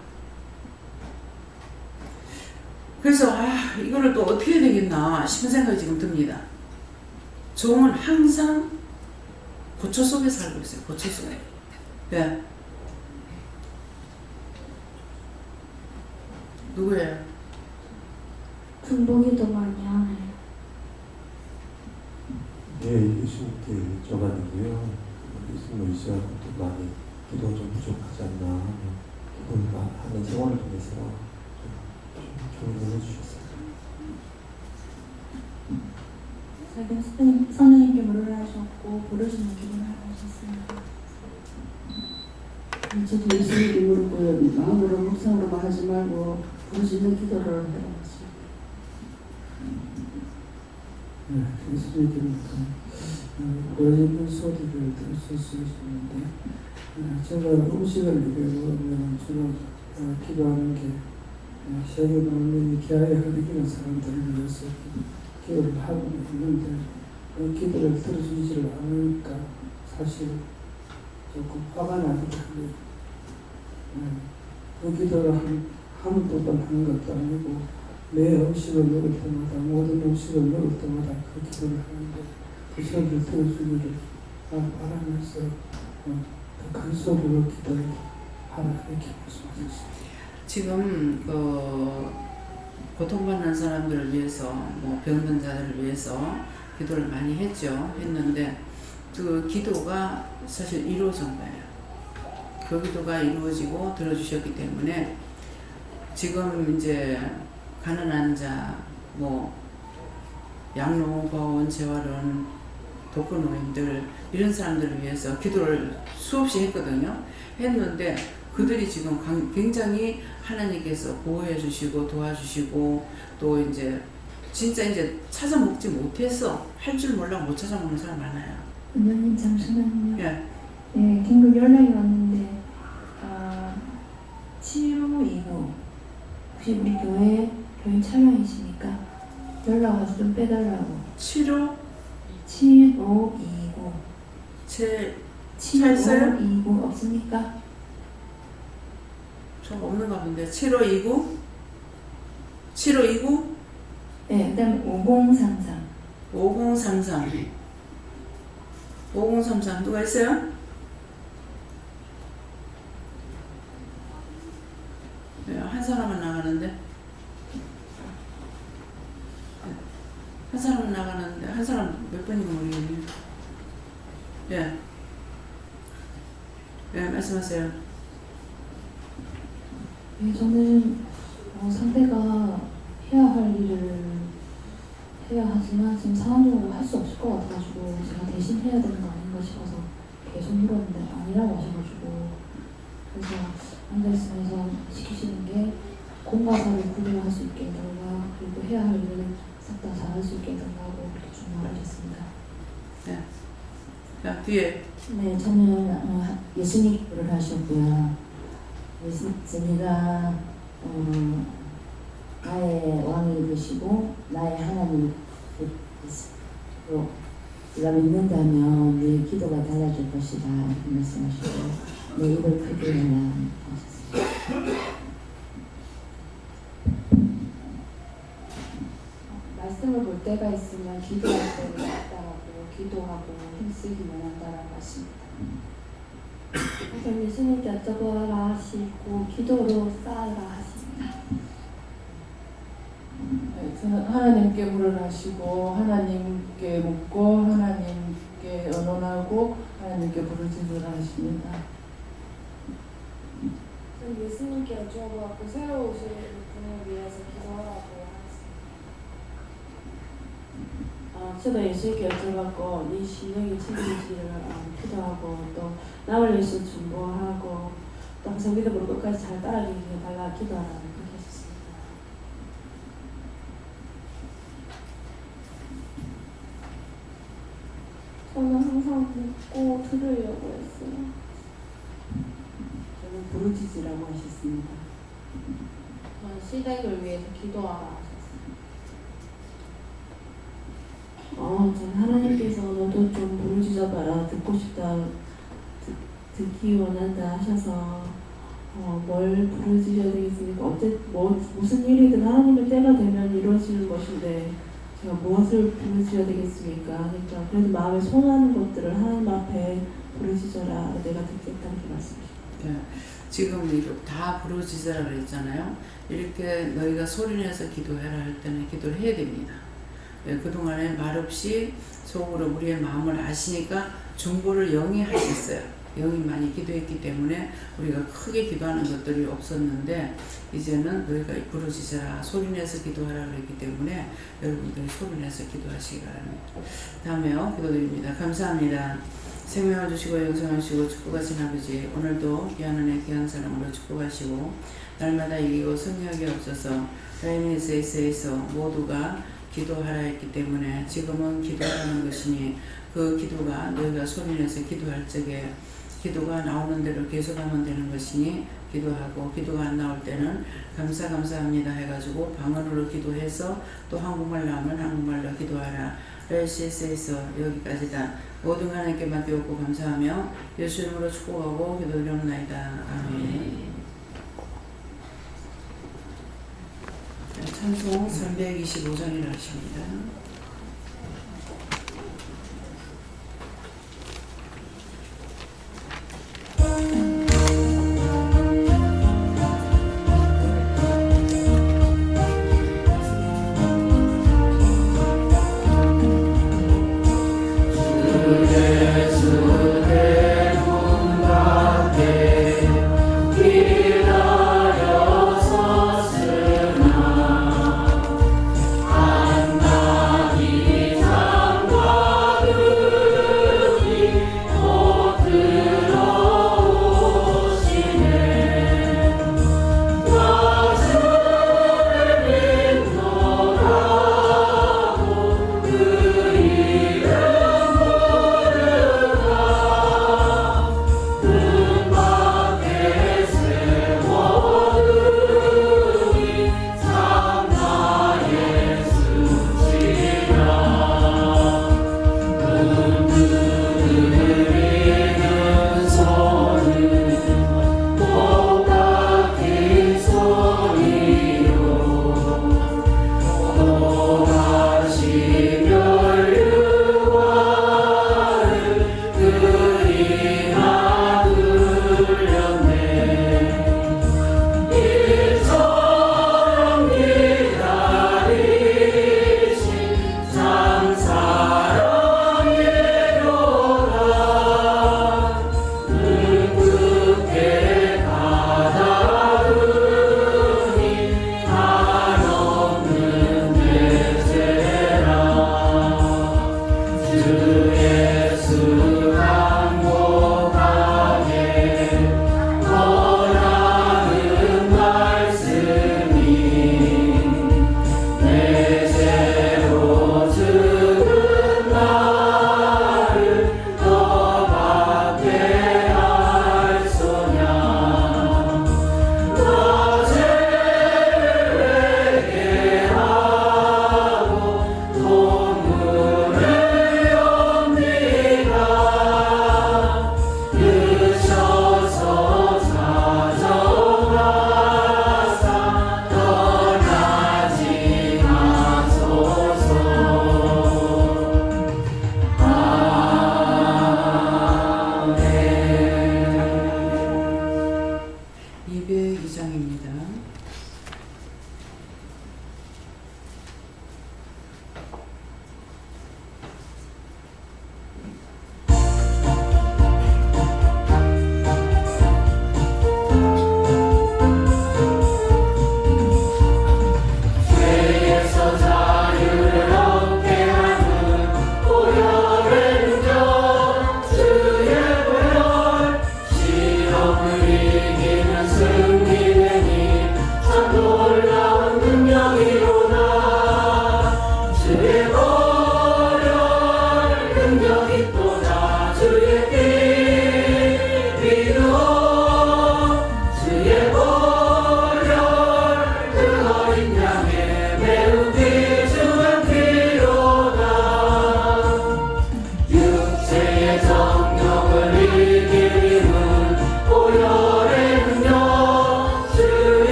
그래서 이거를 또 어떻게 해야 되겠나 싶은 생각이 지금 듭니다. 종은 항상 고초 속에 살고 있어요. 고초 속에. 네. 누구예요? 중보기도 많이 하네요. 네, 예수님께 여쭤봤는데요. 예수님을 의지하고 또 많이 기도 좀 부족하지 않나 하는 생활을 통해서 좀 조언을 해주셨어요. 선생님께 물을 하셨고 부르시는 기도를 하셨습니다. 저도 예수님께 물었고요. 마음으로 묵상으로만 하지 말고 부르시는 기도를 해봤습니다. 네, 예수님께부터 부르짖는 소리를 들을 수 있는데 제가 음식을 이렇게 먹으면 주로 기도하는 게 세계 만민이 기아에 흐르기는 사람들을 위해서 기도를 하고 있는데 그 기도를 들어주지를 않으니까 사실 조금 화가 나기도 합니다. 그 기도를 한 번 하는 것도 아니고 매 음식을 먹을 때마다 모든 음식을 먹을 때마다 그 기도를 하는데 그 소리를 들어주기를 바라면서 더 큰 소리로 기도를 하라 이렇게 말씀하셨습니다. 지금 고통받는 사람들을 위해서 뭐 병든 자들을 위해서 기도를 많이 했는데 그 기도가 사실 이루어진 거예요. 그 기도가 이루어지고 들어주셨기 때문에 지금 이제 가난한 자, 뭐 양로보원 재활원 독거노인들 이런 사람들을 위해서 기도를 수없이 했는데 그들이 지금 굉장히 하나님께서 보호해 주시고 도와주시고 또 이제 진짜 이제 찾아 먹지 못해서 할 줄 몰라 못 찾아 먹는 사람 많아요. 원장님 잠시만요. 예. 네, 긴급 연락이 왔는데 7529 혹시 우리 교회 촬영이시니까 연락 와서 좀 빼달라고. 7529 7529 없습니까? 좀 없는가 본데 7529? 7529? 네, 그 다음에 5033 5033 누가 있어요? 네, 한 사람은 나가는데 한 사람 몇 번인가 모르겠네요. 예. 예, 말씀하세요. 네, 저는 상대가 해야 할 일을 해야 하지만 지금 상황적으로 할 수 없을 것 같아가지고 제가 대신 해야 되는 거 아닌가 싶어서 계속 물었는데 아니라고 하셔가지고 그래서 앉아있으면서 시키시는 게 공과사를 구분할 수 있게 해달라 그리고 해야 할 일을 싹 다 잘할 수 있게 해달라고 그렇게 주문하셨습니다. 네. 자, 뒤에. 네, 저는 예수님을 하셨고요. 예수님가 나의 왕이 되시고 나의 하나님으로 네가 믿는다면 네 기도가 달라질 것이다 이렇게 말씀하시고 내 입을 크게 하라 하셨습니다. 때가 있으면 기도할 때는 있다라고 기도하고 힘쓰기만 한다라고 하십니다. 우선 예수님께 여쭤보라 하시고 기도로 쌓으라 하십니다. 네, 저는 하나님께 물을 하시고 하나님께 묻고 하나님께 언언하고 하나님께 부르짖으라 하십니다. 전 예수님께 여쭤보고 새로 오실 분을 위해서 기도하라고 저도 예수님께 여쭤봤고 이 신령이 책임지를 기도하고 또 남을 위해서 중보하고 또 항상 믿음으로 끝까지 잘 따라가게 달라 기도하라고 그렇게 했습니다. 저는 항상 묻고 들으려고 했어요. 저는 부르짖으라고 하셨습니다. 저는 시댁을 위해서 기도하라 저는 하나님께서 너도 좀 부르짖어봐라 듣고 싶다 듣기 원한다 하셔서 뭘 부르짖어야 되겠습니까? 무슨 일이든 하나님의 때가 되면 이루어지는 것인데 제가 무엇을 부르짖어야 되겠습니까? 그러니까 그래도 마음에 손하는 것들을 하나님 앞에 부르짖어라 내가 듣겠다 이렇게 말씀하셨습니다. 네. 지금 이렇게 다 부르짖으라 그랬잖아요. 이렇게 너희가 소리내서 기도해라 할 때는 기도를 해야 됩니다. 그동안에 말없이 속으로 우리의 마음을 아시니까 중보를 영이 하셨어요. 영이 많이 기도했기 때문에 우리가 크게 기도하는 것들이 없었는데 이제는 너희가 부르짖어라 소리내서 기도하라 그랬기 때문에 여러분들이 소리내서 기도하시기 바랍니다. 다음에요. 기도드립니다. 감사합니다. 생명을 주시고 영생하시고 축복하신 아버지 오늘도 귀한 은혜 귀한 사랑으로 축복하시고 날마다 이기고 승리하게 없어서 다이니스에서 모두가 기도하라 했기 때문에 지금은 기도하는 것이니 그 기도가 너희가 소리내서 기도할 적에 기도가 나오는 대로 계속하면 되는 것이니 기도하고 기도가 안 나올 때는 감사합니다 해가지고 방언으로 기도해서 또 한국말 나오면 한국말로 기도하라. RCS에서 여기까지다. 모든 하나님께 맡기옵고 감사하며 예수 이름으로 축복하고 기도드리옵나이다. 아멘. 찬송 325장이라 하십니다. 기다려 섰으나 안 창세기 2장입니다.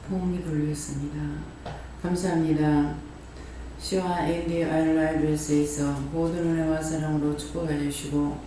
포옹이 부르겠습니다. 감사합니다. 시와 에일리 아일라이브에서 모든 은혜와 사랑으로 축복해 주시고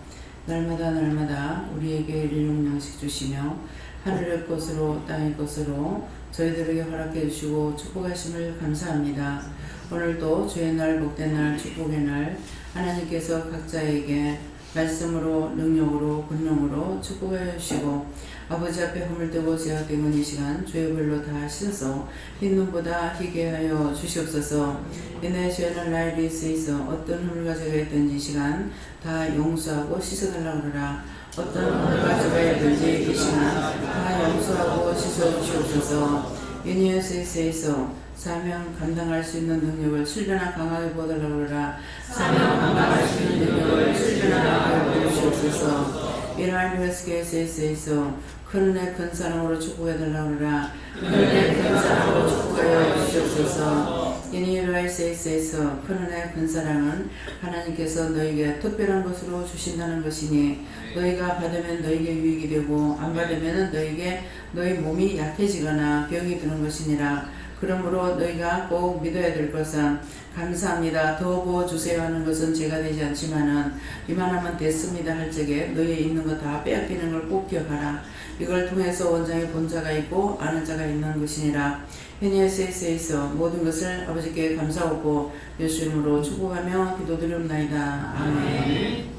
날마다 우리에게 일용 양식 주시며 하늘의 것으로 땅의 것으로 저희들에게 허락해 주시고 축복하심을 감사합니다. 오늘도 주의 날, 복된 날, 축복의 날 하나님께서 각자에게 말씀으로, 능력으로, 권능으로 축복해 주시고 아버지 앞에 허물 뜨고 제약되는 이 시간 주의 불로 다 씻어서 흰 눈보다 희게 하여 주시옵소서. 이내 죄는 나의 있어 어떤 허물 가져가 있든지 이 시간 다 용서하고 씻어달라고 그러라. 어떤 허물 가져가 있든지 이 시간 다 용서하고 씻어주시옵소서. 유니언스에서 사명 감당할 수 있는 능력을 출변하 강하게 보달라고 그러라. 사명 감당할 수 있는 능력을 출변하 강하게 보시옵소서. 이라이브스케이스에서 큰 은혜 큰 사랑으로 축복해달라고 그러라. 큰 은혜 큰 사랑으로 축복하여 주시옵소서. 이니라이스에서 큰 은혜 큰 사랑은 하나님께서 너에게 특별한 것으로 주신다는 것이니 너희가 받으면 너에게 유익이 되고 안 받으면 너에게 너희 몸이 약해지거나 병이 드는 것이니라. 그러므로 너희가 꼭 믿어야 될 것은 감사합니다. 더 부어주세요 하는 것은 제가 되지 않지만은 이만하면 됐습니다 할 적에 너희에 있는 거 다 빼앗기는 걸 꼭 기억하라. 이걸 통해서 원장의 본 자가 있고 아는 자가 있는 것이니라. 현예세에서 모든 것을 아버지께 감사하고 예수 이름으로 축복하며 기도드리옵나이다. 아멘.